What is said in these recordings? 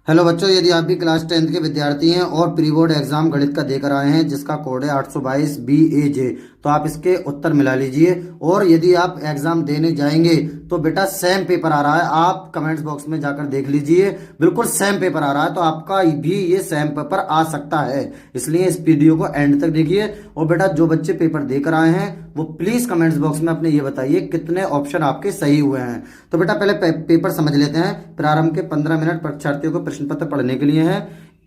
Hello बच्चों, यदि आप भी क्लास 10th के विद्यार्थी हैं और प्री बोर्ड एग्जाम गणित का देकर आए हैं जिसका कोड है 822 BAJ, तो आप इसके उत्तर मिला लीजिए। और यदि आप एग्जाम देने जाएंगे तो बेटा सेम पेपर आ रहा है, आप कमेंट्स बॉक्स में जाकर देख लीजिए, बिल्कुल सेम पेपर आ रहा है, तो आपका भी ये सेम पेपर आ सकता है। इसलिए इस वीडियो को एंड तक देखिए। और बेटा जो बच्चे पेपर देकर आए हैं वो प्लीज कमेंट्स बॉक्स में अपने ये बताइए कितने ऑप्शन आपके सही हुए हैं। तो बेटा पहले पेपर समझ लेते हैं। प्रारंभ के 15 मिनट परीक्षार्थियों को प्रश्न पत्र पढ़ने के लिए है।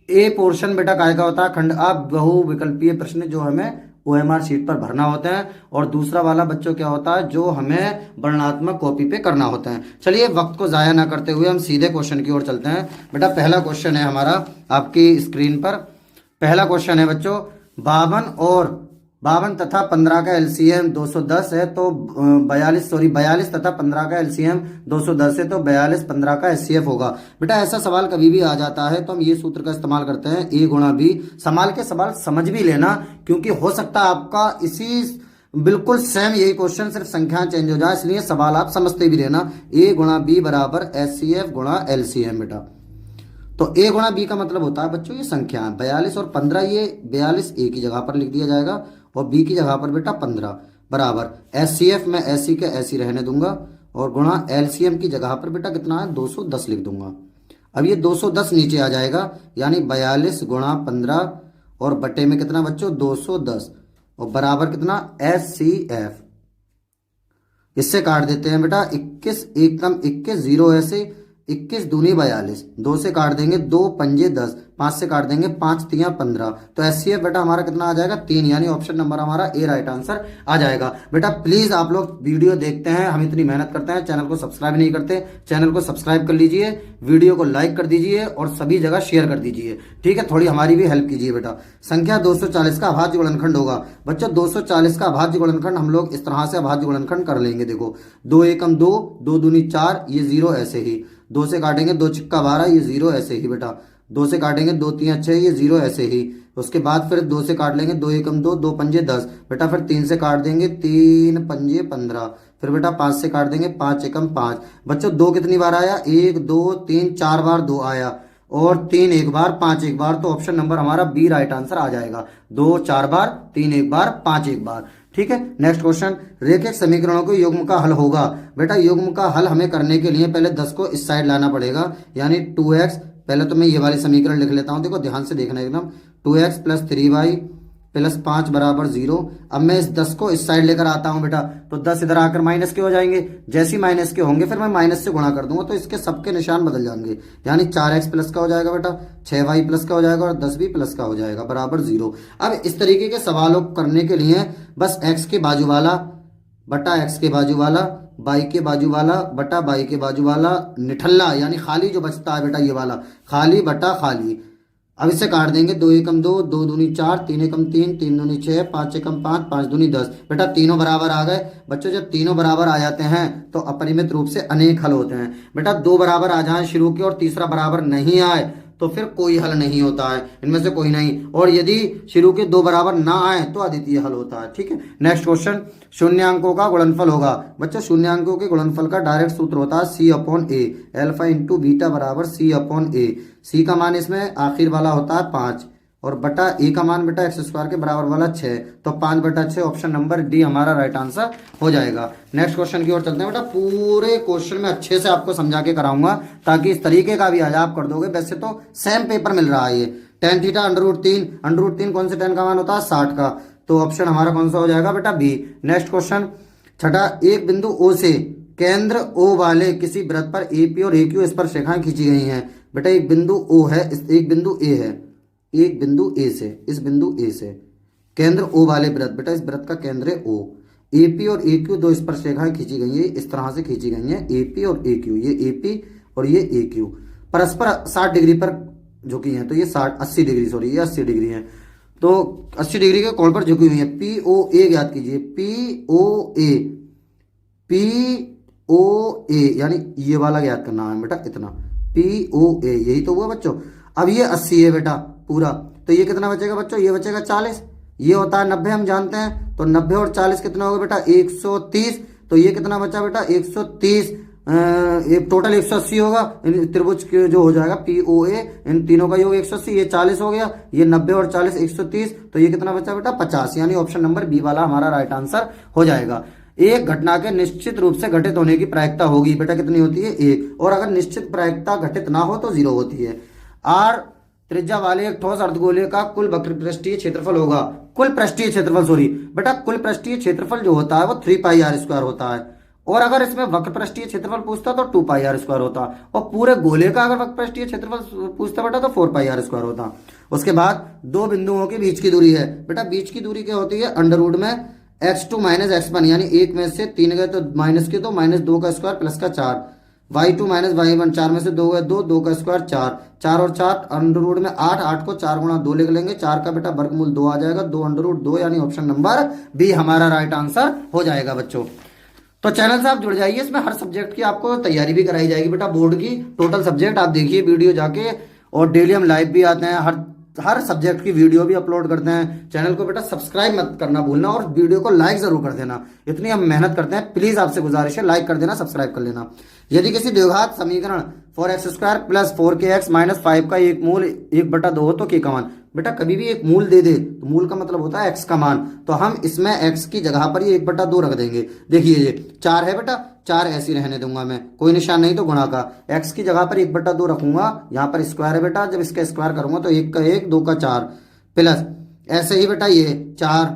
ए पोर्शन बेटा काय का होता है? खंड आ बहुविकल्पीय प्रश्न जो हमें OMR शीट पर भरना होते हैं। और दूसरा वाला बच्चों क्या होता है? जो हमें वर्णनात्मक कॉपी पे करना होता है। चलिए वक्त को जाया ना करते हुए हम सीधे क्वेश्चन की ओर चलते हैं। बेटा पहला क्वेश्चन है हमारा आपकी स्क्रीन पर। पहला क्वेश्चन है बच्चों, 52 तथा 15 का एलसीएम 210 है, तो 42 तथा 15 का एलसीएम 210 है, तो 42 15 का एचसीएफ होगा। बेटा ऐसा सवाल कभी भी आ जाता है तो हम ये सूत्र का इस्तेमाल करते हैं, A गुणा B। संभाल के सवाल समझ भी लेना, क्योंकि हो सकता है आपका इसी बिल्कुल सेम यही क्वेश्चन, सिर्फ संख्याएं चेंज हो जाए, इसलिए सवाल आप समझते भी रहना। A गुणा B बराबर एचसीएफ गुणा एलसीएम। बेटा तो A गुणा B का मतलब होता है बच्चों ये संख्या 42 और 15, ये 42 A की जगह पर लिख दिया जाएगा और B की जगह पर बेटा 15 बराबर एचसीएफ में एसी के ऐसी रहने दूंगा और गुणा एलसीएम की जगह पर बेटा कितना है 210 लिख दूंगा। अब ये 210 नीचे आ जाएगा, यानी 42 गुणा 15 और बटे में कितना बच्चों 210 और बराबर कितना एचसीएफ। इससे काट देते हैं बेटा 21 एकम 21 जीरो ऐसे 21 दूनी 42, 2 से काट देंगे 2 पंजे 10, 5 से काट देंगे 5 तियां 15, तो एचसीएफ बेटा हमारा कितना आ जाएगा 3, यानी ऑप्शन नंबर हमारा ए राइट आंसर आ जाएगा। बेटा प्लीज आप लोग वीडियो देखते हैं, हम इतनी मेहनत करते हैं, चैनल को सब्सक्राइब नहीं करते, चैनल को सब्सक्राइब कर लीजिए, वीडियो को लाइक कर दीजिए और सभी जगह शेयर कर दीजिए, ठीक है? थोड़ी हमारी भी हेल्प कीजिए। बेटा संख्या 240 का अभाज्य गुणनखंड होगा। बच्चों 240 का अभाज्य गुणनखंड हम लोग इस तरह से अभाज्य गुणनखंड कर लेंगे। देखो 2 एकम 2, 2 दूनी 4, ये जीरो ऐसे ही, 2 से काटेंगे 2 चिक्का 12, ये जीरो ऐसे ही। बेटा 2 से काटेंगे 2 तियां 6, ये जीरो ऐसे ही। उसके बाद फिर 2 से काट लेंगे 2 एकम 2, 2 पंजे 10, बेटा फिर 3 से काट देंगे 3 पंजे 15, फिर बेटा 5 से काट देंगे 5 एकम 5। बच्चों 2 कितनी बार आया? 1 2 3 4 बार 2 आया और 3 एक बार 5 एक बार, तो ऑप्शन नंबर हमारा बी राइट आंसर आ जाएगा। 2 4 बार, 3 एक बार, 5 एक बार, ठीक है? नेक्स्ट क्वेश्चन, रेखिक समीकरणों के युग्म का हल होगा। बेटा युग्म का हल हमें करने के लिए पहले 10 को इस साइड लाना पड़ेगा, यानी 2x। पहले तो मैं ये वाली समीकरण लिख लेता हूं, देखो ध्यान से देखना एकदम। 2x प्लस 3y प्लस 5 बराबर 0। अब मैं इस 10 को इस साइड लेकर आता हूं बेटा, तो 10 इधर आकर माइनस के हो जाएंगे, जैसे ही माइनस के होंगे फिर मैं माइनस से गुणा कर दूंगा, तो इसके सबके निशान बदल जाएंगे, यानी 4x प्लस का हो जाएगा बेटा, 6y प्लस का हो जाएगा और 10 भी प्लस का हो जाएगा बराबर 0। अब इस तरीके के सवालों को करने के लिए बस x के बाजू वाला बटा x के बाजू वाला, बाई के बाजू वाला बटा बाई के बाजू वाला, निठल्ला यानी खाली जो बचता है बेटा ये वाला, खाली बटा खाली। अब इसे काट देंगे 2 एकम 2, 2 दूनी 4, 3 एकम 3, 3 दूनी 6, 5 एकम 5, 5 दूनी 10। बेटा तीनों बराबर आ गए। बच्चों जब तीनों बराबर आ जाते हैं तो अपरिमित रूप से अनेक हल होते हैं। बेटा 2 बराबर आ जाए शुरू के और तीसरा बराबर नहीं आए तो फिर कोई हल नहीं होता है, इनमें से कोई नहीं। और यदि शुरू के 2 बराबर ना आए तो अद्वितीय हल होता है, ठीक है? नेक्स्ट क्वेश्चन, शून्यांकों का गुणनफल होगा। बच्चों शून्यांकों के गुणनफल का डायरेक्ट सूत्र होता है C/A, अल्फा इंटू बीटा बराबर C/A। C का मान इसमें आखिर वाला होता है 5 और बटा A का मान बेटा x स्क्वायर के बराबर वाला 6, तो 5 बटा 6 ऑप्शन नंबर डी हमारा राइट आंसर हो जाएगा। नेक्स्ट क्वेश्चन की ओर चलते हैं। बेटा पूरे क्वेश्चन में अच्छे से आपको समझा के कराऊंगा ताकि इस तरीके का भी आज आप कर दोगे। वैसे तो सेम पेपर मिल रहा है ये। tan थीटा √3 कौन से tan का मान होता है 60 का, तो ऑप्शन हमारा कौन सा हो जाएगा बेटा बी। नेक्स्ट क्वेश्चन छठा, एक बिंदु O से केंद्र O वाले किसी वृत्त पर AP और AQ स्पर्श रेखाएं खींची गई हैं। बेटा एक बिंदु O है, एक बिंदु A है, एक बिंदु A से, इस बिंदु A से केंद्र O वाले वृत्त, बेटा इस वृत्त का केंद्र है O। AP और AQ दो स्पर्श रेखाएं खींची गई है, इस तरह से खींची गई हैं AP और AQ, ये AP और ये AQ परस्पर 60 डिग्री पर झुकी हैं, तो ये 80 डिग्री, सॉरी ये 80 डिग्री है, तो 80 डिग्री के कोण पर झुकी हुई है। POA याद कीजिए, POA यानी ये वाला याद करना है बेटा, इतना POA, यही तो हुआ बच्चों। अब ये 80 है बेटा पूरा, तो ये कितना बचेगा बच्चों? ये बचेगा 40। ये होता है 90 हम जानते हैं, तो 90 और 40 कितना होगा बेटा 130, तो ये कितना बचा बेटा 130 ये टोटल 180 होगा। इन त्रिभुज के जो हो जाएगा POA, इन तीनों का योग 180, ये 40 हो गया, ये 90 और 40 130, तो ये कितना बचा बेटा 50, यानी ऑप्शन नंबर बी वाला हमारा राइट आंसर हो जाएगा। एक घटना के निश्चित रूप से घटित होने की प्रायिकता होगी बेटा कितनी होती है 1, और अगर निश्चित प्रायिकता घटित ना हो तो 0 होती है। R त्रिज्या वाले एक ठोस अर्धगोले का कुल वक्र पृष्ठीय क्षेत्रफल होगा, कुल पृष्ठीय क्षेत्रफल सॉरी बेटा, कुल पृष्ठीय क्षेत्रफल जो होता है वो 3πr² होता है, और अगर इसमें वक्र पृष्ठीय क्षेत्रफल पूछता तो 2πr² होता, और पूरे गोले का अगर वक्र पृष्ठीय क्षेत्रफल पूछता बेटा तो 4πr² होता। उसके बाद दो बिंदुओं के बीच की दूरी है बेटा, बीच की दूरी क्या होती है अंडर रूट में x2 - x1, यानी एक में से 3 गए तो माइनस के 2, -2 का स्क्वायर प्लस का 4, y2 - y1, 4 में से 2 गए 2, 2 का स्क्वायर 4, 4 और 4 अंडर रूट में 8, 8 को 4 गुणा 2 लिख लेंगे, 4 का बेटा वर्गमूल 2 आ जाएगा, 2 अंडर रूट 2, यानी ऑप्शन नंबर बी हमारा राइट आंसर हो जाएगा बच्चों। तो चैनल से आप जुड़ जाइए, इसमें हर सब्जेक्ट की आपको तैयारी भी कराई जाएगी बेटा, बोर्ड की टोटल सब्जेक्ट आप देखिए वीडियो जाके, और डेली हम लाइव भी आते हैं, हर सब्जेक्ट की वीडियो भी अपलोड करते हैं। चैनल को बेटा सब्सक्राइब मत करना भूलना, और वीडियो को लाइक जरूर कर देना, इतनी हम मेहनत करते हैं, प्लीज आपसे गुजारिश है लाइक कर देना, सब्सक्राइब कर लेना। यदि किसी द्विघात समीकरण 4x² + 4kx - 5 का एक मूल 1/2 हो तो k का मान, बेटा कभी भी एक मूल दे दे तो मूल का मतलब होता है x का मान, तो हम इसमें x की जगह पर ये 1/2 रख देंगे। देखिए ये 4 है बेटा, 4 ऐसे ही रहने दूंगा मैं, कोई निशान नहीं तो गुणा का, x की जगह पर 1/2 रखूंगा, यहाँ पर स्क्वायर है बेटा, जब इसका स्क्वायर करूंगा तो 1 का 1, 2 का 4, प्लस ऐसे ही बेटा ये 4,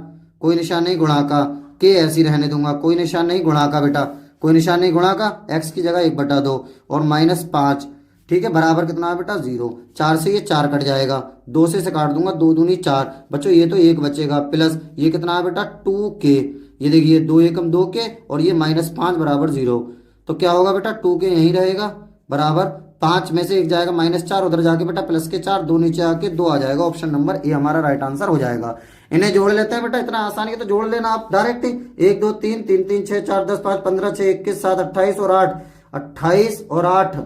कोई निशान नहीं गुणा का, k ऐसे ही रहने दूंगा, कोई निशान नहीं गुणा का बेटा, कोई निशान नहीं गुणा का, x की जगह 1/2 और -5, ठीक है, बराबर कितना है बेटा 0, 4 से ये 4 कट जाएगा, 2 से काट दूंगा, 2 दूनी 4 बच्चों, ये तो 1 बचेगा, प्लस ये कितना है बेटा 2k, ये देखिए 2 एकम 2k, और ये -5 बराबर 0, तो क्या होगा बेटा 2k यहीं रहेगा, बराबर 5 में से 1 जाएगा -4, उधर जाके बेटा प्लस के 4, 2 नीचे आके 2 आ जाएगा, ऑप्शन नंबर ए हमारा राइट आंसर हो जाएगा। इन्हें जोड़ लेते हैं बेटा, इतना आसानी है तो जोड़ लेना आप डायरेक्ट ही, 1 2 3 3 3 6 4 10 5 15 6 21 7 28 और 8, 28 और 8,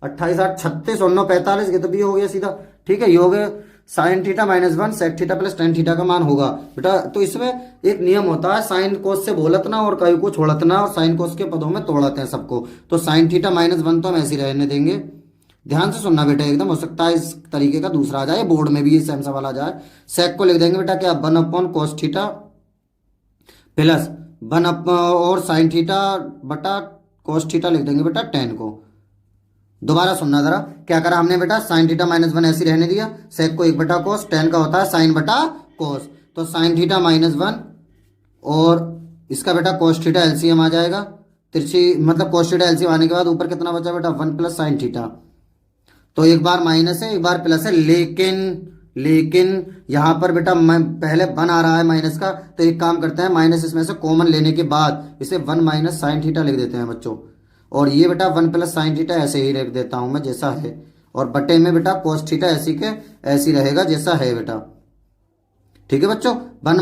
28 8 36 और 9 45, ये तो भी हो गया सीधा, ठीक है, ये हो गया sin theta -1 sec theta plus tan theta का मान होगा बेटा। तो इसमें एक नियम होता है, साइन कोस से बोलतना और कई को छोड़तना, और साइन कोस के पदों में तोड़ते हैं सबको, तो sin थीटा -1 तो हम ऐसे ही रहने देंगे, ध्यान से सुनना बेटा एकदम, हो सकता है इस तरीके का दूसरा आ जाए, बोर्ड में भी ये सेम सवाल आ जाए। सेक को लिख देंगे बेटा क्या 1/cos थीटा प्लस 1 और sin थीटा बटा cos थीटा लिख देंगे बेटा tan को। दोबारा सुनना जरा, क्या करा हमने बेटा, sin थीटा -1 ऐसे रहने दिया, सेक को 1/cos, tan का होता है sin बटा cos, तो sin थीटा -1 और इसका बेटा cos थीटा एलसीएम आ जाएगा, तिरछी मतलब cos थीटा एलसीएम आने के बाद ऊपर कितना बचा बेटा 1 + sin थीटा, तो एक बार माइनस है एक बार प्लस है, लेकिन यहाँ पर बेटा पहले 1 आ रहा है माइनस का, तो एक काम करते हैं माइनस इसमें से कॉमन लेने के बाद इसे 1 - sin थीटा लिख देते हैं बच्चों, और ये बेटा 1 + sin थीटा ऐसे ही लिख देता हूं मैं जैसा है, और बटे में बेटा cos थीटा ऐसी के ऐसी रहेगा जैसा है बेटा, ठीक है बच्चों। 1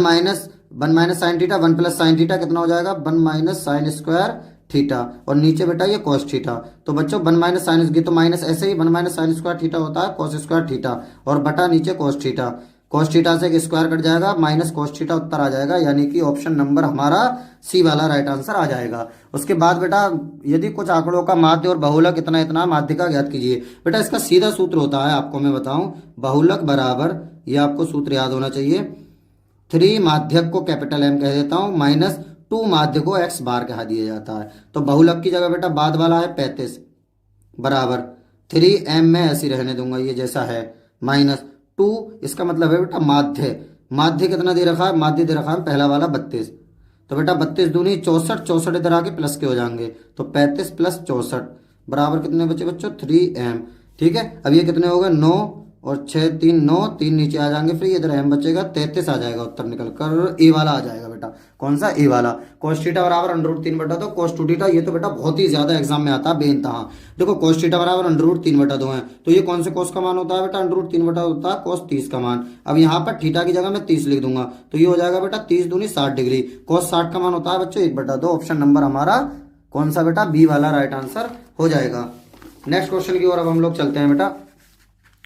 - sin थीटा 1 + sin थीटा कितना हो जाएगा 1 - sin² थीटा, और नीचे बेटा ये cos थीटा, तो बच्चों 1 - sin तो माइनस ऐसे ही 1 - sin² थीटा होता है cos² थीटा, और बटा नीचे cos थीटा, cos थीटा से एक स्क्वायर कट जाएगा, -cos थीटा उत्तर आ जाएगा, यानी कि ऑप्शन नंबर हमारा सी वाला राइट आंसर आ जाएगा। उसके बाद बेटा यदि कुछ आंकड़ों का माध्य और बहुलक इतना इतना माध्य का ज्ञात कीजिए, बेटा इसका सीधा सूत्र होता है, आपको मैं बताऊं, बहुलक बराबर, ये आपको सूत्र याद होना चाहिए, 3 माध्यक को कैपिटल M कह देता हूं, -2 माध्य को x बार कहा दिया जाता है, तो बहुलक की जगह बेटा बाद वाला है 35 बराबर 3m में ऐसी रहने दूंगा ये जैसा है, -2, इसका मतलब है बेटा माध्य कितना दे रखा है, माध्य दे रखा है पहला वाला 32, तो बेटा 32 दूनी 64, 64 इधर आके प्लस के हो जाएंगे, तो 35 + 64 बराबर कितने बचे बच्चों 3m, ठीक है। अब ये कितने हो गए 9 और 6 3 9, 3 नीचे आ जाएंगे, फिर इधर m बचेगा 33 आ जाएगा उत्तर निकल कर, ए वाला आ जाएगा बेटा, कौन सा ए वाला। cos थीटा बराबर √3/2 cos 2 थीटा, ये तो बेटा बहुत ही ज्यादा एग्जाम में आता है बेइंतहा, देखो cos थीटा बराबर √3/2 है, तो ये कौन से cos का मान होता है बेटा √3/2 होता है cos 30 का मान। अब यहाँ पर थीटा की जगह मैं 30 लिख दूंगा, तो ये हो जाएगा बेटा 30 दूनी 60 डिग्री, cos 60 का मान होता है बच्चों 1/2, ऑप्शन नंबर हमारा कौन सा बेटा बी वाला राइट आंसर हो जाएगा। नेक्स्ट क्वेश्चन की ओर अब हम लोग चलते हैं बेटा।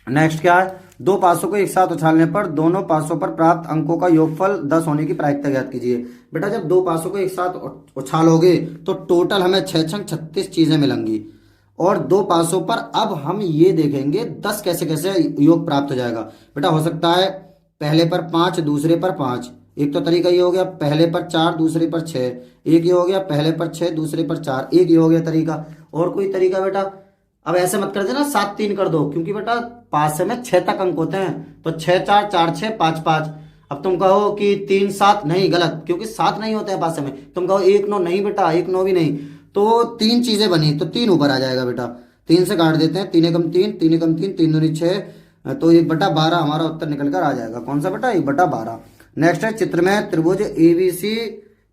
नेक्स्ट क्या है, दो पासों को एक साथ उछालने पर दोनों पासों पर प्राप्त अंकों का योगफल 10 होने की प्रायिकता ज्ञात कीजिए। बेटा जब दो पासों को एक साथ उछालोगे तो टोटल हमें 6 छंग 36 चीजें मिलेंगी, और दो पासों पर अब हम ये देखेंगे 10 कैसे कैसे योग प्राप्त हो जाएगा। बेटा हो सकता है पहले पर 5 दूसरे पर 5, एक तो तरीका ये हो गया, पहले पर 4 दूसरे पर 6, एक ये हो गया, पहले पर 6 दूसरे पर 4, एक ये हो गया तरीका। और कोई तरीका बेटा, अब ऐसे मत कर देना 7 3 कर दो, क्योंकि बेटा पासे में 6 तक अंक होते हैं, तो 6 4 4 6 5 5। अब तुम कहो कि 3 7, नहीं गलत, क्योंकि 7 नहीं होते हैं पासे में। तुम कहो 1 9, नहीं बेटा 1 9 भी नहीं, तो 3 चीजें बनी तो 3 ऊपर आ जाएगा बेटा। 3 से काट देते हैं, 3 एकम 3, 3 एकम 3, 3 दूनी 6, तो 1/12 हमारा उत्तर निकल कर आ जाएगा। कौन सा बेटा, 1/12। नेक्स्ट है, चित्र में त्रिभुज एबीसी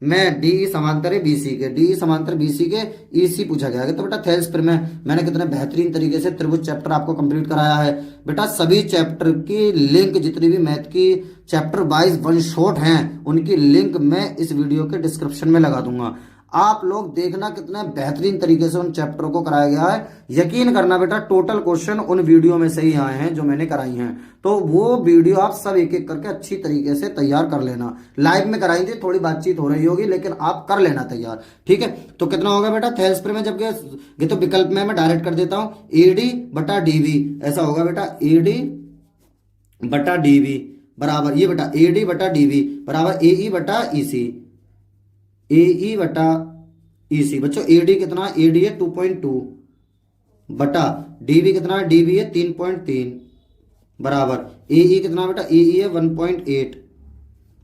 में डी समांतर है बीसी के, डी समांतर बीसी के ईसी पूछा गया है। तो बेटा थेल्स फिर मैंने कितने बेहतरीन तरीके से त्रिभुज चैप्टर आपको कंप्लीट कराया है। बेटा सभी चैप्टर की लिंक, जितनी भी मैथ की चैप्टर वाइज वन शॉट हैं, उनकी लिंक मैं इस वीडियो के डिस्क्रिप्शन में लगा दूंगा। आप लोग देखना कितने बेहतरीन तरीके से उन चैप्टरों को कराया गया है। यकीन करना बेटा टोटल क्वेश्चन उन वीडियो में से ही आए हैं जो मैंने कराई हैं, तो वो वीडियो आप सब एक एक करके अच्छी तरीके से तैयार कर लेना। लाइव में कराई थी, थोड़ी बातचीत हो रही होगी, लेकिन आप कर लेना तैयार, ठीक है। तो कितना होगा बेटा, थेल्स पर में जब ये तो विकल्प में मैं डायरेक्ट कर देता हूं, एडी बटा डीवी, ऐसा होगा बेटा, एडी बटा डीवी बराबर, ये बेटा एडी बटा डीवी बराबर एई बटा ईसी, एई बटा ईसी। बच्चों एडी कितना, एडी है 2.2 बटा डीवी कितना है, डीवी है 3.3 बराबर एई कितना बेटा, एई है 1.8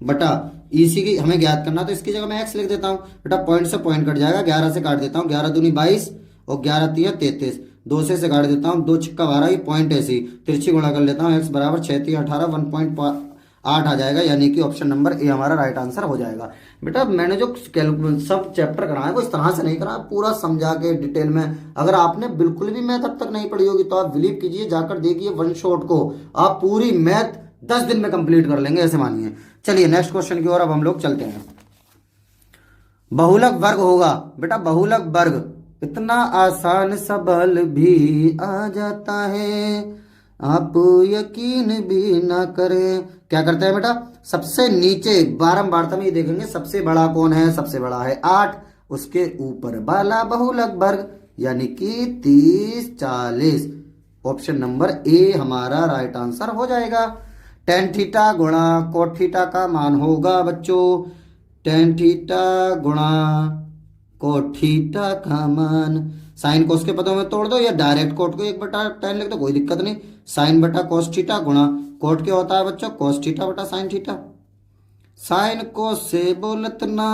बटा ईसी की हमें ज्ञात करना, तो इसकी जगह मैं एक्स लिख देता हूं बेटा। पॉइंट से पॉइंट कट जाएगा, 11 से काट देता हूं, 11 दूनी 22 और 11 तिया 33, 2 से काट देता हूं, 2 छक्का 12, ये पॉइंट ऐसी तिरछी गुणा कर लेता हूं, एक्स बराबर 6 तिया 18, 1.8 आ जाएगा, यानी कि ऑप्शन नंबर ए हमारा राइट आंसर हो जाएगा। बेटा मैंने जो सब चैप्टर कराए वो इस तरह से नहीं करा, पूरा समझा के डिटेल में। अगर आपने बिल्कुल भी मैथ अब तक नहीं पढ़ी होगी तो आप बिलीव कीजिए, जाकर देखिए वन शॉट को, आप पूरी मैथ 10 दिन में कंप्लीट कर लेंगे, ऐसे मानिए। चलिए नेक्स्ट क्वेश्चन की ओर अब हम लोग चलते हैं। बहुलक वर्ग होगा बेटा, बहुलक वर्ग इतना आसान सवाल भी आ जाता है, आप यकीन भी ना करें। क्या करते हैं बेटा, सबसे नीचे बारंबारता में ये देखेंगे सबसे बड़ा कौन है, सबसे बड़ा है 8, उसके ऊपर वाला बहुलक वर्ग, यानी कि 30 40, ऑप्शन नंबर ए हमारा राइट आंसर हो जाएगा। टेन थीटा गुणा कोट थीटा का मान होगा बच्चों, टेन थीटा गुणा कोट थीटा का मान, साइन कोस के पदों में तोड़ दो या डायरेक्ट कोट को 1/tan लिख दो, कोई दिक्कत नहीं। साइन बटा कोस थीटा गुणा कोट क्या होता है बच्चों, कोस थीटा बटा साइन थीटा। साइन कोस से बोलत ना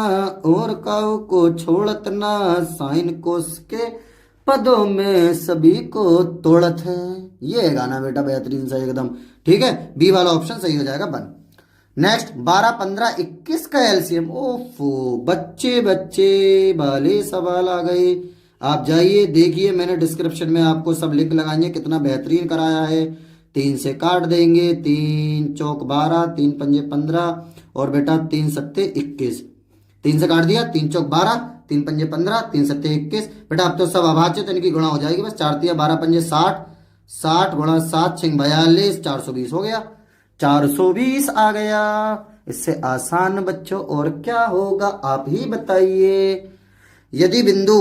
और काऊ को छोड़त ना, साइन कोस के पदों में सभी को तोड़त है। ये है गाना बेटा बेहतरीन सा एकदम, ठीक है। बी वाला ऑप्शन सही हो जाएगा बन। नेक्स्ट 12 15 21 का एलसीएम, ओफो बच्चे बच्चे वाले सवाल आ गए। आप जाइए देखिए, मैंने डिस्क्रिप्शन में आपको सब लिंक लगाएंगे, कितना बेहतरीन कराया है। 3 से काट देंगे, 3 चौक 12, 3 पंजे 15 और बेटा 3 सत्ते 21, 3 से काट दिया, 3 चौक 12, 3 पंजे 15, 3 सत्ते 21। बेटा अब तो सब अभाज्य तो इनकी गुणा हो जाएगी, बस 4 तिया 12 पंजे 60, 60 गुणा 7 6 42, 420 हो गया, 420 आ गया। इससे आसान बच्चों और क्या होगा आप ही बताइए। यदि बिंदु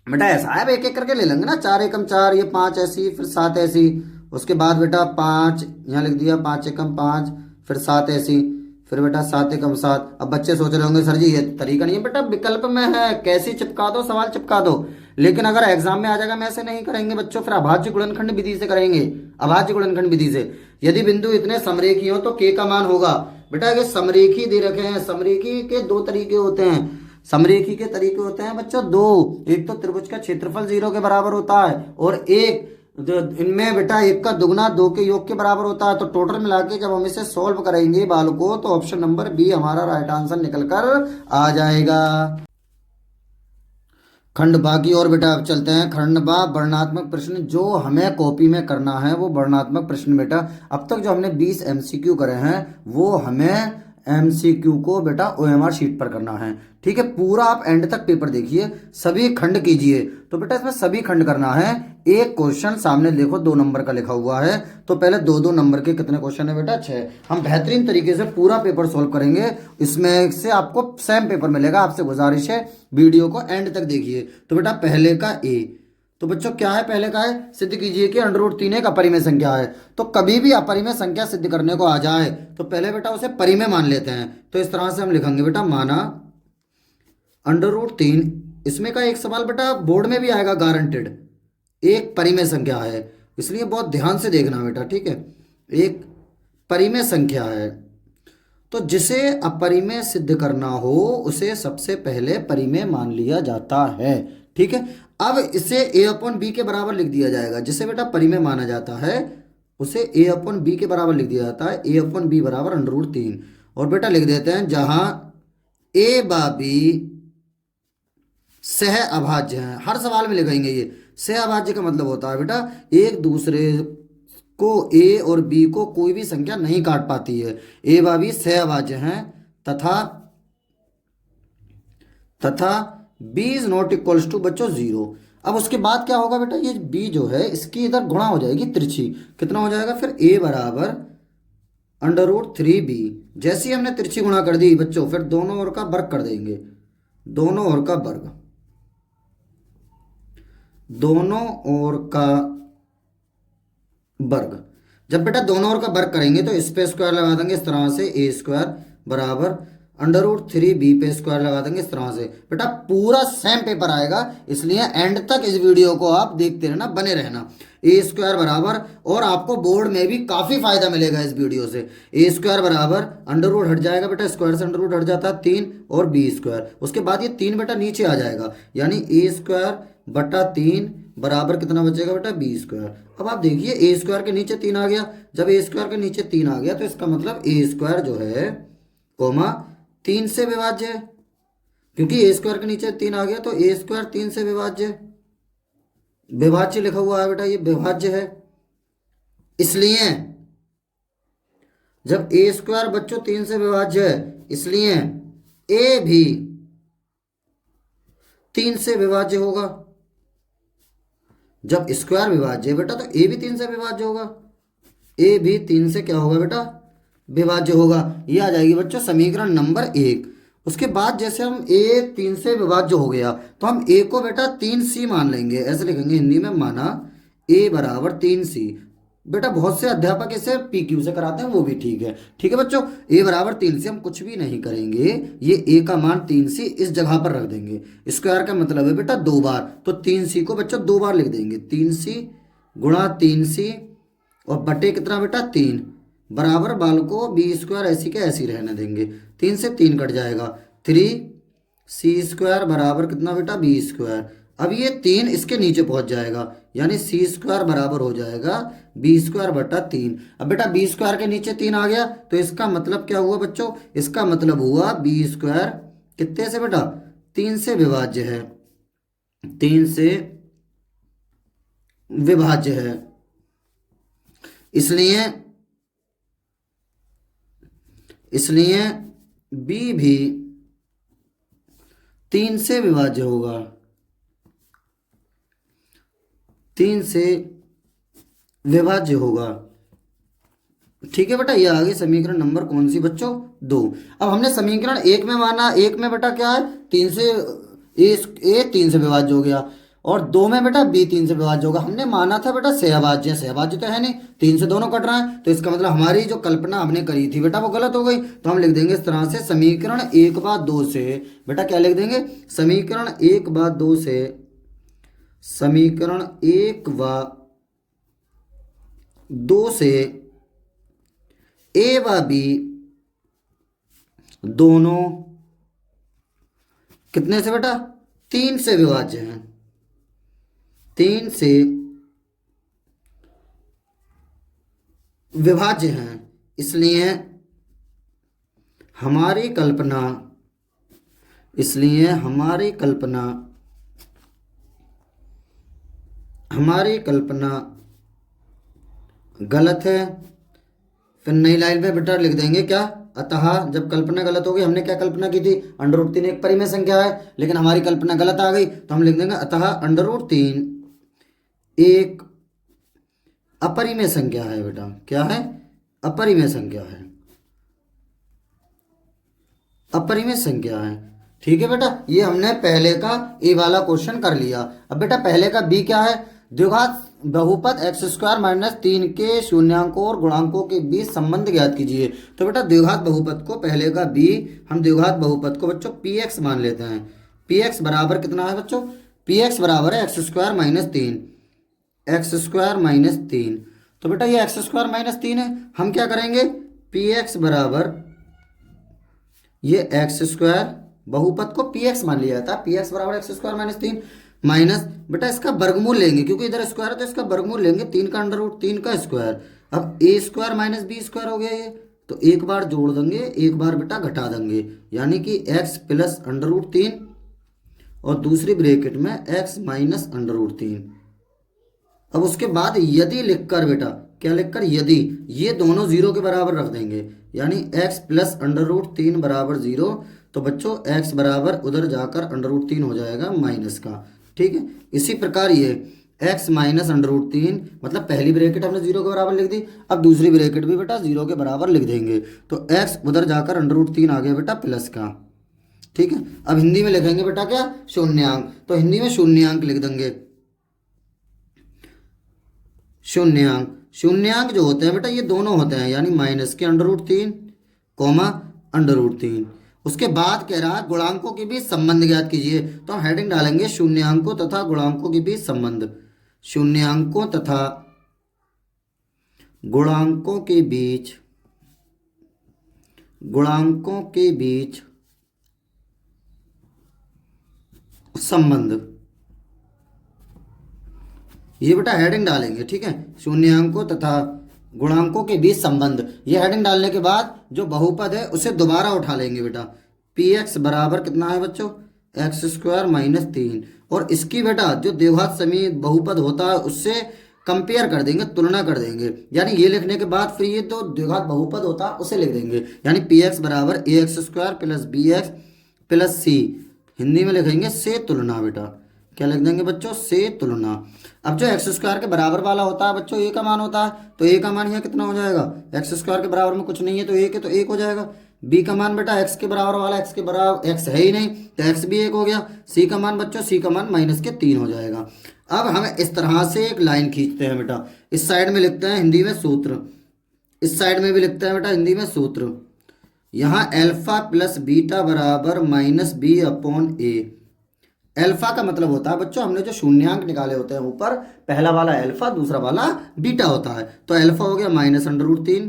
बेटा ऐसा है, एक एक करके ले लेंगे ना, 4 एकम 4, ये 5 ऐसी, फिर 7 ऐसी, उसके बाद बेटा 5 यहाँ लिख दिया, 5 एकम 5, फिर 7 ऐसी, फिर बेटा 7 एकम 7। अब बच्चे सोच रहे होंगे सर जी ये तरीका नहीं है, बेटा विकल्प में है, कैसे चिपका दो सवाल चिपका दो। लेकिन अगर एग्जाम में आ जाएगा, मैं ऐसे नहीं करेंगे बच्चों, फिर अभाज्य गुणनखंड विधि से करेंगे, अभाज्य गुणनखंड विधि से। यदि बिंदु इतने समरेखी हो तो के का मान होगा बेटा, ये समरेखी दे रखे हैं, समरेखी के दो तरीके होते हैं, समरेखी के तरीके होते हैं बच्चों दो, एक तो त्रिभुज का क्षेत्रफल 0 के बराबर होता है, और एक इनमें बेटा 1 का दुगना 2 के योग के बराबर होता है। तो टोटल मिला के जब हम इसे सॉल्व करेंगे बाल को, तो ऑप्शन नंबर बी हमारा राइट आंसर निकल कर आ जाएगा। खंड बा की और बेटा अब चलते हैं। खंड बा वर्णनात्मक प्रश्न, जो हमें कॉपी में करना है वो वर्णनात्मक प्रश्न बेटा, अब तक जो हमने 20 एमसीक्यू करे हैं वो हमें एमसीक्यू को बेटा ओएमआर शीट पर करना है, ठीक है। पूरा आप एंड तक पेपर देखिए, सभी खंड कीजिए, तो बेटा इसमें सभी खंड करना है। एक क्वेश्चन सामने देखो 2 नंबर का लिखा हुआ है, तो पहले 2-2 नंबर के कितने क्वेश्चन है बेटा? 6। हम बेहतरीन तरीके से पूरा पेपर सॉल्व करेंगे, इसमें से आपको सेम पेपर मिलेगा। आपसे गुजारिश है वीडियो को एंड तक देखिए। तो बेटा पहले का ए, तो बच्चों क्या है? पहले का है सिद्ध कीजिए कि √3 एक अपरिमेय संख्या है। तो कभी भी अपरिमेय संख्या सिद्ध करने को आ जाए तो पहले बेटा उसे परिमेय मान लेते हैं। तो इस तरह से हम लिखेंगे बेटा, माना √3, इसमें का एक सवाल बेटा बोर्ड में भी आएगा गारंटेड, एक परिमेय संख्या है, इसलिए बहुत ध्यान से देखना बेटा, ठीक है। एक परिमेय संख्या है, तो जिसे अपरिमेय सिद्ध करना हो उसे सबसे पहले परिमेय मान लिया जाता है, ठीक है। अब इसे a/b के बराबर लिख दिया जाएगा। जिसे बेटा परिमेय माना जाता है उसे a/b के बराबर लिख दिया जाता है, a/b बराबर √3। और बेटा लिख देते हैं जहां a व b सह अभाज्य हैं। हर सवाल में लिखेंगे ये। सह अभाज्य का मतलब होता है बेटा एक दूसरे को a और b को कोई भी संख्या नहीं काट पाती है। a व b सह अभाज्य हैं तथा b is not equals to बच्चों 0। अब उसके बाद क्या होगा बेटा? ये b जो है इसकी इधर गुणा हो जाएगी तिरछी। कितना हो जाएगा फिर? a बराबर √3b। जैसे ही हमने तिरछी गुणा कर दी बच्चों, फिर दोनों ओर का वर्ग कर देंगे। दोनों ओर का वर्ग, दोनों ओर का वर्ग। जब बेटा दोनों ओर का वर्ग करेंगे तो इस पे स्क्वायर लगा देंगे इस तरह से, a² बराबर √3b पे स्क्वायर लगा देंगे इस तरह से। बेटा पूरा सेम पेपर आएगा, इसलिए एंड तक इस वीडियो को आप देखते रहना, बने रहना। a² बराबर, और आपको बोर्ड में भी काफी फायदा मिलेगा इस वीडियो से। a² बराबर अंडर हट जाएगा बेटा, स्क्वायर से अंडर हट जाता है 3 और b²। उसके बाद ये 3 बेटा नीचे आ जाएगा, यानी a²/3 बराबर कितना बचेगा बेटा? b²। अब आप देखिए a² के नीचे 3 आ गया। जब a² के नीचे 3 आ गया तो इसका मतलब a² जो है कोमा 3 से विभाज्य है, क्योंकि a² के नीचे 3 आ गया तो a² 3 से विभाज्य है। विभाज्य लिखा हुआ है बेटा, ये विभाज्य है। इसलिए जब a² बच्चों 3 से विभाज्य है, इसलिए a भी 3 से विभाज्य होगा। जब स्क्वायर विभाज्य है बेटा तो a भी 3 से विभाज्य होगा। a भी 3 से क्या होगा बेटा? विभाज्य होगा। ये आ जाएगी बच्चों समीकरण नंबर 1। उसके बाद जैसे हम a 3 से विभाज्य हो गया तो हम a को बेटा 3c मान लेंगे। ऐसे लिखेंगे हिंदी में, माना a बराबर 3c। बेटा बहुत से अध्यापक इसे PQ से कराते हैं, वो भी ठीक है। ठीक है बच्चों, a बराबर 3c हम कुछ भी नहीं करेंगे, ये a का मान 3c इस जगह पर रख देंगे। स्क्वायर का मतलब है बेटा 2 बार, तो 3c को बच्चों 2 बार लिख देंगे। 3c गुणा 3c और बटे कितना बेटा? 3 बराबर बाल को b² ऐसी के ऐसी रहने देंगे। 3 से 3 कट जाएगा, 3c² बराबर कितना बेटा? b²। अब ये 3 इसके नीचे पहुंच जाएगा, यानी c² बराबर हो जाएगा b²/3। अब बेटा b² के नीचे 3 आ गया तो इसका मतलब क्या हुआ बच्चों? इसका मतलब हुआ b² कितने से बेटा? 3 से विभाज्य है, 3 से विभाज्य है। इसलिए b भी 3 से विभाज्य होगा, 3 से विभाज्य होगा। ठीक है बेटा, ये आ गई समीकरण नंबर कौन सी बच्चों? 2। अब हमने समीकरण 1 में माना, 1 में बेटा क्या है? 3 से a 3 से विभाज्य हो गया, और 2 में बेटा b 3 से विभाज्य होगा। हमने माना था बेटा सहभाज्य, सहभाज्य तो है नहीं, 3 से दोनों कट रहा है, तो इसका मतलब हमारी जो कल्पना हमने करी थी बेटा वो गलत हो गई। तो हम लिख देंगे इस तरह से, समीकरण 1 व 2 से बेटा क्या लिख देंगे? समीकरण 1 व 2 से, समीकरण 1 व 2 से a व b दोनों कितने से बेटा? 3 से विभाज्य हैं, 3 से विभाज्य हैं। इसलिए हमारी कल्पना गलत है। फिर नई लाइन में बेटा लिख देंगे क्या? अतः जब कल्पना गलत होगी, हमने क्या कल्पना की थी, अंडर रूट 3 एक परिमेय संख्या है, लेकिन हमारी कल्पना गलत आ गई तो हम लिख देंगे अतः अंडर रूट 3 एक अपरिमेय संख्या है बेटा। क्या है? अपरिमेय संख्या है, अपरिमेय संख्या है। ठीक है बेटा, ये हमने पहले का ए वाला क्वेश्चन कर लिया। अब बेटा पहले का बी क्या है, द्विघात बहुपद एक्स स्क्वायर माइनस 3 के शून्यांकों और गुणांकों के बीच संबंध ज्ञात कीजिए। तो बेटा द्विघात बहुपद को, पहले का बी, हम द्विघात बहुपद को बच्चों पी एक्स मान लेते हैं। पी एक्स बराबर कितना है बच्चों, पी एक्स बराबर है x square minus 3, x square minus 3। तो बेटा ये एक्स स्क्वायर माइनस 3 है, हम क्या करेंगे, पी एक्स बराबर ये एक्स स्क्वायर, बहुपद को पी एक्स मान लिया था, पी एक्स बराबर एक्स स्क्वायर माइनस 3 माइनस बेटा इसका वर्गमूल लेंगे, क्योंकि इधर स्क्वायर है तो इसका वर्गमूल लेंगे, 3 का अंडर रूट 3 का स्क्वायर। अब ए स्क्वायर माइनस बी स्क्वायर हो गया ये, तो एक बार जोड़ देंगे, एक बार बेटा घटा देंगे, यानी कि एक्स प्लस अंडर रूट 3 और दूसरी ब्रैकेट में एक्स माइनस अंडर रूट 3। अब उसके बाद यदि लिखकर बेटा, क्या लिखकर, यदि ये दोनों जीरो के बराबर रख देंगे, यानी x प्लस अंडर रूट 3 बराबर 0, तो बच्चों x बराबर उधर जाकर अंडर रूट 3 हो जाएगा माइनस का। ठीक है, इसी प्रकार ये x माइनस अंडर रूट 3, मतलब पहली ब्रैकेट हमने 0 के बराबर लिख दी, अब दूसरी ब्रैकेट भी बेटा 0 के बराबर लिख देंगे, तो x उधर जाकर अंडर रूट 3 आ गया बेटा प्लस का। ठीक है, अब हिंदी में लिखेंगे बेटा क्या, शून्यांक, तो हिंदी में शून्यांक लिख देंगे, शून्यांक। शून्यांक जो होते हैं बेटा ये दोनों होते हैं, यानी माइनस के under root 3 comma under root 3। उसके बाद कह रहा है गुणांकों के बीच संबंध ज्ञात कीजिए, तो हम हेडिंग डालेंगे शून्यांकों तथा गुणांकों के बीच संबंध, शून्यांकों तथा गुणांकों के बीच, गुणांकों के बीच संबंध, ये बेटा हेडिंग डालेंगे। ठीक है, शून्यांकों तथा गुणांकों के बीच संबंध, ये हेडिंग डालने के बाद जो बहुपद है उसे दोबारा उठा लेंगे बेटा, पी एक्स बराबर कितना है बच्चों, एक्स स्क्वायर माइनस 3, और इसकी बेटा जो द्विघात समीप बहुपद होता है उससे कंपेयर कर देंगे, तुलना कर देंगे, यानी ये लिखने के बाद फिर ये तो द्विघात बहुपद होता है उसे लिख देंगे, यानी पी एक्स बराबर A X square plus B X plus C, Hindi में लिखेंगे से तुलना बेटा। क्या लिख देंगे बच्चों, से तुलना। अब जो एक्स स्क्वायर के बराबर वाला होता है बच्चों ए का मान होता है, तो ए का मान यहाँ कितना हो जाएगा, एक्स स्क्वायर के बराबर में कुछ नहीं है तो एक है तो एक हो जाएगा। बी का मान बेटा एक्स के बराबर वाला, एक्स के बराबर एक्स है ही नहीं तो एक्स भी एक हो गया। सी का मान बच्चों, सी का मान माइनस के 3 हो जाएगा। अब हम इस तरह से एक लाइन खींचते हैं बेटा, इस साइड में लिखते हैं हिंदी में सूत्र, इस साइड में भी लिखते हैं बेटा हिंदी में सूत्र। यहाँ एल्फा प्लस बीटा बराबर माइनस बी अपॉन ए। एल्फा का मतलब होता है बच्चों, हमने जो शून्यांक निकाले होते हैं ऊपर, पहला वाला एल्फा दूसरा वाला बीटा होता है, तो एल्फा हो गया माइनस अंडर रूट 3,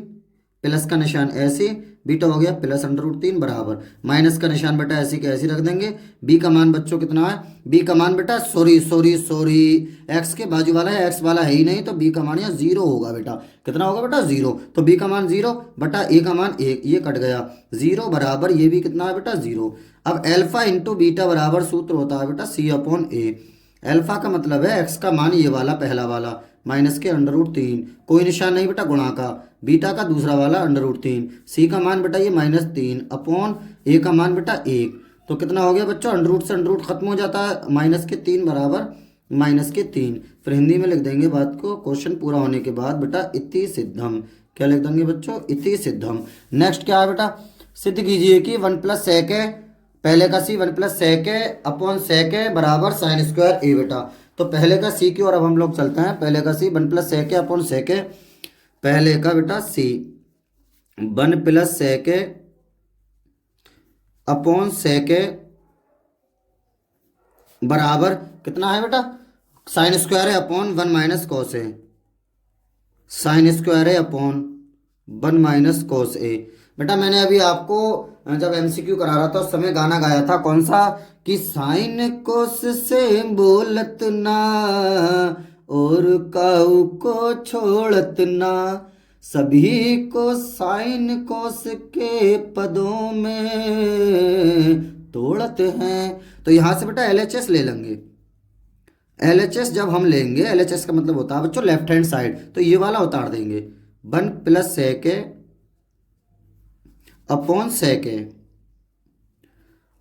प्लस का निशान ऐसे, बीटा हो गया प्लस अंडर रूट 3 बराबर, माइनस का निशान बेटा ऐसे के ऐसे रख देंगे। बी का मान बच्चों कितना है, बी का मान बेटा सॉरी सॉरी सॉरी एक्स के बाजू वाला है, एक्स वाला है ही नहीं, तो बी का मान यहाँ 0 होगा बेटा। कितना होगा बेटा, 0। तो बी का मान 0 बटा ए का मान 1, ये कट गया, 0 बराबर ये भी कितना है बेटा 0। अब एल्फा इंटू बीटा बराबर सूत्र होता है बेटा सी अपॉन ए। एल्फा का मतलब है एक्स का मान ये वाला पहला वाला माइनस के अंडर रूट 3, कोई निशान नहीं बेटा गुणा का, बीटा का दूसरा वाला अंडर रूट 3, सी का मान बेटा ये माइनस 3 अपॉन ए का मान बेटा 1। तो कितना हो गया बच्चों, अंडर रूट से अंडर रूट खत्म हो जाता है, माइनस के 3 बराबर माइनस के 3। फिर हिंदी में लिख देंगे बात को, क्वेश्चन पूरा होने के बाद बेटा इति सिद्धम। क्या लिख देंगे बच्चों, इति सिद्धम। नेक्स्ट क्या है बेटा, सिद्ध कीजिए कि 1 प्लस सेक, पहले का सी 1 प्लस सेक अपॉन सेक बराबर साइन स्क्वायर ए बेटा। तो पहले का सी की ओर अब हम लोग चलते हैं, पहले का सी 1 प्लस सेक अपॉन सेक, पहले का बेटा सी 1 प्लस सेक अपॉन सेक बराबर कितना है बेटा, साइन स्क्वायर है upon 1 minus cos A, sine square है अपॉन 1 माइनस कॉस ए। बेटा मैंने अभी आपको जब एमसीक्यू करा रहा था उस समय गाना गाया था, कौन सा, कि साइन कोस से बोलत ना और काऊ को छोड़त ना, सभी को साइन कोस के पदों में तोड़त हैं। तो यहां से बेटा एलएचएस ले लेंगे। एलएचएस जब हम लेंगे, एलएचएस का मतलब होता है बच्चों लेफ्ट हैंड साइड, तो ये वाला उतार देंगे 1 प्लस सेक अपॉन सेक है।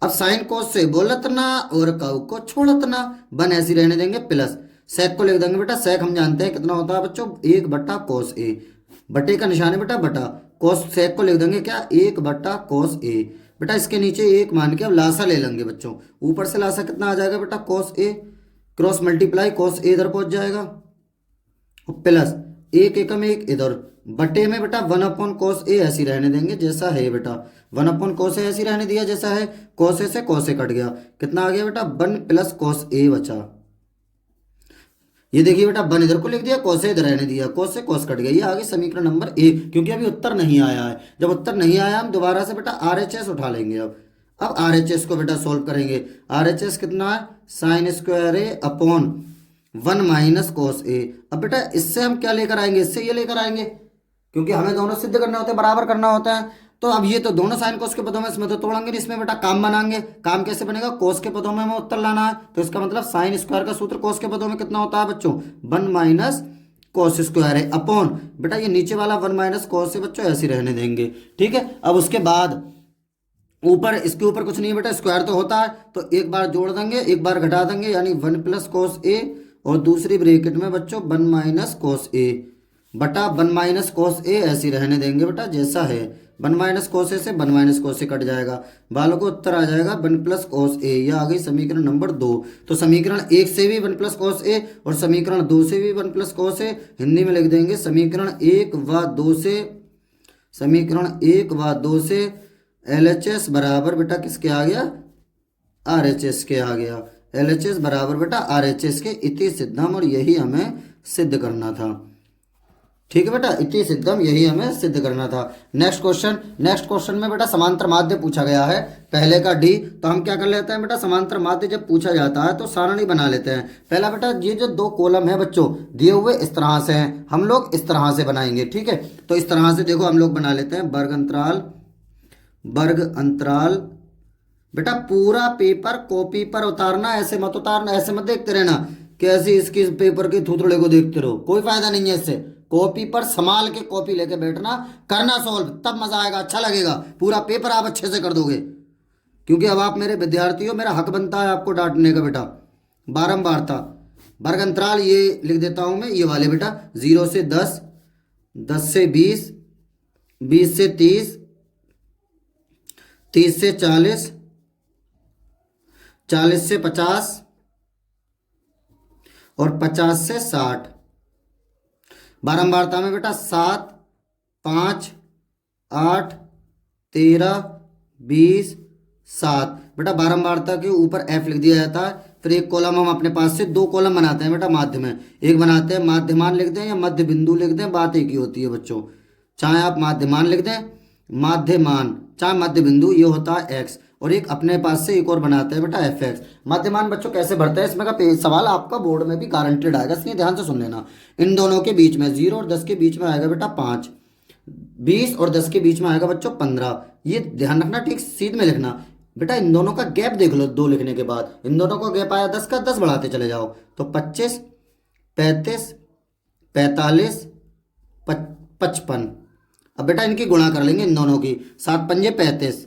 अब साइन कोस से बोलत ना और कव को छोड़त ना, वन ऐसी रहने देंगे प्लस सेक को लिख देंगे बेटा, सेक हम जानते हैं कितना होता है बच्चों, 1/cos ए, बटे का निशान है बेटा बटा, कोस सेक को लिख देंगे क्या 1/cos ए। बेटा इसके नीचे एक मान के अब लासा ले लेंगे बच्चों, ऊपर से लासा कितना आ जाएगा बेटा cos ए, क्रॉस मल्टीप्लाई cos ए इधर पहुंच जाएगा प्लस एक एकम एक इधर, बटे में बेटा 1/cos ए ऐसी रहने देंगे जैसा है बेटा, 1/cos ए ऐसी रहने दिया जैसा है, cos ए से cos ए कट गया, कितना आ गया बेटा 1 + cos ए बचा। ये देखिए बेटा 1 इधर को लिख दिया, cos ए इधर रहने दिया, cos से cos कट गया, ये आ गई समीकरण नंबर 1, क्योंकि अभी उत्तर नहीं आया है। जब उत्तर नहीं आया हम दोबारा से बेटा RHS उठा लेंगे। अब RHS को बेटा सोल्व करेंगे, RHS कितना है sin स्क्वायर ए अपॉन 1 - cos ए। अब बेटा इससे हम क्या लेकर आएंगे, इससे ये लेकर आएंगे, क्योंकि हमें दोनों सिद्ध करने होते हैं, बराबर करना होता है। तो अब ये तो दोनों साइन कोस के पदों में, इसमें तो तोड़ेंगे नहीं, इसमें बेटा काम बनाएंगे। काम कैसे बनेगा, कोस के पदों में हमें उत्तर लाना है, तो इसका मतलब साइन स्क्वायर का सूत्र कोस के पदों में कितना होता है बच्चों 1 - cos स्क्वायर है अपॉन बेटा ये नीचे वाला 1 - cos से बच्चों ऐसे रहने देंगे। ठीक है, अब उसके बाद ऊपर इसके ऊपर कुछ नहीं है बेटा, स्क्वायर तो होता है, तो एक बार जोड़ देंगे एक बार घटा देंगे, यानी 1 + cos ए और दूसरी ब्रैकेट में बच्चों 1 - cos ए बटा 1 - cos ए ऐसी रहने देंगे बेटा जैसा है। 1 - cos ए से 1 - cos ए कट जाएगा, बालों को उत्तर आ जाएगा 1 + cos ए। यह आ गई समीकरण नंबर 2। तो समीकरण 1 से भी 1 + cos ए और समीकरण 2 से भी 1 + cos ए, हिंदी में लिख देंगे समीकरण 1 व 2 से, समीकरण 1 व 2 से LHS बराबर बेटा किसके आ गया RHS के आ गया, LHS बराबर बेटा RHS के, इति सिद्धम, और यही हमें सिद्ध करना था। ठीक है बेटा, इति सिद्धम, यही हमें सिद्ध करना था। नेक्स्ट क्वेश्चन में बेटा समांतर माध्य पूछा गया है, पहले का D। तो हम क्या कर लेते हैं बेटा, समांतर माध्य जब पूछा जाता है तो सारणी बना लेते हैं। पहला बेटा ये जो 2 कॉलम है बच्चों दिए हुए इस तरह से हैं, हम लोग इस तरह से बनाएंगे। ठीक है, तो इस तरह से देखो हम लोग बना लेते हैं, वर्ग अंतराल। बेटा पूरा पेपर कॉपी पर उतारना, ऐसे मत उतारना, ऐसे मत देखते रहना कैसे इसकी पेपर के थूथड़े को देखते रहो, कोई फायदा नहीं है इससे। कॉपी पर संभाल के कॉपी लेके बैठना, करना सॉल्व, तब मजा आएगा, अच्छा लगेगा, पूरा पेपर आप अच्छे से कर दोगे, क्योंकि अब आप मेरे विद्यार्थी हो, मेरा हक बनता है आपको डांटने का बेटा बारंबारता। वर्ग अंतराल ये लिख देता हूं मैं, ये वाले बेटा 0 से 10, 10 से 20, 20 से 30, 30 से 40, 40 से 50 और 50 से 60। बारंबारता में बेटा 7, 5, 8, 13, 20, 7। बेटा बारंबारता के ऊपर F लिख दिया जाता है, फिर एक कॉलम हम अपने पास से 2 कॉलम बनाते हैं बेटा माध्य में, एक बनाते हैं माध्यमान लिख दें या मध्य बिंदु लिख दें, बात एक ही होती है बच्चों, चाहे आप माध्यमान लिख दें, माध्यमान चाहे मध्य बिंदु, ये होता है x, और एक अपने पास से एक और बनाते हैं बेटा fx। मध्यमान बच्चों कैसे भरते हैं, इसमें का सवाल आपका बोर्ड में भी गारंटेड आएगा, इसलिए ध्यान से सुन लेना। इन दोनों के बीच में 0 और 10 के बीच में आएगा बेटा 5, 20 और 10 के बीच में आएगा बच्चों 15। ये ध्यान रखना, ठीक सीध में लिखना बेटा, इन दोनों का गैप देख लो, 2 लिखने के बाद इन दोनों का गैप आया 10 का, 10 बढ़ाते चले जाओ, तो 25, 35, 45, 55। अब बेटा इनकी गुणा कर लेंगे इन दोनों की, 7 पंजे 35,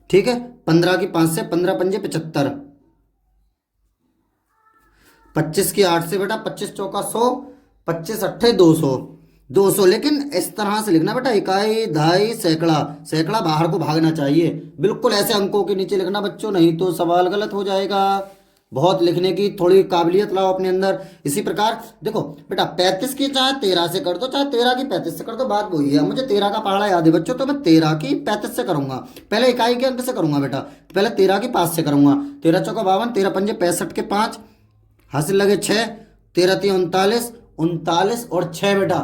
ठीक है, 15 की 5 से, 15 पंजे 75, 25 की 8 से बेटा 25 चौका 100, 25 अट्ठे 200, 200। लेकिन इस तरह से लिखना बेटा, इकाई, दहाई, सैकड़ा, सैकड़ा बाहर को भागना चाहिए, बिल्कुल ऐसे अंकों के नीचे लिखना बच्चों, नहीं तो सवाल गलत हो जाएगा। बहुत लिखने की थोड़ी काबिलियत लाओ अपने अंदर। इसी प्रकार देखो बेटा 35 की चाहे 13 से कर दो, चाहे 13 की 35 से कर दो, बात वही है। मुझे 13 का पहाड़ा याद है बच्चों, तो मैं 13 की 35 से करूंगा, पहले इकाई के अंक से करूंगा बेटा, पहले 13 की 5 से करूंगा, 13 चौका 52, 13 पंजे 65 के 5 हासिल लगे 6, 13 3 39, 39 और 6 बेटा,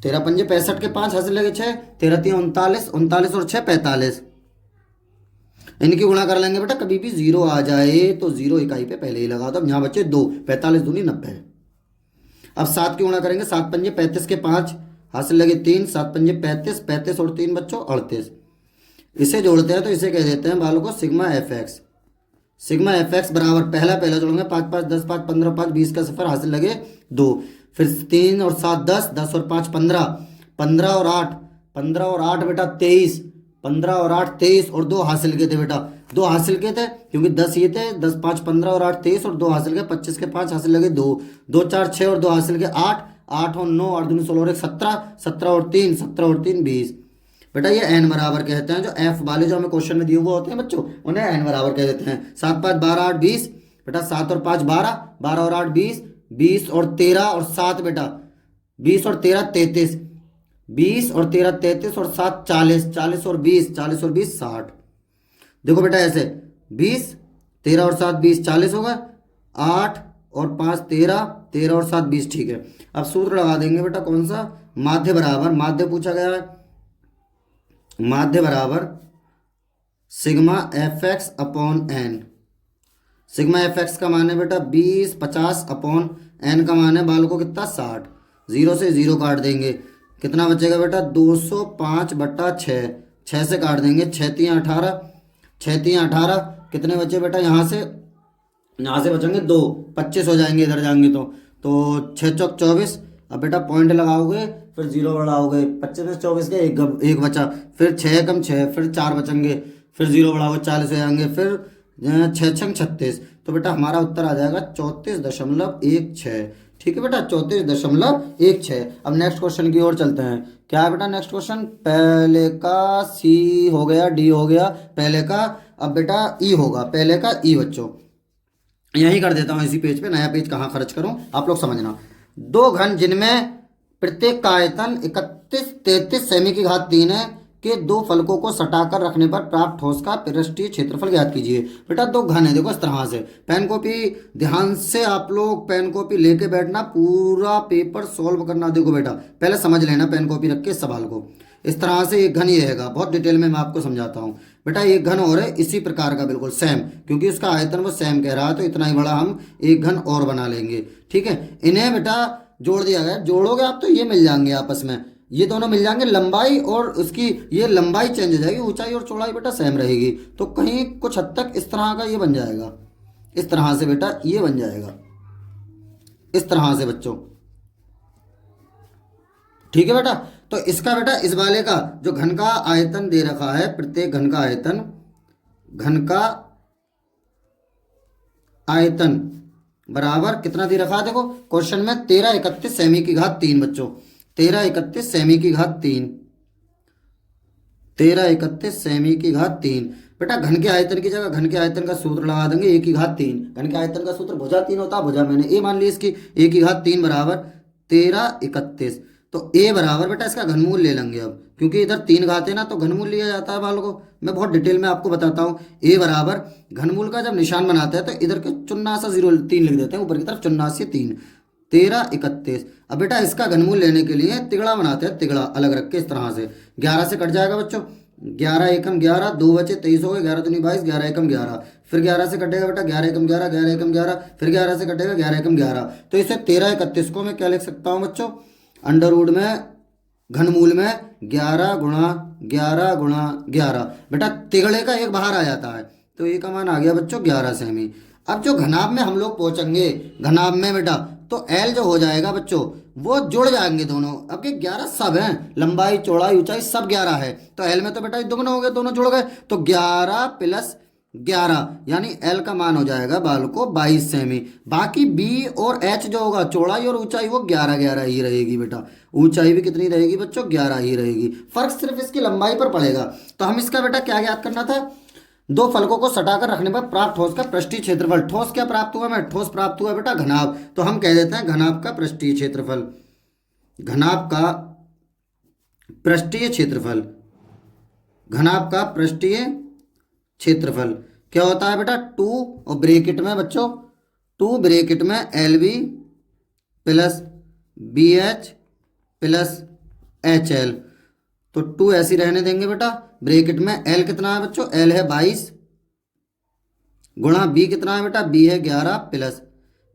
13 पंजे 65 के 5 हासिल लगे 6, 13 3 39, 39 और 6 45। इनकी गुणा कर लेंगे बेटा, कभी भी 0 आ जाए तो 0 इकाई पे पहले ही लगा दो। यहाँ बच्चे 2, 45 दूनी 90। अब 7 की गुणा करेंगे, 7 पंजे 35 के 5 हासिल लगे 3, 7 पंजे 35, 35 और 3 बच्चों 38। इसे जोड़ते हैं तो इसे कह देते हैं बालों को sigma F x. Sigma F x बराबर पहला जोड़ेंगे 5 5 10 5 15 5 20 का सफर हासिल लगे 2, फिर 3 और 7 10, 10 और 5 15, 15 और 8 15 और 8 बेटा 23, 15 और 8 23, और 2 हासिल के थे बेटा, 2 हासिल के थे क्योंकि 10 ये थे, 10 5 15 और 8 23, और 2 हासिल के, 25 के 5 हासिल लगे 2, 2 4 6 और 2 हासिल के 8, 8 और 9 8 दूनी 16 और 1 17, 17 और 3 17 और 3 20। बेटा ये एन बराबर कहते हैं, जो एफ वाले जो हमें क्वेश्चन में दिए हुए होते हैं बच्चों, उन्हें एन बराबर कह देते हैं। 7 5 12 8 20 बेटा, 7 और 5 12, 12 और 8 20, 20 और 13 और 7 बेटा, 20 और 13 33, 20 और 13 33 और 7 40, 40 और 20, 40 और 20 60। देखो बेटा ऐसे 20 13 और 7 20 40 होगा, 8 और 5 13, 13 और 7 20, ठीक है। अब सूत्र लगा देंगे बेटा, कौन सा, माध्य बराबर, माध्य पूछा गया है, माध्य बराबर sigma F X upon N. Sigma F X का मान है बेटा 20 50 अपॉन एन का मान है बाल को कितना 60, 0 से 0 काट देंगे, कितना बचेगा बेटा 205 बट्टा 6, 6 से काट देंगे, 6 3 18, 6 3 18, कितने बचे बेटा, यहाँ से बचेंगे 2, 25 हो जाएंगे इधर जाएंगे तो 6 चौक 24। अब बेटा पॉइंट लगाओगे फिर 0 बढ़ाओगे, 25 में 24 के एक बचा, फिर 6 कम 6, फिर 4 बचेंगे, फिर 0 बढ़ाओगे 40 हो जाएंगे, फिर 6 छंग 36। तो बेटा हमारा उत्तर आ जाएगा 34.16, ठीक है बेटा 34.16। अब नेक्स्ट क्वेश्चन की ओर चलते हैं। क्या है बेटा नेक्स्ट क्वेश्चन, पहले का सी हो गया, डी हो गया पहले का, अब बेटा ई होगा, पहले का ई बच्चों, यही कर देता हूँ इसी पेज पे, नया पेज कहाँ खर्च करूँ आप लोग समझना। दो घन जिनमें प्रत्येक का आयतन 31 सेमी की घात 3 है के दो फलकों को सटाकर रखने पर प्राप्त ठोस का पृष्ठीय क्षेत्रफल ज्ञात कीजिए। बेटा दो घन है, देखो इस तरह से, पेन कॉपी ध्यान से आप लोग पेन कॉपी लेके बैठना, पूरा पेपर सॉल्व करना। देखो बेटा पहले समझ लेना पेन कॉपी रख के इस सवाल को, इस तरह से एक घन ये रहेगा, बहुत डिटेल में मैं आपको समझाता हूँ। बेटा एक घन और है इसी प्रकार का बिल्कुल सेम, क्योंकि उसका आयतन वो सेम कह रहा है तो इतना ही बड़ा हम एक घन और बना लेंगे, ठीक है। इन्हें बेटा जोड़ दिया गया, जोड़ोगे आप तो ये मिल जाएंगे आपस में, ये दोनों मिल जाएंगे, लंबाई और उसकी ये लंबाई चेंज हो जाएगी, ऊंचाई और चौड़ाई बेटा सेम रहेगी, तो कहीं कुछ हद तक इस तरह का ये बन जाएगा, इस तरह से बेटा ये बन जाएगा, इस तरह से बच्चों, ठीक है बेटा। तो इसका बेटा इस वाले का जो घन का आयतन दे रखा है, प्रत्येक घन का आयतन, घन का आयतन बराबर कितना दे रखा है, देखो क्वेश्चन में 1331 सेमी की घात 3 बच्चों, 1331 सेमी की घात 3, 1331 सेमी की घात 3। बेटा घन के आयतन की जगह घन के आयतन का सूत्र लगा देंगे, ए की घात 3, घन के आयतन का सूत्र भुजा 3 होता है, भुजा मैंने ए मान ली इसकी, ए की घात 3 बराबर 1331। तो ए बराबर बेटा इसका घनमूल ले लेंगे अब, क्योंकि इधर 3 घात है ना तो घनमूल लिया जाता है बालों को, मैं बहुत डिटेल में आपको बताता हूँ। ए बराबर घनमूल का जब निशान बनाते हैं तो इधर के चुन्ना सा 0 3 लिख देते हैं, ऊपर की तरफ चुन्ना से 3, 1331। अब बेटा इसका घनमूल लेने के लिए तिगड़ा बनाते हैं, तिगड़ा अलग रख के इस तरह से, 11 से कट जाएगा बच्चों, 11 एकम 11, 2 बचे 23 हो गए, 11 दूनी 22, 11 एकम 11, फिर 11 से कटेगा बेटा 11 एकम 11, 11 एकम 11, फिर 11 से कटेगा 11 एकम 11। तो इसे 1331 को मैं क्या लिख सकता हूँ बच्चों, अंडर रूट में घनमूल में 11 गुणा 11 गुणा 11, बेटा तिगड़े का एक बाहर आ जाता है, तो ये का मान आ गया बच्चों 11 सेमी। अब जो घनाभ में हम लोग पहुंचेंगे, घनाभ में बेटा तो एल जो हो जाएगा बच्चों वो जुड़ जाएंगे दोनों, अब के 11 सब हैं, लंबाई चौड़ाई ऊंचाई सब 11 है, तो एल में तो बेटा दुगना हो गए, दोनों जुड़ गए, तो 11 प्लस 11 यानी एल का मान हो जाएगा बाल को 22 सेमी। बाकी बी और एच जो होगा चौड़ाई और ऊंचाई वो 11 11 ही रहेगी बेटा, ऊंचाई भी कितनी रहेगी बच्चों 11 ही रहेगी, फर्क सिर्फ इसकी लंबाई पर पड़ेगा। तो हम इसका बेटा क्या ज्ञात करना था, दो फलकों को सटाकर रखने पर प्राप्त ठोस का पृष्ठीय क्षेत्रफल। ठोस क्या प्राप्त हुआ, मैं ठोस प्राप्त हुआ बेटा घनाभ, तो हम कह देते हैं घनाभ का पृष्ठीय क्षेत्रफल, घनाभ का पृष्ठीय क्षेत्रफल, घनाभ का पृष्ठीय क्षेत्रफल क्या होता है बेटा 2 और ब्रैकेट में बच्चों 2 ब्रैकेट में L B plus B H plus H L, तो 2 ऐसी रहने देंगे बेटा, ब्रैकेट में एल कितना है बच्चों, एल है 22 गुणा बी कितना है बेटा, बी है 11 प्लस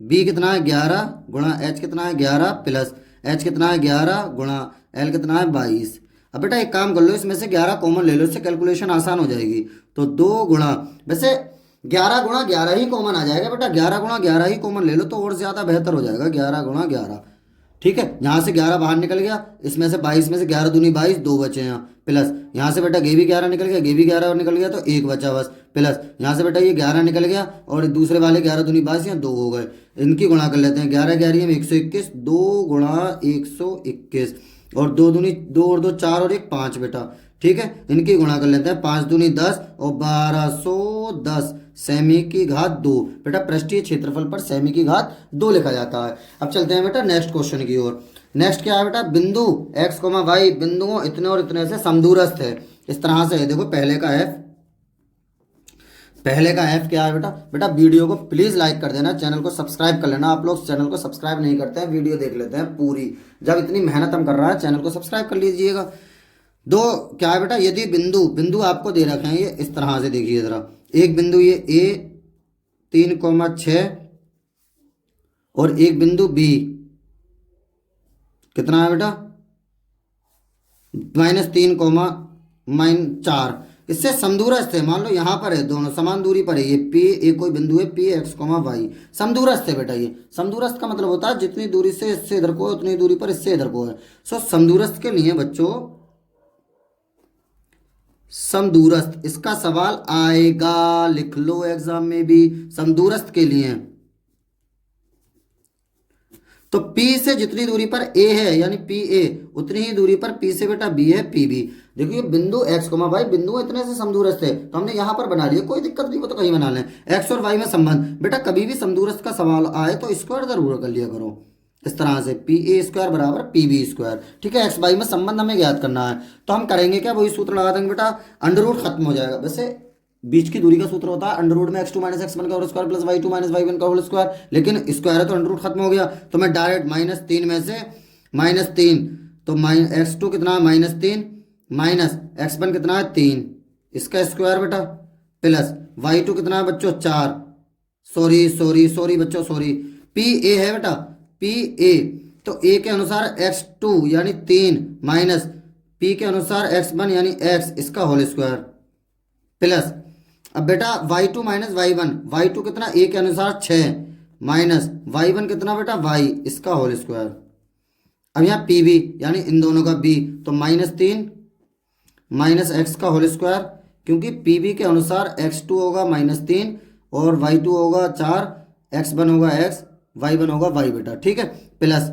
बी कितना है 11 गुणा एच कितना है 11 प्लस एच कितना है 11 गुणा एल कितना है 22। अब बेटा एक काम कर लो, इसमें से 11 कॉमन ले लो, इससे कैलकुलेशन आसान हो जाएगी, तो 2 गुणा, वैसे 11 गुणा 11 ही कॉमन आ जाएगा बेटा, 11 गुणा 11 ही कॉमन ले लो तो और ज़्यादा बेहतर हो जाएगा, 11 गुणा 11, ठीक है, यहाँ से 11 बाहर निकल गया, इसमें से 22 में से 11 दूनी 22, 2 बचे यहाँ, प्लस यहाँ से बेटा ये भी 11 निकल गया, ये भी 11 निकल गया, तो 1 बचा बस, प्लस यहाँ से बेटा ये 11 निकल गया और दूसरे वाले 11 दूनी 22, यहाँ 2 हो गए, इनकी गुणा कर लेते हैं, 11 11 में 121, 2 गुणा 121 और 2 दूनी 2 और 2 4 और 1 5 बेटा, ठीक है, इनकी गुणा कर लेते हैं, 5 दूनी 10 और 1210 सेमी की घात 2, बेटा पृष्ठीय क्षेत्रफल पर सेमी की घात 2 लिखा जाता है। अब चलते हैं बेटा नेक्स्ट क्वेश्चन की ओर। नेक्स्ट क्या है बेटा, बिंदु x, y बिंदुओं इतने और इतने से समदूरस्थ है, इस तरह से है, देखो पहले का f क्या है बेटा, बेटा वीडियो को प्लीज लाइक कर देना, चैनल को सब्सक्राइब कर लेना, आप लोग चैनल को सब्सक्राइब नहीं करते हैं, वीडियो देख लेते हैं पूरी, जब इतनी मेहनत हम कर रहा है चैनल को सब्सक्राइब कर लीजिएगा। दो क्या है बेटा, यदि बिंदु आपको दे रखे हैं ये इस तरह से, देखिए जरा, एक बिंदु ये a 3,6 और एक बिंदु b कितना है बेटा -3,4, इससे समदूरस्थ है, मान लो यहाँ पर है, दोनों समान दूरी पर है, ये p एक कोई बिंदु है p x, y समदूरस्थ है बेटा, ये समदूरस्थ का मतलब होता है जितनी दूरी से इससे इधर को उतनी दूरी पर इससे इधर को है। सो समदूरस्थ के लिए बच्चों, समदूरस्थ इसका सवाल आएगा, लिख लो एग्जाम में भी, समदूरस्थ के लिए तो P से जितनी दूरी पर A है यानी PA उतनी ही दूरी पर P से बेटा B है PB। देखिए बिंदु x, y बिंदु इतने से समदूरस्थ है, तो हमने यहाँ पर बना लिया, कोई दिक्कत नहीं, वो तो कहीं बना लें, x और y में संबंध, बेटा कभी भी समदूरस्थ का सवाल आए तो स्क्वायर जरूर कर लिया करो, इस तरह से PA² बराबर PB², ठीक है, x y में संबंध हमें ज्ञात करना है, तो हम करेंगे क्या, वही सूत्र लगा देंगे बेटा, अंडर रूट खत्म हो जाएगा, वैसे बीच की दूरी का सूत्र होता है अंडर रूट में x2 - x1 का whole square plus y2 - y1 का होल स्क्वायर, लेकिन स्क्वायर है तो अंडर रूट खत्म हो गया, तो मैं डायरेक्ट -3 में से -3, तो x2 कितना है -3 माइनस x1 कितना है 3, इसका स्क्वायर बेटा, प्लस y2 कितना है बच्चों 4, सॉरी बच्चों सॉरी, PA है बेटा PA, तो A के अनुसार x2 यानी 3 माइनस P के अनुसार x1 यानी x, इसका होल स्क्वायर, प्लस अब बेटा y2 - y1 कितना A के अनुसार 6 माइनस y1 कितना बेटा y, इसका होल स्क्वायर। अब यहाँ PB यानी इन दोनों का B, तो -3 माइनस x का होल स्क्वायर, क्योंकि PB के अनुसार x2 होगा -3 और y2 होगा 4, x1 होगा x, y1 होगा y बेटा, ठीक है, प्लस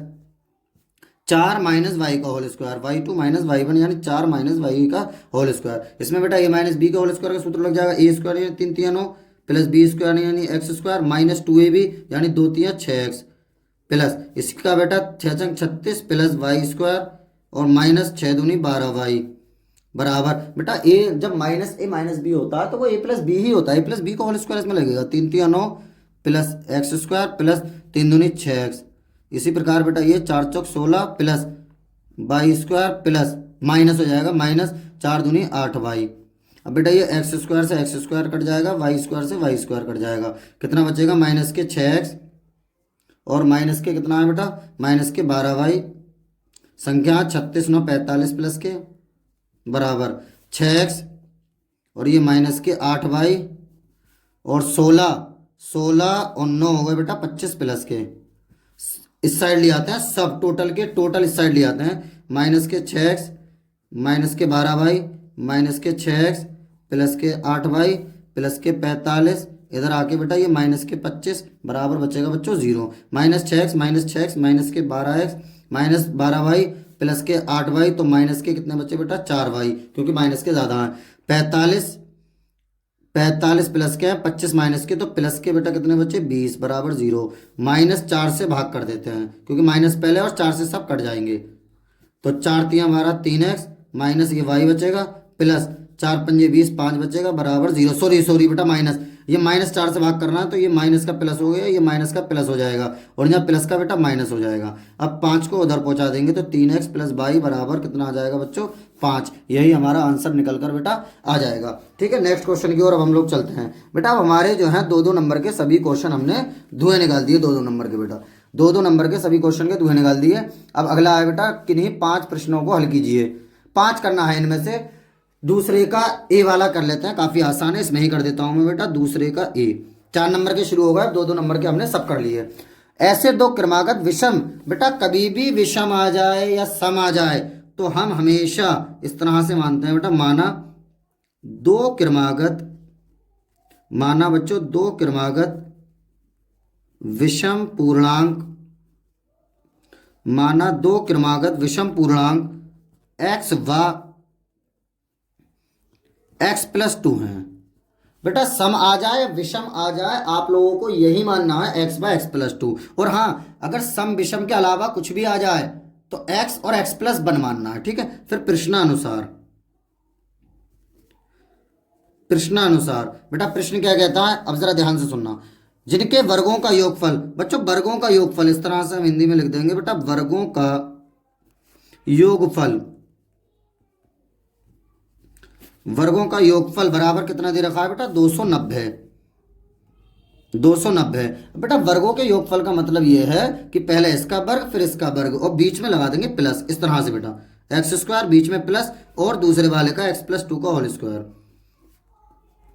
4 माइनस वाई का whole square, y2 minus y1 यानी 4 माइनस वाई का होल स्क्वायर, इसमें बेटा a माइनस बी का होल स्क्वायर का सूत्र लग जाएगा, a² यानी 3 3 9 प्लस b² यानी x² माइनस 2ab यानी 2 3 6x, प्लस इसका बेटा 6 6 36 प्लस y² और माइनस 6 दूनी 12y बराबर, बेटा a जब -a माइनस b होता है तो वो a प्लस बी ही होता है, a प्लस बी का होल स्क्वायर इसमें लगेगा, 3 3 9 प्लस x² प्लस 3 दूनी 6x, इसी प्रकार बेटा ये 4 चौक 16 प्लस y² प्लस माइनस हो जाएगा -4 दूनी 8y। अब बेटा ये x² से x² कट जाएगा, y² से y² कट जाएगा, कितना बचेगा माइनस के 6x और माइनस के कितना है बेटा माइनस के 12y, संख्या 36 9 45 प्लस के बराबर 6x और ये माइनस के 8y और 16 और 9 हो गए बेटा 25 प्लस के, इस साइड ले आते हैं सब टोटल के, टोटल इस साइड ले आते हैं, माइनस के 6x माइनस के 12y माइनस के 6x प्लस के 8y प्लस के 45, इधर आके बेटा ये माइनस के 25 बराबर बचेगा बच्चों 0, -6x माइनस के 12x माइनस 12y प्लस के 8y, तो माइनस के कितने बच्चे बेटा 4y, क्योंकि माइनस के ज़्यादा हैं, 45 प्लस के हैं 25 माइनस के, तो प्लस के बेटा कितने बच्चे 20 बराबर 0, -4 से भाग कर देते हैं क्योंकि माइनस पहले और 4 से सब कट जाएंगे, तो 4 3 हमारा 3x माइनस ये y बचेगा प्लस 4 5 20 5 बचेगा बराबर 0, सॉरी बेटा माइनस, ये -4 से भाग करना है तो ये माइनस का प्लस हो गया, ये माइनस का प्लस हो जाएगा और यहाँ प्लस का बेटा माइनस हो जाएगा। अब 5 को उधर पहुंचा देंगे तो 3x प्लस y बराबर कितना आ जाएगा बच्चों 5, यही हमारा आंसर निकल कर बेटा आ जाएगा। ठीक है, नेक्स्ट क्वेश्चन की ओर अब हम लोग चलते हैं। बेटा अब हमारे जो है 2 2 नंबर के सभी क्वेश्चन हमने धुएं निकाल दिए, 2 2 नंबर के बेटा 2 2 नंबर के सभी क्वेश्चन के धुएं निकाल दिए। अब अगला है बेटा किन्हीं 5 प्रश्नों को हल कीजिए, 5 करना है, इनमें से दूसरे का ए वाला कर लेते हैं, काफी आसान है, इसमें ही कर देता हूं मैं बेटा दूसरे का ए। 4 नंबर के शुरू हो गए, 2 2 नंबर के हमने सब कर लिए। ऐसे दो क्रमागत विषम, बेटा कभी भी विषम आ जाए या सम आ जाए तो हम हमेशा इस तरह से मानते हैं बेटा, दो क्रमागत माना बच्चों दो क्रमागत विषम पूर्णांक, माना दो क्रमागत विषम पूर्णांक एक्स व एक्स प्लस टू है। बेटा सम आ जाए विषम आ जाए आप लोगों को यही मानना है X by X plus two. और हाँ, अगर सम विषम के अलावा कुछ भी आ जाए तो एक्स और एक्स प्लस वन मानना है, ठीक है। फिर प्रश्नानुसार बेटा प्रश्न क्या कहता है, अब जरा ध्यान से सुनना। जिनके वर्गों का योगफल, बच्चों वर्गों का योगफल इस तरह से हम हिंदी में लिख देंगे बेटा, वर्गों का योगफल, वर्गों का योगफल बराबर कितना दे रखा है बेटा, 290। 290 बेटा वर्गों के योगफल का मतलब ये है कि पहले इसका वर्ग फिर इसका वर्ग और बीच में लगा देंगे प्लस, इस तरह से बेटा एक्स स्क्वायर बीच में प्लस और दूसरे वाले का एक्स प्लस टू का होल स्क्वायर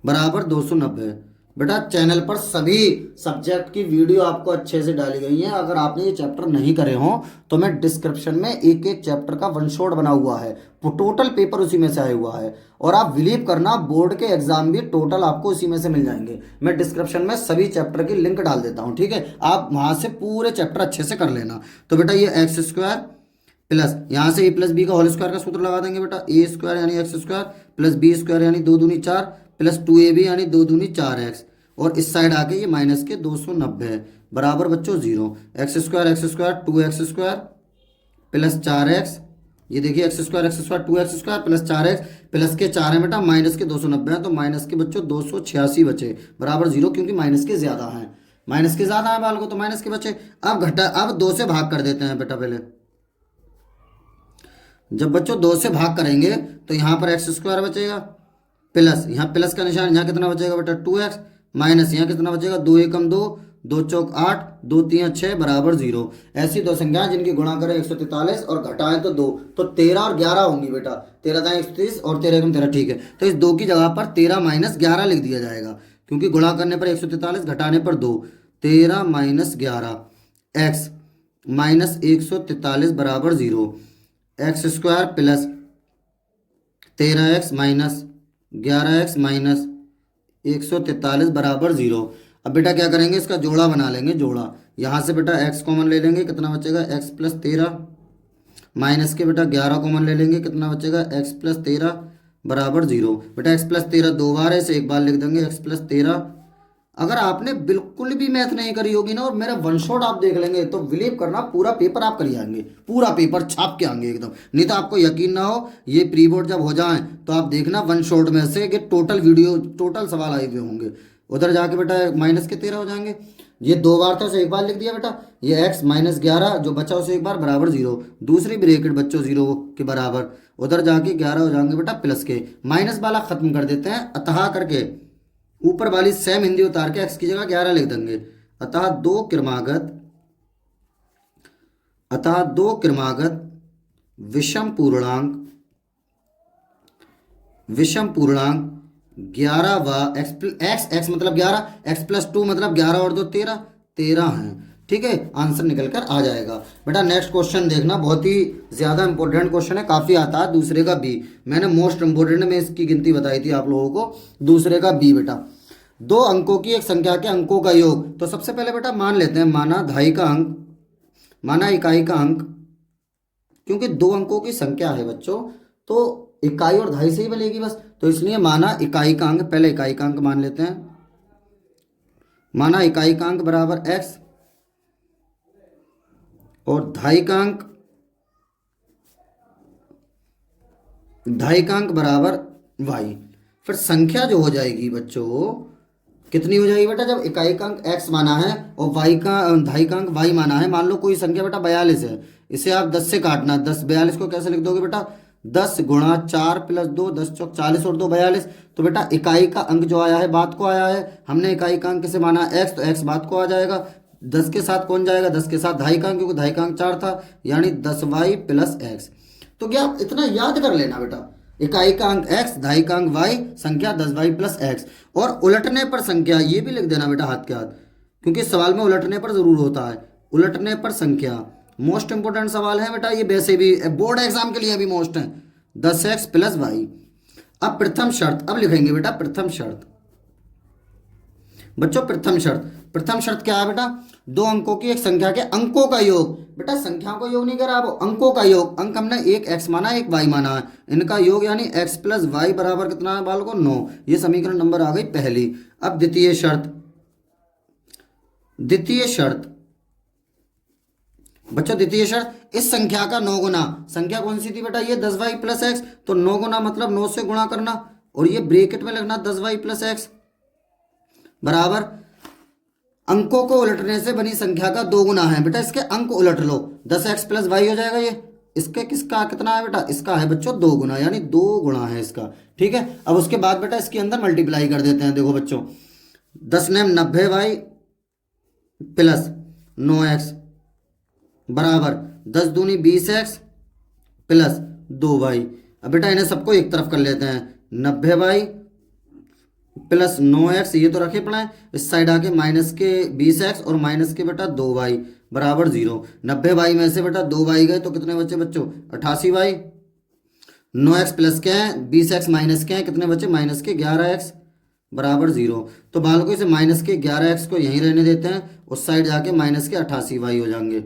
बराबर 290। बेटा चैनल पर सभी सब्जेक्ट की वीडियो आपको अच्छे से डाली गई है। अगर आपने ये चैप्टर नहीं करे हो तो मैं डिस्क्रिप्शन में एक एक चैप्टर का वन शॉट बना हुआ है, वो टोटल पेपर उसी में से आया हुआ है। और आप बिलीव करना बोर्ड के एग्जाम भी टोटल आपको उसी में से मिल जाएंगे। मैं डिस्क्रिप्शन में सभी चैप्टर की लिंक डाल देता हूँ, ठीक है। आप वहां से पूरे चैप्टर अच्छे से कर लेना। तो बेटा ये एक्स स्क्वायर प्लस यहाँ से ए प्लस बी का होल स्क्वायर का सूत्र लगा देंगे बेटा, ए स्क्वायर यानी X square plus B square यानी 2 दूनी 4 प्लस 2ab यानी 2 दूनी 4x और इस साइड आके ये माइनस के 290 है बराबर बच्चों 0। X square 2x square plus 4x, ये देखिए x square 2x square plus 4x plus के 4 है बेटा, माइनस के 290 है तो माइनस के बच्चों 286 बचे बराबर 0, क्योंकि माइनस के ज्यादा हैं, माइनस के ज्यादा है बाल को तो माइनस के बचे। अब घटा, अब 2 से भाग कर देते हैं बेटा। पहले जब बच्चों 2 से भाग करेंगे तो यहाँ पर एक्स स्क्वायर बचेगा प्लस यहाँ प्लस का निशान, यहाँ कितना बचेगा बेटा 2x माइनस यहाँ कितना बचेगा 2 एकम 2 2 चौक 8 2 3 6 बराबर 0। ऐसी दो संख्याएं जिनकी गुणा करें 143 और घटाएं तो 2, तो 13 और 11 होंगी बेटा, 13 दाएं 130 और 13 एकम 13, ठीक है। तो इस 2 की जगह पर 13 माइनस 11 लिख दिया जाएगा, क्योंकि गुणा करने पर 143 घटाने पर 2, 13 माइनस 11 एक्स माइनस 143 बराबर 0। X square plus 13x minus 11x minus 143 बराबर 0। अब बेटा क्या करेंगे, इसका जोड़ा बना लेंगे, जोड़ा यहाँ से बेटा x कॉमन ले लेंगे, कितना बचेगा x प्लस 13 माइनस के बेटा 11 कॉमन ले लेंगे, कितना बचेगा x प्लस 13 बराबर 0। बेटा x प्लस 13 दो बार है, इसे एक बार लिख देंगे x प्लस 13। अगर आपने बिल्कुल भी मैथ नहीं करी होगी ना और मेरा वन शॉट आप देख लेंगे तो बिलीव करना पूरा पेपर आप कर आएंगे, पूरा पेपर छाप के आएंगे एकदम। नहीं तो आपको यकीन ना हो, ये प्री बोर्ड जब हो जाए तो आप देखना वन शॉट में से कि टोटल वीडियो टोटल सवाल आए हुए होंगे। उधर जाके बेटा माइनस के 13 हो जाएंगे, ये 2 बार था उसे एक बार लिख दिया बेटा, ये x माइनस 11 जो बचा उसे एक बार बराबर 0, दूसरी ब्रैकेट बच्चों 0 के बराबर, उधर जाके 11 हो जाएंगे बेटा प्लस के, माइनस वाला खत्म कर देते हैं अतः करके, ऊपर वाली सेम हिंदी उतार के x की जगह 11 लिख देंगे। अतः दो क्रमागत विषम पूर्णांक 11 व x मतलब 11, x प्लस 2 मतलब 11 और 2 13 हैं, ठीक है। आंसर निकल कर आ जाएगा। बेटा नेक्स्ट क्वेश्चन देखना, बहुत ही ज्यादा इंपॉर्टेंट क्वेश्चन है, काफी आता है दूसरे का बी, मैंने मोस्ट इंपॉर्टेंट में इसकी गिनती बताई थी आप लोगों को, दूसरे का बी बेटा। 2 अंकों की एक संख्या के अंकों का योग, तो सबसे पहले बेटा मान लेते हैं माना इकाई का अंक, क्योंकि 2 अंकों की संख्या है बच्चों तो इकाई और दहाई से ही बनेगी बस, तो इसलिए माना इकाई का अंक, पहले इकाई का अंक मान लेते हैं, माना इकाई का अंक बराबर x और दहाई का अंक बराबर y। फिर संख्या जो हो जाएगी बच्चों कितनी हो जाएगी बेटा, जब इकाई का अंक x माना है और दहाई का अंक y माना है, मान लो कोई संख्या बेटा 42 है, इसे आप 10 से काटना, 10 42 को कैसे लिख दोगे बेटा, 10 गुणा 4 प्लस 2 10 चौक 40 और 2 42। तो बेटा इकाई का अंक जो आया है बात को आया है, हमने इकाई का अंक किसे माना x, तो x बात को आ जाएगा, 10 के साथ कौन जाएगा, 10 के साथ दहाई का अंक, क्योंकि दहाई का अंक 4 था, यानी 10y प्लस x। तो क्या आप इतना याद कर लेना बेटा, इकाई का अंक x दहाई का अंक y, संख्या 10y प्लस x, और उलटने पर संख्या ये भी लिख देना बेटा हाथ के हाथ, क्योंकि सवाल में उलटने पर जरूर होता है, उलटने पर संख्या, मोस्ट इंपोर्टेंट सवाल है बेटा ये, वैसे भी बोर्ड एग्जाम के लिए भी मोस्ट है। 10x plus Y. अब प्रथम शर्त, अब लिखेंगे बेटा प्रथम शर्त। बच्चों प्रथम शर्त क्या है बेटा, दो अंकों की एक संख्या के अंकों का योग। बेटा संख्याओं का योग नहीं करा, वो अंकों का योग। अंक हमने एक x माना एक y माना है, इनका योग यानी x प्लस वाई बराबर कितना है बालकों 9। ये समीकरण नंबर आ गई पहली। अब द्वितीय शर्त, बच्चों द्वितीय शर्त, इस संख्या का 9 गुना, संख्या कौन सी थी बेटा ये 10y प्लस एक्स, तो 9 गुना मतलब 9 से गुणा करना और ये ब्रैकेट में लगना 10y प्लस एक्स बराबर अंकों को उलटने से बनी संख्या का 2 गुना है। बेटा इसके अंक उलट लो, 10x प्लस वाई हो जाएगा ये, इसके किसका कितना है बेटा, इसका है बच्चों 2 गुना, यानी 2 गुना है इसका। ठीक है, अब उसके बाद बेटा इसके अंदर मल्टीप्लाई कर देते हैं। देखो बच्चों 10 ने 90y प्लस 9x बराबर 10 दूनी 20x प्लस 2y। अब बेटा इन्हें सबको एक तरफ कर लेते हैं, 90y प्लस 9x ये तो रखे पड़ा है, इस साइड आके माइनस के 20x और माइनस के बेटा 2y बराबर 0। 90y में से बेटा 2y गए तो कितने बचे बच्चों 88y। 9x प्लस क्या है 20x माइनस क्या है, कितने बचे माइनस के 11x बराबर 0। तो बालकों इसे माइनस के 11x को यहीं रहने देते हैं, उस साइड जाके माइनस के 88y हो जाएंगे,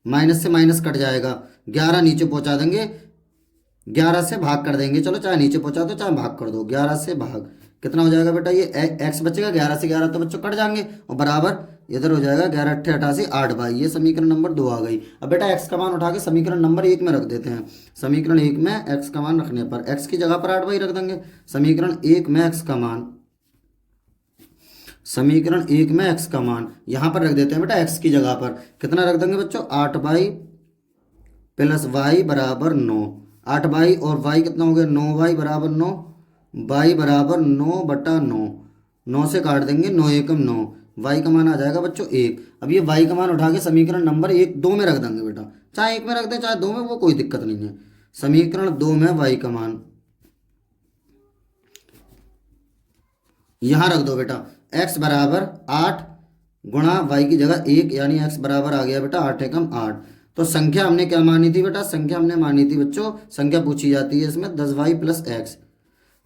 माइनस से माइनस कट जाएगा, 11 नीचे पहुंचा देंगे, 11 से भाग कर देंगे, चलो चाहे नीचे पहुंचा दो चाहे भाग कर दो, 11 से भाग कितना हो जाएगा बेटा ये x बचेगा, 11 से 11 तो बच्चों कट जाएंगे और बराबर इधर हो जाएगा 11 अट्ठे 88 8y। ये समीकरण नंबर 2 आ गई। अब बेटा x का मान उठा के समीकरण नंबर 1 में रख देते हैं। समीकरण 1 में x का मान रखने पर x की जगह पर 8y रख देंगे। समीकरण 1 में x का मान, समीकरण 1 में x का मान यहां पर रख देते हैं बेटा, x की जगह पर कितना रख देंगे बच्चों 8y प्लस y बराबर 9। 8y और y कितना हो गया 9y बराबर 9, y बराबर 9 बटा 9, 9 से काट देंगे 9 एकम 9, y का मान आ जाएगा बच्चों 1। अब ये y का मान उठा के समीकरण नंबर 2 में रख देंगे बेटा, चाहे 1 में रख दें चाहे 2 में, वो कोई दिक्कत नहीं है। समीकरण 2 में y का मान यहां रख दो बेटा, x बराबर 8 गुणा y की जगह 1, यानी x बराबर आ गया बेटा 8 एकम 8। तो संख्या हमने क्या मानी थी बेटा, संख्या हमने मानी थी बच्चों, संख्या पूछी जाती है इसमें 10y प्लस एक्स,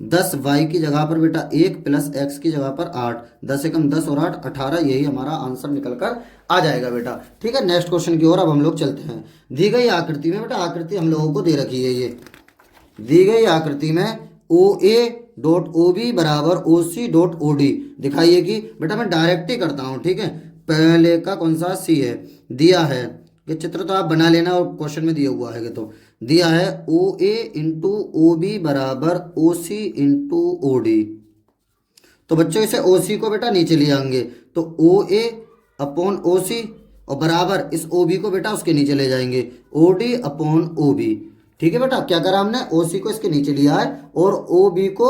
10y की जगह पर बेटा 1 प्लस x की जगह पर 8, 10 एकम 10 और 8 18, यही हमारा आंसर निकल कर आ जाएगा बेटा। ठीक है, नेक्स्ट क्वेश्चन की ओर अब हम लोग चलते हैं। दी गई आकृति में बेटा, आकृति हम लोगों को दे रखी है, ये दी गई आकृति में OA डॉट OB बराबर OC डॉट OD दिखाइए कि बेटा मैं डायरेक्ट ही करता हूँ। ठीक है, पहले का कौन सा C है, दिया है ये चित्र तो आप बना लेना और क्वेश्चन में दिया हुआ है, तो दिया है OA इंटू OB बराबर OC इंटू OD। तो बच्चों इसे OC को बेटा नीचे ले आएंगे, तो OA अपॉन OC और बराबर इस OB को बेटा उसके नीचे ले जाएंगे OD अपॉन OB। ठीक है बेटा, क्या करा हमने OC को इसके नीचे लिया है और OB को,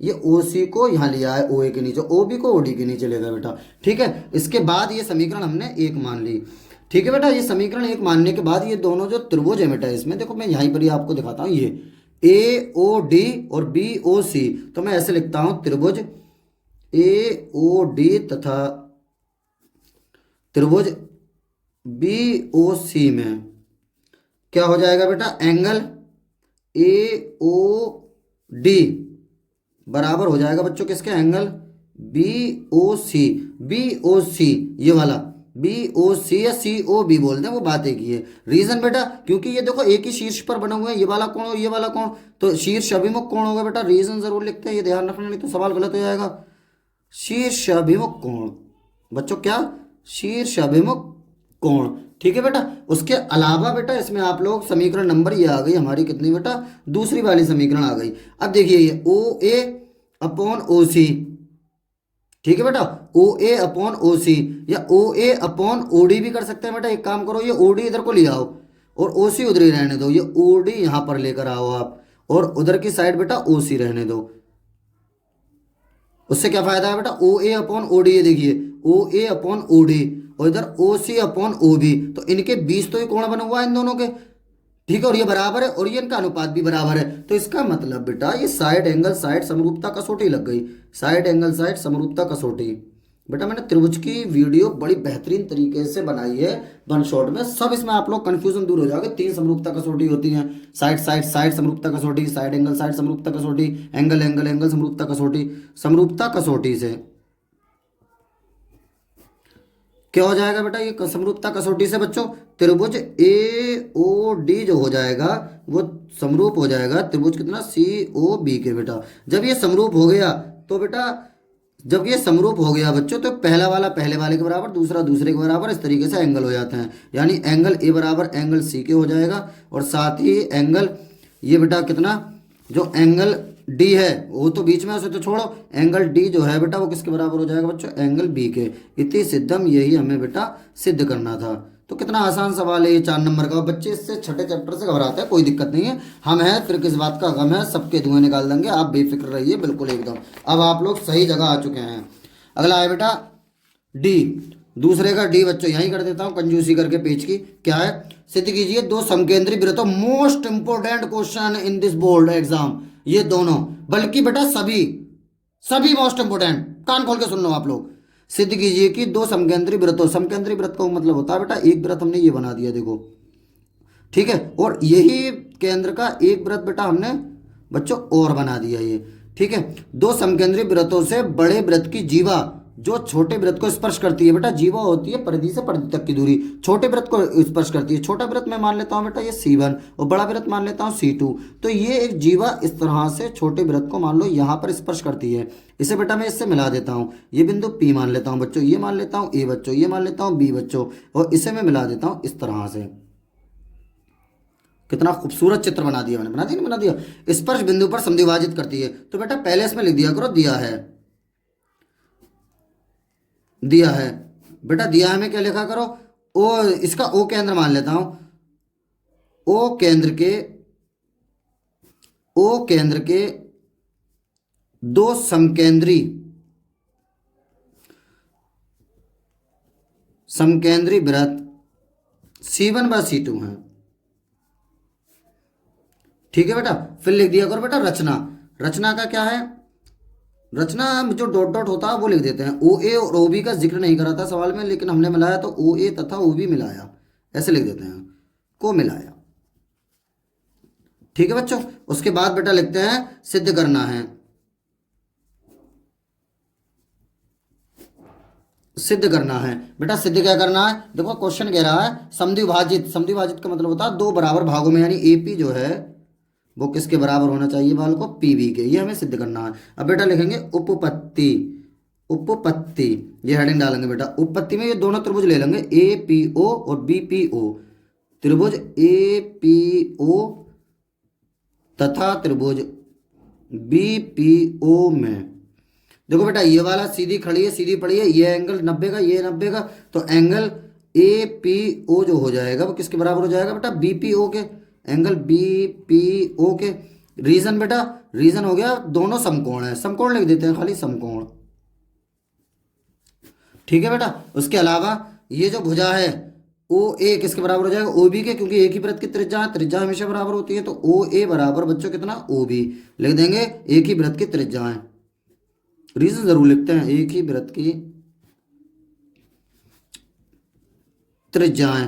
ये OC को यहाँ लिया है OA के नीचे, OB को OD के नीचे ले गए बेटा। ठीक है, इसके बाद ये समीकरण हमने 1 मान ली। ठीक है बेटा, ये समीकरण 1 मानने के बाद ये दोनों जो त्रिभुज है बेटा, इसमें देखो मैं यहीं पर ही आपको दिखाता हूँ, ये AOD और BOC, तो मैं ऐसे लिखता हूँ त्रिभुज AOD तथा त्रिभुज BOC में क्या हो जाएगा बेटा, एंगल AOD बराबर हो जाएगा बच्चों किसके, एंगल BOC। BOC ये वाला BOC या COB बोलते हैं, वो बात एक ही है। रीजन बेटा क्योंकि ये देखो एक ही शीर्ष पर बने हुए हैं, ये वाला कोण और ये वाला कोण, तो शीर्ष अभिमुख कोण होगा बेटा। रीजन जरूर लिखते हैं, ये ध्यान रखना नहीं तो सवाल गलत हो जाएगा। शीर्ष अभिमुख कोण बच्चों, क्या शीर्ष अभिमुख कोण। ठीक है बेटा, उसके अलावा बेटा इसमें आप लोग समीकरण नंबर ये आ गई हमारी कितनी बेटा, दूसरी वाली समीकरण आ गई। अब देखिए ये OA अपॉन OC, ठीक है बेटा, OA अपॉन OC या OA अपॉन OD भी कर सकते हैं बेटा। एक काम करो, ये OD इधर को ले आओ और OC उधर ही रहने दो, ये OD यहां पर लेकर आओ आप और उधर की साइड बेटा OC रहने दो। उससे क्या फायदा है बेटा, OA अपॉन OD, ये देखिए OA अपॉन OD और इधर OC अपॉन OB, तो इनके बीच तो ये कोण बना हुआ है इन दोनों के। ठीक है, और ये बराबर है और ये इनका अनुपात भी बराबर है, तो इसका मतलब बेटा ये साइड एंगल साइड समरूपता कसौटी लग गई, साइड एंगल साइड समरूपता कसौटी। बेटा मैंने त्रिभुज की वीडियो बड़ी बेहतरीन तरीके से बनाई है, वन शॉट में। सब इसमें आप लोग कंफ्यूजन दूर हो जाओगे। 3 समरूपता कसौटी होती है, साइड साइड साइड समरूपता कसौटी, साइड समरूपता कसौटी, एंगल एंगल एंगल समरूपता कसौटी। समरूपता कसौटी से क्या हो जाएगा बेटा, ये समरूपता कसौटी से बच्चों त्रिभुज ए ओ डी जो हो जाएगा वो समरूप हो जाएगा त्रिभुज कितना सी ओ बी के। बेटा जब ये समरूप हो गया तो बेटा, जब ये समरूप हो गया बच्चों, तो पहला वाला पहले वाले के बराबर, दूसरा दूसरे के बराबर, इस तरीके से एंगल हो जाते हैं। यानी एंगल ए बराबर एंगल सी के हो जाएगा, और साथ ही एंगल ये बेटा कितना, जो एंगल डी है वो तो बीच में, उसे तो छोड़ो, एंगल डी जो है बेटा वो किसके बराबर हो जाएगा बच्चों, एंगल बी के। इति सिद्धम, यही हमें बेटा सिद्ध करना था। तो कितना आसान सवाल है ये, 4 नंबर का। बच्चे इससे छठे चैप्टर से घबराते हैं, कोई दिक्कत नहीं है, हम हैं, फिर किस बात का गम है, सबके धुएं निकाल देंगे, आप बेफिक्र रहिए बिल्कुल एकदम। अब आप लोग सही जगह आ चुके हैं। अगला है बेटा डी, दूसरे का डी बच्चों यहीं कर देता हूं कंजूसी करके पेज की। क्या है, सिद्ध कीजिए दो समकेंद्री वृत्तों, most important question in this board exam, ये दोनों, बल्कि बेटा सभी सभी मोस्ट इंपोर्टेंट, कान खोल के सुन लो आप लोग। सिद्ध कीजिए कि दो समकेंद्री वृत्तों, समकेंद्री वृत्त का मतलब होता है बेटा एक वृत्त हमने ये बना दिया देखो, ठीक है, और यही केंद्र का एक वृत्त बेटा हमने बच्चों और बना दिया ये, ठीक है। दो समकेंद्री वृत्तों से बड़े वृत्त की जीवा जो छोटे वृत्त को स्पर्श करती है, बेटा जीवा होती है परिधि से परिधि तक की दूरी, छोटे वृत्त को स्पर्श करती है। छोटा वृत्त मैं मान लेता हूं बेटा ये C1 और बड़ा वृत्त मान लेता हूं C2। तो ये एक जीवा इस तरह से छोटे वृत्त को मान लो यहां पर स्पर्श करती है। इसे बेटा मैं इससे मिला देता हूं, ये बिंदु P मान लेता हूं बच्चों, ये मान लेता हूं A बच्चों, ये मान लेता हूं B बच्चों, और इसे मैं मिला देता हूं इस तरह से। कितना खूबसूरत चित्र बना दिया मैंने, बना दिया नहीं बना दिया। स्पर्श बिंदु पर समद्विभाजित करती है, तो बेटा पहले इसमें लिख दिया करो दिया है, दिया है बेटा, दिया है में क्या लिखा करो, ओ, इसका ओ केंद्र मान लेता हूं, ओ केंद्र के, ओ केंद्र के दो समकेंद्री, समकेंद्री वृत्त C1 व C2 हैं, ठीक है बेटा। फिर लिख दिया करो बेटा रचना, रचना का क्या है, रचना जो डॉट डॉट होता है वो लिख देते हैं। ओ ए और ओ बी का जिक्र नहीं करा था सवाल में, लेकिन हमने मिलाया तो ओ ए तथा ओ बी मिलाया, ऐसे लिख देते हैं, को मिलाया, ठीक है बच्चों। उसके बाद बेटा लिखते हैं सिद्ध करना है, सिद्ध करना है बेटा। सिद्ध क्या करना है, देखो क्वेश्चन कह रहा है समद्विभाजित, समद्विभाजित का मतलब होता है दो बराबर भागों में, यानी AP जो है वो किसके बराबर होना चाहिए बाल को, PB के, ये हमें सिद्ध करना है। अब बेटा लिखेंगे उपपत्ति, उपपत्ति, ये हेडिंग डालेंगे बेटा। उपपत्ति में ये दोनों त्रिभुज ले लेंगे APO और BPO, त्रिभुज APO तथा त्रिभुज BPO में देखो बेटा ये वाला सीधी खड़ी है, सीधी पड़ी है, ये एंगल 90 का, ये 90 का, तो एंगल APO जो हो जाएगा वो किसके बराबर हो जाएगा बेटा, BPO के, एंगल BPO के। रीजन बेटा, रीजन हो गया दोनों समकोण है, समकोण लिख देते हैं खाली, समकोण, ठीक है बेटा। उसके अलावा ये जो भुजा है OA किसके बराबर हो जाएगा, OB के, क्योंकि एक ही वृत्त की त्रिज्या है, त्रिज्या हमेशा बराबर होती है, तो OA बराबर बच्चों कितना, OB लिख देंगे, एक ही वृत्त की त्रिज्या है। रीजन जरूर लिखते हैं, एक ही वृत्त की त्रिज्याएं,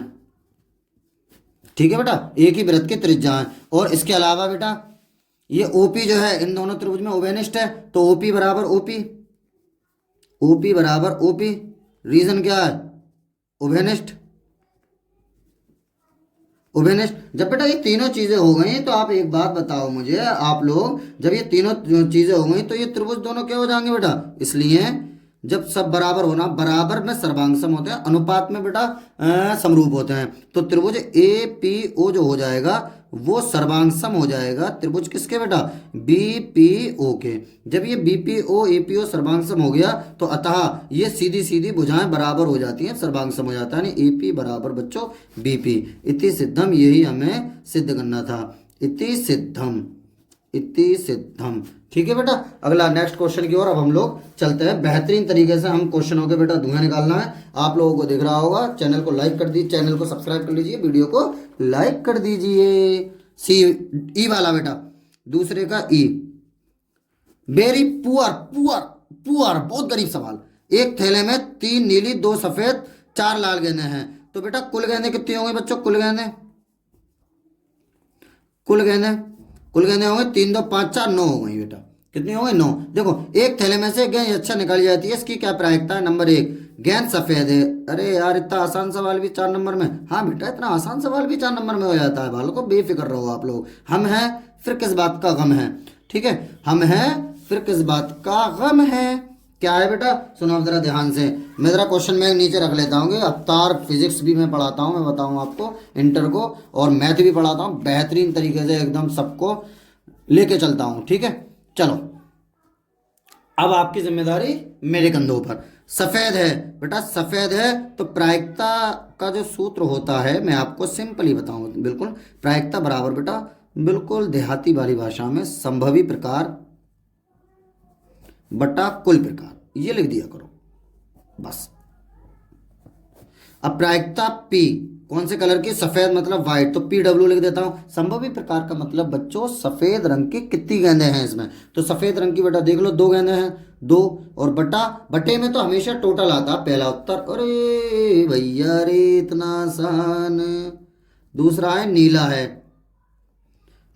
ठीक है बेटा, एक ही वृत्त की त्रिज्याएं। और इसके अलावा बेटा ये OP जो है इन दोनों त्रिभुज में ओवेनिष्ठ है, तो OP बराबर OP, OP बराबर OP, रीजन क्या है, ओवेनिष्ठ, ओवेनिष्ठ। जब बेटा ये तीनों चीजें हो गई तो आप एक बात बताओ मुझे, आप लोग जब ये तीनों चीजें हो गई तो ये त्रिभुज दोनों क्या हो जाएंगे बेटा, इसलिए जब सब बराबर होना, बराबर में सर्वांग सम होते हैं, अनुपात में बेटा समरूप होते हैं, तो त्रिभुज APO जो हो जाएगा वो सर्वांग सम हो जाएगा त्रिभुज किसके बेटा, BPO के। जब ये BPO APO सर्वांग सम हो गया तो अतः ये सीधी सीधी भुजाएं बराबर हो जाती हैं, सर्वांग सम हो जाता है, यानी AP बराबर बच्चों BP। इति सिद्धम, यही हमें सिद्ध करना था, इति सिद्धम, इति सिद्धम, ठीक है बेटा। अगला नेक्स्ट क्वेश्चन की ओर अब हम लोग चलते हैं। बेहतरीन तरीके से हम क्वेश्चनों के बेटा धुआं निकालना है, आप लोगों को दिख रहा होगा, चैनल को लाइक कर दीजिए, चैनल को सब्सक्राइब कर लीजिए, वीडियो को लाइक कर दीजिए। ई वाला बेटा, दूसरे का ई, वेरी पुअर, पुअर पुअर, बहुत गरीब सवाल, एक थैले में 3 नीली 2 सफेद 4 लाल गेंदें हैं, तो बेटा कुल गेंदें कितनी होंगी बच्चों? कुल गेंदें होंगे 3 2 5 4 9 हो गई बेटा। कितनी हो गई? 9। देखो एक थैले में से गेंद अच्छा निकल जाती है, इसकी क्या प्रायिकता है? नंबर 1, गेंद सफेद है। अरे यार इतना आसान सवाल भी 4 नंबर में? हाँ बेटा इतना आसान सवाल भी 4 नंबर में हो जाता है, बालों को बेफिक्र रहो आप लोग। हम हैं फिर किस बात का गम है, ठीक है, हम हैं फिर किस बात का गम है। क्या है बेटा? सुनो आप जरा ध्यान से, मैं जरा क्वेश्चन बैंक नीचे रख लेता हूँ। अवतार फिजिक्स भी मैं पढ़ाता हूँ, मैं बताऊँ आपको, इंटर को, और मैथ भी पढ़ाता हूँ बेहतरीन तरीके से, एकदम सबको लेके चलता हूँ, ठीक है। चलो अब आपकी जिम्मेदारी मेरे कंधों पर। सफेद है बेटा, सफेद है तो प्रायिकता का जो सूत्र होता है मैं आपको सिंपली बताऊं, बिल्कुल प्रायिकता बराबर बेटा, बिल्कुल देहाती वाली भाषा में, संभवी प्रकार बटा कुल प्रकार, ये लिख दिया करो बस। अब प्रायिकता P, कौन से कलर की? सफेद मतलब व्हाइट, तो PW लिख देता हूं। संभवी प्रकार का मतलब बच्चों सफेद रंग की कितनी गेंदें हैं इसमें, तो सफेद रंग की बेटा देख लो 2 गेंदें हैं, 2, और बटा, बटे में तो हमेशा टोटल आता पहला उत्तर। अरे भैया रे इतना आसान। दूसरा है नीला है,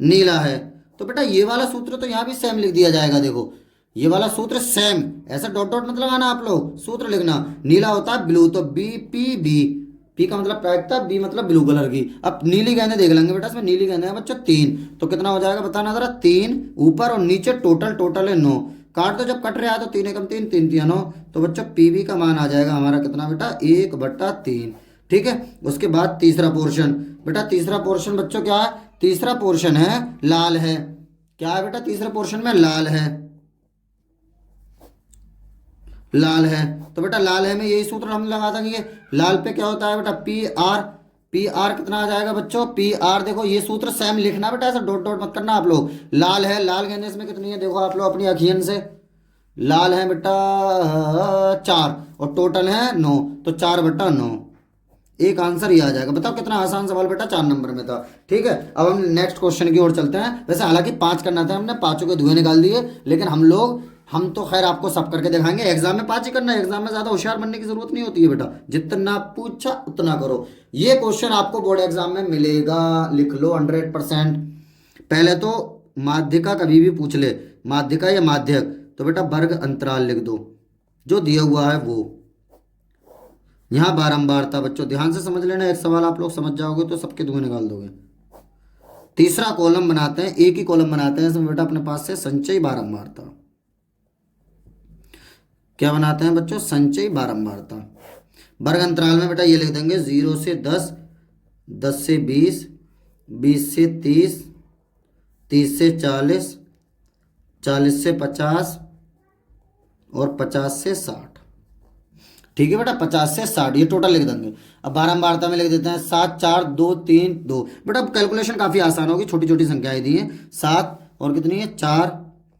नीला है, तो बेटा ये वाला सूत्र तो यहाँ भी सेम लिख दिया जाएगा। देखो ये वाला सूत्र सेम, ऐसा डॉट डॉट मत लगाना आप लोग, सूत्र लिखना। नीला होता है ब्लू, तो BPB, पी का मतलब प्रायिकता, बी मतलब ब्लू कलर की। अब नीली गेंदें देख लेंगे बेटा, इसमें नीली गेंदें हैं बच्चों 3, तो कितना हो जाएगा बताना जरा? 3 ऊपर और नीचे, टोटल है 9। काट तो जब कट रहा है तो 3 एकम 3, 3 3 9, तो बच्चों PB का मान आ जाएगा हमारा कितना बेटा? 1/3, ठीक है। उसके बाद तीसरा पोर्शन बेटा, तीसरा पोर्शन बच्चों क्या है? तीसरा पोर्शन है लाल है। क्या है बेटा? तीसरे पोर्शन में लाल है, लाल है, तो बेटा लाल है में यही सूत्र हम लगा देंगे। लाल पे क्या होता है बेटा? पी आर कितना आ जाएगा बच्चों? PR, देखो ये सूत्र सेम लिखना बेटा, ऐसा डॉट डॉट मत करना आप लोग। लाल है, लाल गेंदें इसमें कितनी है देखो आप लोग अपनी अखियन से, लाल है बेटा 4 और टोटल है 9, तो 4/9, एक आंसर ही आ जाएगा। बताओ कितना आसान सवाल बेटा, 4 नंबर में था, ठीक है। अब हम नेक्स्ट क्वेश्चन की ओर चलते हैं। वैसे हालांकि 5 करना था, हमने 5 के धुएं निकाल दिए, लेकिन हम तो खैर आपको सब करके दिखाएंगे। एग्जाम में 5 ही करना है, एग्जाम में ज्यादा होशियार बनने की जरूरत नहीं होती है बेटा, जितना पूछा उतना करो। ये क्वेश्चन आपको बोर्ड एग्जाम में मिलेगा, लिख लो 100%। पहले तो माध्यिका कभी भी पूछ ले, माध्यिका या माध्यक, तो बेटा वर्ग अंतराल लिख दो जो दिया हुआ है वो। यहाँ बारंबारता बच्चों ध्यान से समझ लेना, एक सवाल आप लोग समझ जाओगे तो सबके धुएं निकाल दोगे। तीसरा कॉलम बनाते हैं, एक ही कॉलम बनाते हैं इसमें बेटा अपने पास से, संचयी बारंबारता। क्या बनाते हैं बच्चों? संचयी बारंबारता। वर्ग अंतराल में बेटा ये लिख देंगे 0 से 10, 10 से 20, 20 से 30, 30 से 40, 40 से 50 और 50 से 60, ठीक है बेटा। 50 से 60 ये टोटल लिख देंगे। अब बारंबारता में लिख देते हैं 7 4 2 3 2। बेटा अब कैलकुलेशन काफ़ी आसान होगी, छोटी छोटी संख्याएं दी हैं। 7 और कितनी है 4,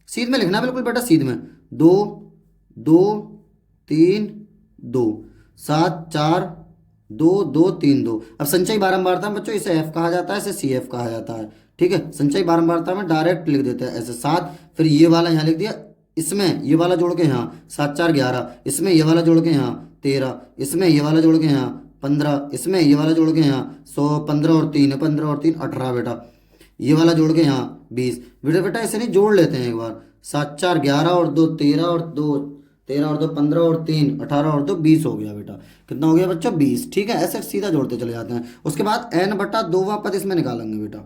सीध में लिखना बिल्कुल बेटा, सीध में 2 2 3 2, 7 4 2 2 3 2। अब संचयी बारंबारता में बच्चों इसे F कहा जाता है, इसे CF कहा जाता है, ठीक है। संचयी बारंबारता में डायरेक्ट लिख देते हैं ऐसे 7, फिर ये वाला यहाँ लिख दिया, इसमें ये वाला जोड़ के यहाँ 7 4 11, इसमें ये वाला जोड़ के यहाँ 13, इसमें ये वाला जोड़ के यहाँ 15, इसमें ये वाला जोड़ के यहाँ 100, 15 और 3 15 और 3 18 बेटा, ये वाला जोड़ के यहाँ 20 बेटा। बेटा ऐसे नहीं, जोड़ लेते हैं एक बार, 7 4 11 और 2 13 और 2 13 और 2 15 और 3 18 और 2 20 हो गया बेटा। कितना हो गया बच्चों? 20, ठीक है। ऐसे सीधा जोड़ते चले जाते हैं। उसके बाद n/2वां पद इसमें निकालेंगे बेटा,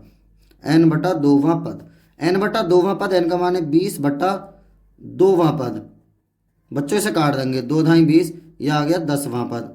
n/2वां पद, n/2वां पद, n का मान है 20/2वां पद, बच्चों इसे काट देंगे, 2 धाई 20, यह आ गया 10वां पद।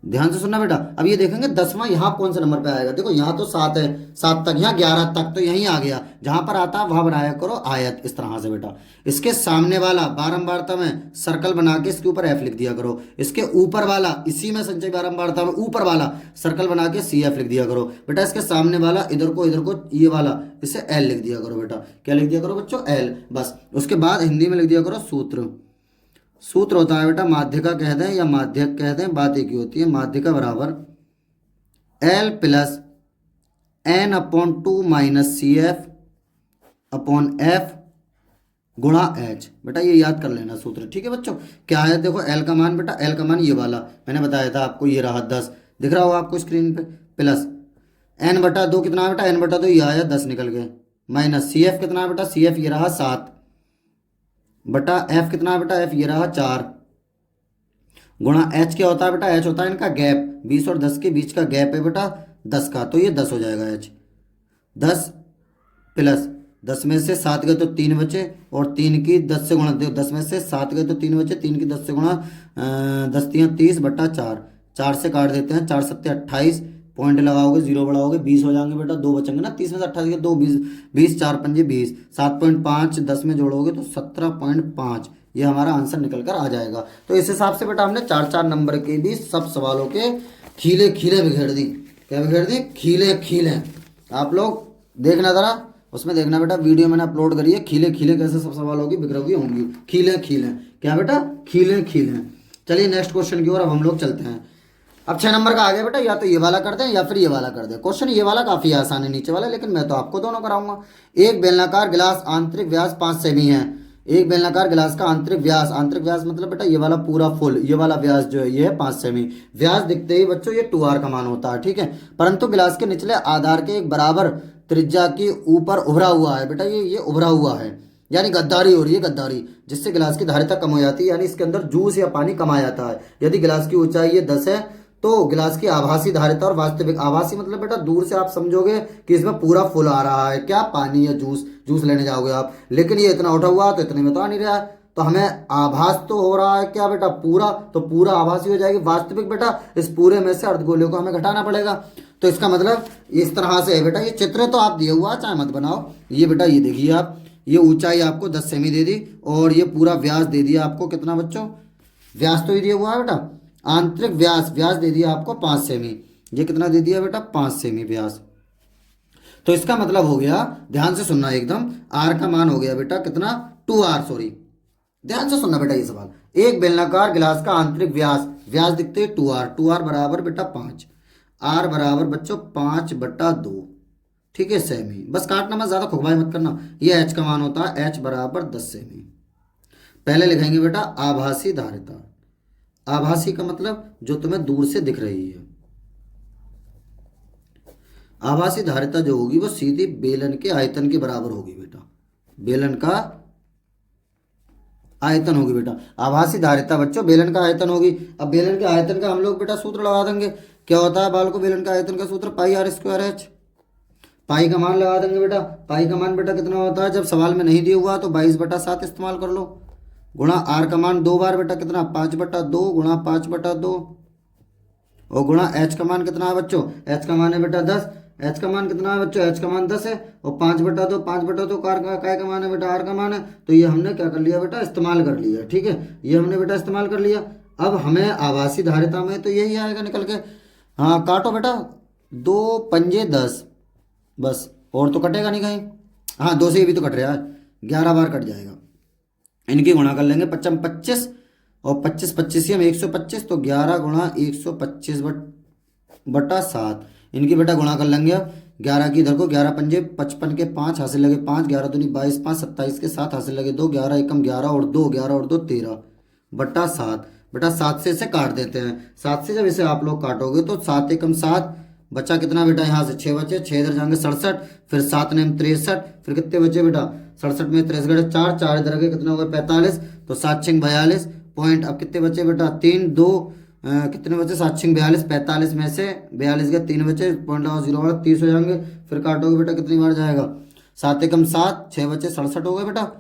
ध्यान से सुनना बेटा। अब ये देखेंगे 10वां यहाँ कौन से नंबर पे आएगा, देखो यहाँ तो 7 है, 7 तक, यहाँ 11 तक, तो यहीं आ गया, जहां पर आता है वहां बनाया करो आयत, इस तरह से बेटा। इसके सामने वाला बारंबारता में सर्कल बना के इसके ऊपर F लिख दिया करो, इसके ऊपर वाला, इसी में संचयी बारंबारता में ऊपर वाला सर्कल बना के CF लिख दिया करो बेटा। इसके सामने वाला इधर को ये वाला, इसे L लिख दिया करो बेटा। क्या लिख दिया करो बच्चों? L, बस। उसके बाद हिंदी में लिख दिया करो सूत्र। सूत्र होता है बेटा, माध्यिका कह दें या माध्यक कह दें, बात एक ही होती है। माध्यिका बराबर L प्लस N/2 - CF/F गुणा एच। बेटा ये याद कर लेना सूत्र, ठीक है बच्चों। क्या है देखो, एल का मान, बेटा एल का मान ये वाला मैंने बताया था आपको, ये रहा 10, दिख रहा होगा आपको स्क्रीन पे, प्लस एन बटा दो कितना है बेटा, एन बटा दो ये आया 10 निकल गए, माइनस सी एफ कितना है बेटा, सी एफ ये रहा 7 बटा एफ कितना है बेटा, एफ ये रहा 4 गुणा एच क्या होता है बेटा, एच होता है इनका गैप, 20 और 10 के बीच का गैप है बेटा 10 का, तो ये 10 हो जाएगा एच। 10 प्लस 10 में से 7 गए तो 3 बचे, और 3 की 10 से गुणा, देखो 10 में से 7 गए तो 3 बचे, 3 की 10 से गुणा 10 3 30 बटा 4, 4 से काट देते हैं, 4 सत्ते 28, पॉइंट लगाओगे जीरो बढ़ाओगे 20 हो जाएंगे बेटा, दो बचेंगे ना, 30 में से 28 के दो 20, 20 4 पंजे 20, 7.5 10 में जोड़ोगे तो 17.5, ये हमारा आंसर निकल कर आ जाएगा। तो इस हिसाब से बेटा हमने 4 नंबर के भी सब सवालों के खीले खीले बिखेर दी। क्या बिखेर दी? खीले खीले। आप लोग देखना जरा, उसमें देखना बेटा, वीडियो मैंने अपलोड करी है, खीले खीले कैसे सब सवालों की बिखरी होंगी, खीले खीले। क्या बेटा? खीले खीले। चलिए नेक्स्ट क्वेश्चन की ओर अब हम लोग चलते हैं। अब 6 नंबर का आ गया बेटा, या तो ये वाला कर दें या फिर ये वाला कर दें। क्वेश्चन ये वाला काफी आसान है नीचे वाला, लेकिन मैं तो आपको दोनों कराऊंगा। एक बेलनाकार गिलास आंतरिक व्यास 5 सेमी है। एक बेलनाकार गिलास का आंतरिक व्यास मतलब बेटा ये वाला पूरा फुल, ये वाला व्यास जो है ये है 5 सेमी। व्यास दिखते ही बच्चों ये 2r का मान होता है, ठीक है। परंतु गिलास के निचले आधार के एक बराबर त्रिज्या के ऊपर उभरा हुआ है बेटा, ये उभरा हुआ है, यानी गद्दारी हो रही है, गद्दारी, जिससे गिलास की धारिता कम हो जाती है, यानी इसके अंदर जूस या पानी कम आ जाता है। यदि गिलास की ऊंचाई ये 10 है तो गिलास की आभासी धारिता और वास्तविक, आभासी मतलब बेटा दूर से आप समझोगे कि इसमें पूरा फुल आ रहा है, क्या पानी या जूस लेने जाओगे आप, लेकिन ये इतना उठा हुआ तो इतने में तो आ नहीं रहा है, तो हमें आभास तो हो रहा है क्या बेटा, पूरा, तो पूरा आभासी हो जाएगी। वास्तविक बेटा इस पूरे में से अर्धगोले को हमें घटाना पड़ेगा, तो इसका मतलब इस तरह से है बेटा। ये चित्र तो आप दिए हुआ चाहे मत बनाओ, ये बेटा ये देखिए आप, ये ऊंचाई आपको 10 सेमी दे दी और ये पूरा व्यास दे दिया आपको कितना बच्चों, व्यास तो ये दिया हुआ है बेटा, आंतरिक व्यास दे दिया आपको 5 सेमी। ये कितना दे दिया बेटा, 5 सेमी व्यास। तो इसका मतलब हो गया, ध्यान से सुनना एकदम, आर का मान हो गया बेटा कितना, 2r, सॉरी ध्यान से सुनना बेटा ये सवाल। एक बेलनाकार गिलास का आंतरिक व्यास दिखते हैं 2r बराबर बेटा 5, r बराबर बच्चों 5/2, ठीक है सेमी। बस काटना मत, ज्यादा खुखबाई मत करना। ये h का मान होता है, h बराबर 10 सेमी। पहले लिखेंगे बेटा आभासी धारिता, आभासी का मतलब जो तुम्हें दूर से दिख रही है। आभासी धारिता जो होगी वो सीधी बेलन के आयतन के बराबर होगी बेटा, बेलन का आयतन होगी बेटा। आभासी धारिता बच्चों बेलन का आयतन होगी। अब बेलन के आयतन का हम लोग बेटा सूत्र लगा देंगे। क्या होता है बाल को, बेलन का आयतन का सूत्र पाई r स्क्वायर h। पाई का मान लगा देंगे बेटा, पाई का मान बेटा कितना होता है, जब सवाल में नहीं दिया हुआ तो 22/7 इस्तेमाल कर लो, गुणा आर का मान 2 बार बेटा कितना, 5/2 गुणा 5/2, और गुणा एच का मान कितना है बच्चों, एच का मान है बेटा 10, एच का मान कितना है बच्चों, एच का मान 10 है, और 5/2, 5/2 काय का मान है बेटा, आर का मान है, तो ये हमने क्या कर लिया बेटा, इस्तेमाल कर लिया, ठीक है, ये हमने बेटा इस्तेमाल कर लिया। अब हमें आभासी धारिता में तो यही आएगा निकल के। हाँ काटो बेटा, 2 पंजे 10, बस और तो कटेगा नहीं कहीं। हाँ 2 से ये भी तो कट रहा है, 11 बार कट जाएगा। इनकी गुणा कर लेंगे, 55 25 और 25 25 हम 125, तो 11 गुणा 125/7, इनकी बेटा गुणा कर लेंगे। अब 11 की इधर को, 11 पंजे 55 के 5 हासिल लगे 5, 11 दूनी 22, 5 27 के 7 हासिल लगे 2, 11 एकम 11 और 2, 11 और 2 13/7। बेटा 7 से इसे काट देते हैं, 7 से जब इसे आप लोग काटोगे तो 7 एकम 7, बचा कितना बेटा, यहाँ से 6 बचे, 6 इधर जाएंगे 67, फिर 7 ने 63, फिर कितने बचे बेटा, 67 में 63 4, 4 इधर के कितना होगा 45, तो 7 6 42 पॉइंट। अब कितने बचे बेटा, 3 2 कितने बचे, 7 6 42, 45 में से 42 के 3 बचे, पॉइंट लगाओ 0 वाला 30 हो जाएंगे। फिर काटोगे बेटा कितनी बार जाएगा, 7 एकम 7, 6 बचे 67 हो गए बेटा,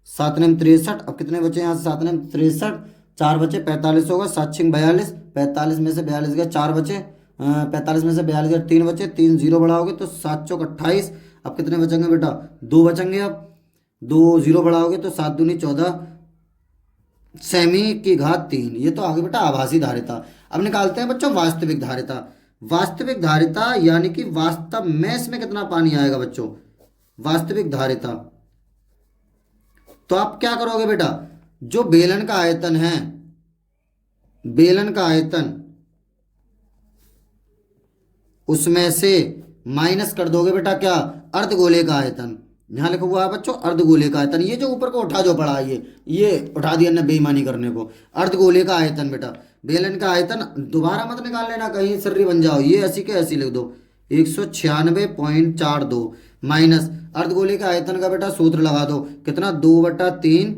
7 ने 63, अब कितने बचे यहाँ से, 7 ने 63, 4 बचे 45 होगा, 7 6 42, 45 में से 42 गए 4 बचे, 45 में से 42 गए 3 बचे, 3 0 बढ़ाओगे तो 7 चौक 28। अब कितने बचेंगे बेटा, 2 बचेंगे। अब 2 0 बढ़ाओगे तो 7 दूनी 14 सेमी की घात 3। ये तो आगे बेटा आभासी धारिता। अब निकालते हैं बच्चों वास्तविक धारिता। वास्तविक धारिता यानी कि वास्तव में इसमें कितना पानी आएगा बच्चों, वास्तविक धारिता। तो आप क्या करोगे बेटा, जो बेलन का आयतन है, बेलन का आयतन उसमें से माइनस कर दोगे बेटा क्या, अर्धगोले का आयतन, यहाँ लिखा हुआ है बच्चों अर्धगोले का आयतन, ये जो ऊपर को उठा जो पड़ा है ये उठा दिया ना बेईमानी करने को। अर्धगोले का आयतन बेटा, बेलन का आयतन दोबारा मत निकाल लेना कहीं सर्री बन जाओ, ये ऐसी के ऐसी लिख दो 196.42 माइनस अर्धगोले के आयतन का बेटा सूत्र लगा दो कितना 2/3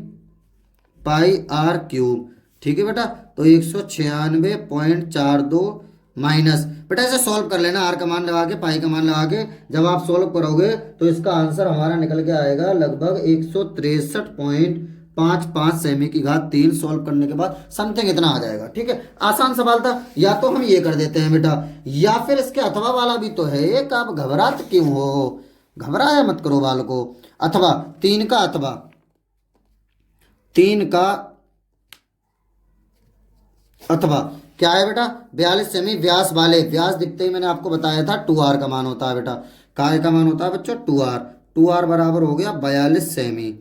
पाई आर क्यूब। ठीक है बेटा, तो 196.42 माइनस बेटा ऐसे सॉल्व कर लेना, आर का मान लगा के पाई का मान लगा के जब आप सॉल्व करोगे तो इसका आंसर हमारा निकल के आएगा लगभग 163.55 सेमी की घात 3। सॉल्व करने के बाद समथिंग इतना आ जाएगा। ठीक है, आसान सवाल था। या तो हम ये कर देते हैं बेटा, या फिर इसके अथवा वाला भी तो है एक, आप घबराते क्यों हो, घबराया मत करो बाल को। अथवा 3 का अथवा 3 का अथवा क्या है बेटा 42 सेमी व्यास वाले, व्यास दिखते ही मैंने आपको बताया था 2r का मान होता है बेटा, काय का मान होता है बच्चों 2r, 2r बराबर हो गया 42 सेमी,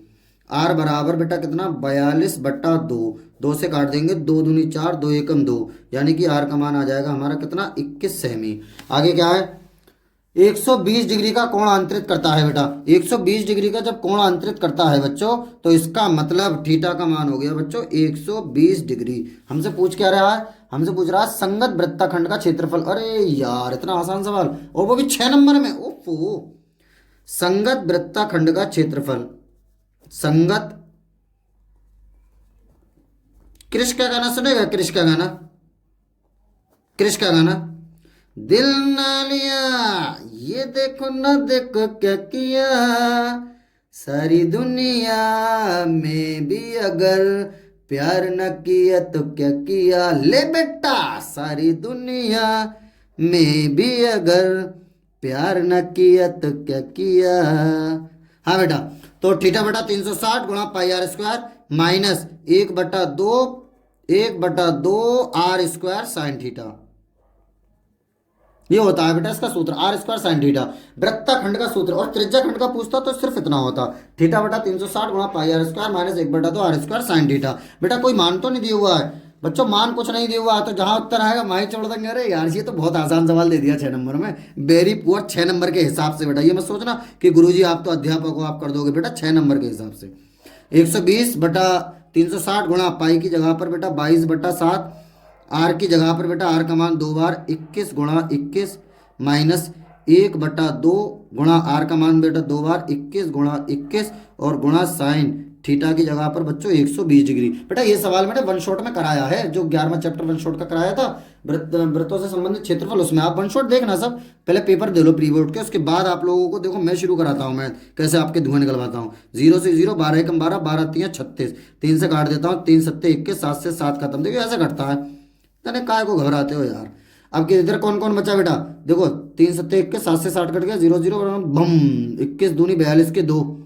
r बराबर बेटा कितना 42/2, 2 से काट देंगे 2 दूनी 4 2 एकम 2, यानी कि r का मान आ जाएगा हमारा कितना 21 सेमी। आगे क्या है 120 डिग्री का कोण अंतरित करता है बेटा, 120 डिग्री का जब कोण अंतरित करता है बच्चों तो इसका मतलब थीटा का मान हो गया बच्चों 120 डिग्री। हमसे पूछ क्या रहा है, हमसे पूछ रहा है संगत वृत्तखंड का क्षेत्रफल। अरे यार इतना आसान सवाल, और वो भी 6 नंबर में। ओफो, संगत वृत्तखंड का क्षेत्रफल, संगत क्रिश का गाना सुनेगा, क्रिश का गाना, क्रिश का गाना दिल ना लिया ये देखो ना देखो क्या किया, सारी दुनिया में भी अगर प्यार न किया तो क्या किया, ले बेटा सारी दुनिया में भी अगर प्यार न किया तो क्या किया। हाँ बेटा, तो थीटा बेटा 360 गुणा pi R square minus 1/2 R square sine theta, ये होता है बेटा इसका सूत्र आर स्क्वायर साइन थीटा। वृत्तखंड का सूत्र और त्रिज्या खंड का पूछता तो सिर्फ इतना होता, थीटा बटा 360 गुणा pi R square minus 1/2 R square sine theta. बेटा कोई मान तो नहीं दिया हुआ है बच्चों, मान कुछ नहीं दिया हुआ है, तो जहां उत्तर आएगा वहीं छोड़ देंगे। अरे यार ये तो बहुत आसान सवाल दे दिया 6 नंबर में, वेरी पुअर 6 नंबर के हिसाब से बेटा, ये मत सोचना कि गुरुजी आप तो अध्यापक हो आप कर दोगे, बेटा 6 नंबर के हिसाब से 120/360 गुणा पाई की जगह पर बेटा 22/7, आर की जगह पर बेटा आर का मान 2 बार 21 गुणा 21 माइनस 1/2 गुणा आर का मान बेटा 2 बार 21 गुणा 21 और गुणा साइन थीटा की जगह पर बच्चों 120 डिग्री। बेटा ये सवाल मैंने वन शॉट में कराया है, जो 11वां चैप्टर वन शॉट का कराया था वृत्तों से संबंधित क्षेत्रफल, उसमें आप वन शॉट देखना सब, पहले पेपर दे लो प्री बोर्ड के, उसके बाद आप लोगों को देखो मैं शुरू कराता हूँ, मैं कैसे आपके धुआं निकलवाता हूँ। 0 से 0, 12 एकम 12, 12 3 36, 3 से काट देता हूँ 3 7 21, 7 से 7 खत्म, देखिए ऐसे कटता है, तने काय को घबराते हो यार। अब कि इधर कौन कौन बचा बेटा, देखो 3 7 21, 7 से 7 कट गया 0 0 बम, 21 दूनी 42 के 2,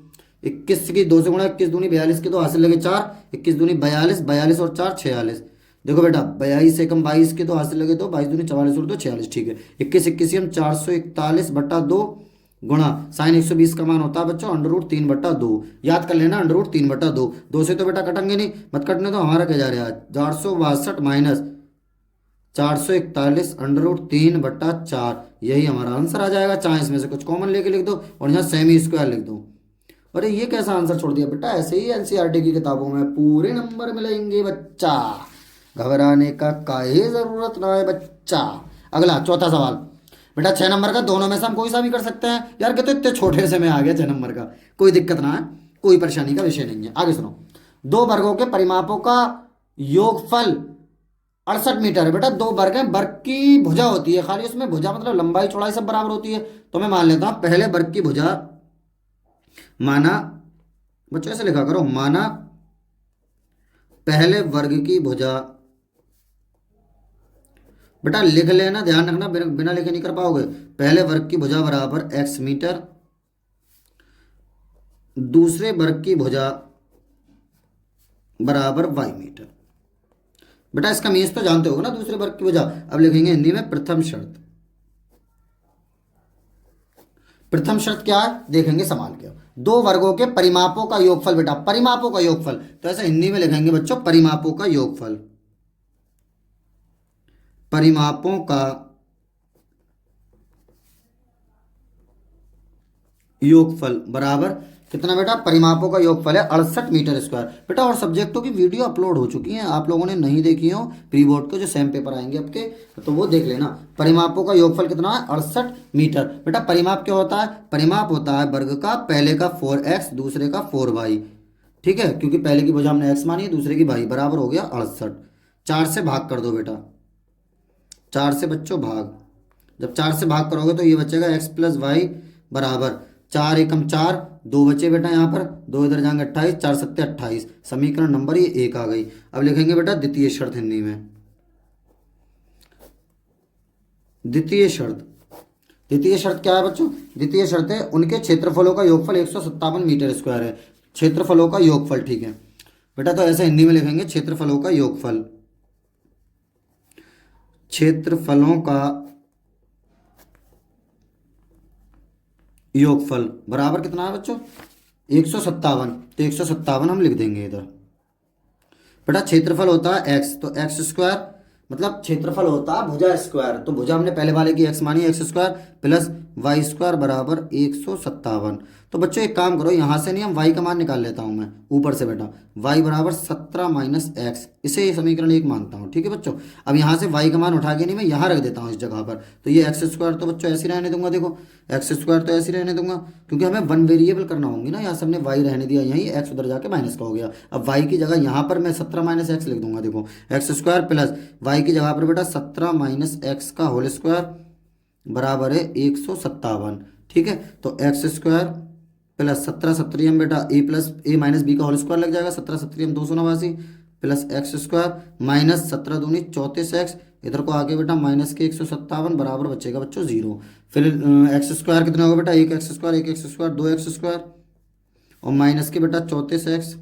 21 की 2 से गुणा 21 दूनी 42 के 2 हासिल लगे 4, 21 दूनी 42, 42 और 4 46। देखो बेटा 22 एकम 22 के 2 हासिल लगे 2, 22 दूनी 44 और 2 46। ठीक है, 21 21 हम 441/2 गुणा साइन 120 का मान होता है बच्चों √3/2, याद कर लेना √3/2, 2 से तो बेटा कटेंगे नहीं, मत कटने तो हमारा क्या जा रहा है 462 माइनस 441 √3/4, यही हमारा आंसर आ जाएगा। चाहे इसमें से कुछ कॉमन लेके लिख दो और यहाँ सेमी स्क्वायर लिख दो। अरे ये कैसा आंसर छोड़ दिया बेटा, ऐसे ही एनसीईआरटी की किताबों में पूरे नंबर मिलेंगे बच्चा, घबराने का काहे जरूरत ना है बच्चा। अगला चौथा सवाल बेटा 6 नंबर का, दोनों में से हम कोई सा भी कर सकते हैं यार, कहते इतने छोटे से में आ गया 6 नंबर का, कोई दिक्कत ना है, कोई परेशानी का विषय नहीं है। आगे सुनो, 2 वर्गों के परिमापों का योगफल 68 मीटर है। बेटा 2 वर्ग हैं, वर्ग की भुजा होती है खाली, उसमें भुजा मतलब लंबाई चौड़ाई सब बराबर होती है, तो मैं मान लेता हूं पहले वर्ग की भुजा माना, बच्चों ऐसे लिखा करो, माना पहले वर्ग की भुजा, बेटा लिख लेना, ध्यान रखना बिना लिखे नहीं कर पाओगे। पहले वर्ग की भुजा बराबर x मीटर, दूसरे वर्ग की भुजा बराबर y मीटर। बेटा इसका मीन्स तो जानते हो ना, दूसरे वर्ग की भुजा। अब लिखेंगे हिंदी में प्रथम शर्त, प्रथम शर्त क्या है देखेंगे सवाल क्या, 2 वर्गों के परिमापों का योगफल, बेटा परिमापों का योगफल, तो ऐसा हिंदी में लिखेंगे बच्चों परिमापों का योगफल, परिमापों का योगफल बराबर कितना बेटा, परिमापों का योगफल है 68 मीटर स्क्वायर बेटा। और सब्जेक्टों की वीडियो अपलोड हो चुकी है, आप लोगों ने नहीं देखी हो प्री बोर्ड के जो सेम पेपर आएंगे आपके, तो वो देख लेना। परिमापों का योगफल कितना है, 68 मीटर बेटा। परिमाप क्या होता है, परिमाप होता है वर्ग का पहले का 4x दूसरे का 4y, ठीक है, क्योंकि पहले की भुजा हमने x मानी है, दूसरे की y, बराबर हो गया 68। 4 से भाग कर दो बेटा, 4 से बच्चों भाग, जब 4 से भाग करोगे तो ये बचेगा x प्लस वाई बराबर 4 एकम 4, 2 बचे बेटा यहाँ पर, 2 इधर जाएंगे 28, 4 सत्ते 28, समीकरण नंबर ये 1 आ गई। अब लिखेंगे बेटा द्वितीय शर्त हिंदी में। द्वितीय शर्त, द्वितीय शर्त क्या है बच्चों, द्वितीय शर्त है उनके क्षेत्रफलों का योगफल 157 मीटर स्क्वायर है। क्षेत्रफलों का योगफल, ठीक है बेटा, तो ऐसे हिंदी में लिखेंगे क्षेत्रफलों का योगफल, क्षेत्रफलों का योगफल बराबर कितना है बच्चों, 157। तो 157 हम लिख देंगे इधर। बेटा क्षेत्रफल होता है x, तो एक्स स्क्वायर, मतलब क्षेत्रफल होता है भुजा स्क्वायर, तो भुजा हमने पहले वाले की x मानी, X square plus Y square बराबर 157। तो बच्चों एक काम करो, यहाँ से नहीं हम y का मान निकाल लेता हूँ मैं ऊपर से बेटा, y बराबर 17 माइनस एक्स, इसे समीकरण 1 मानता हूँ, ठीक है बच्चों। अब यहाँ से y का मान उठा के नहीं मैं यहाँ रख देता हूँ इस जगह पर, तो ये एक्स स्क्वायर तो बच्चों ऐसे रहने दूंगा, देखो एक्स स्क्वायर तो ऐसे रहने दूंगा, क्योंकि हमें वन वेरिएबल करना होंगी ना, यहाँ से हमने y रहने दिया, यहीं x उधर जाके माइनस का हो गया। अब y की जगह यहाँ पर मैं 17 माइनस एक्स लिख दूंगा, देखो एक्स स्क्वायर प्लस y की जगह पर बेटा 17 माइनस एक्स का होल स्क्वायर बराबर है 157, ठीक है। तो एक्स स्क्वायर प्लस 17 सत्तरियम बेटा ए प्लस ए माइनस बी का होल स्क्वायर लग जाएगा, 17 सत्तरियम 289 प्लस एक्स स्क्वायर माइनस 17 दूनी 34 एक्स, इधर को आके बेटा माइनस के 157 बराबर बचेगा बच्चों 0। फिर एक्स स्क्वायर कितना होगा बेटा, एक एक्स स्क्वायर, एक एक्स स्क्वायर, 2 एक्स स्क्वायर और माइनस के बेटा 34 एक्स,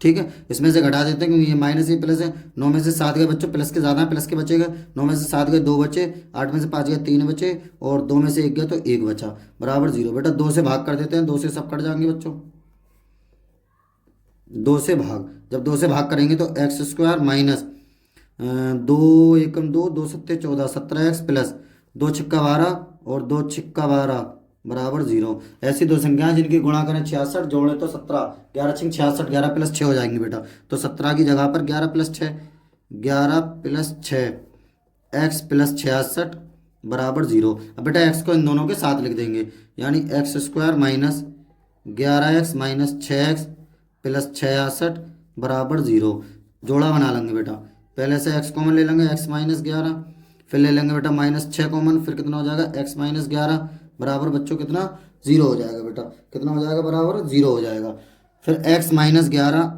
ठीक है। इसमें से घटा देते हैं क्योंकि ये माइनस ही प्लस है। 9 में से 7 गए बच्चों, प्लस के ज़्यादा है, प्लस के बचेगा। 9 में से 7 गए 2 बचे, 8 में से 5 गए 3 बचे और 2 में से 1 गया तो 1 बचा बराबर 0। बेटा 2 से भाग कर देते हैं, 2 से सब कट जाएंगे बच्चों, 2 से भाग, जब 2 से भाग करेंगे तो एक्स स्क्वायर माइनस 2 एकम 2, 2 सत्ते 14, 17 एक्स प्लस 2 छिक्का 12 और 2 छिक्का 12 बराबर 0। ऐसी दो संख्याएं जिनकी गुणा करें 66, जोड़े तो 17, 11 छिंग 66, 11 प्लस 6 हो जाएंगे बेटा, तो 17 की जगह पर 11 प्लस 6, 11 प्लस 6 एक्स प्लस 66 बराबर 0। अब बेटा एक्स को इन दोनों के साथ लिख देंगे, यानी X square minus 11x minus 6x plus 66 बराबर 0। जोड़ा बना लेंगे बेटा, पहले से x कॉमन ले लेंगे, x माइनस 11, फिर ले लेंगे बेटा माइनस 6 कॉमन, फिर कितना हो जाएगा x माइनस 11 बराबर बच्चों कितना 0 हो जाएगा बेटा, कितना हो जाएगा बराबर 0 हो जाएगा। फिर x माइनस 11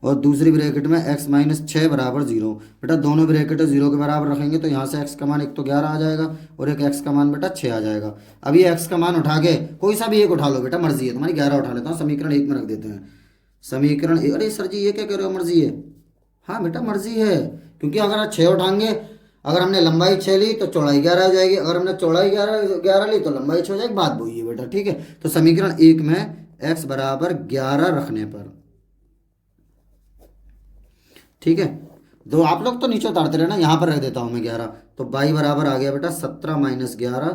और दूसरी ब्रैकेट में x माइनस 6 बराबर 0। बेटा दोनों ब्रैकेट 0 के बराबर रखेंगे तो यहाँ से x का मान एक तो 11 आ जाएगा और एक x का मान बेटा 6 आ जाएगा। अब ये x का मान उठा के कोई सा भी एक उठा लो बेटा, मर्जी है तुम्हारी, 11 उठा लेता हूँ, समीकरण 1 में रख देते हैं। समीकरण अरे सर जी ये क्या कह रहे हो, मर्जी है, हाँ बेटा मर्जी है, क्योंकि अगर 6 उठाएंगे, अगर हमने लंबाई 6 ली तो चौड़ाई 11 हो जाएगी, अगर हमने चौड़ाई 11 ली तो लंबाई 6 हो जाएगी, बात वही है बेटा, ठीक है। तो समीकरण 1 में x बराबर 11 रखने पर, ठीक है, दो आप लोग तो नीचे उतारते रहना, यहाँ पर रख देता हूँ मैं 11, तो y बराबर आ गया बेटा 17 माइनस 11,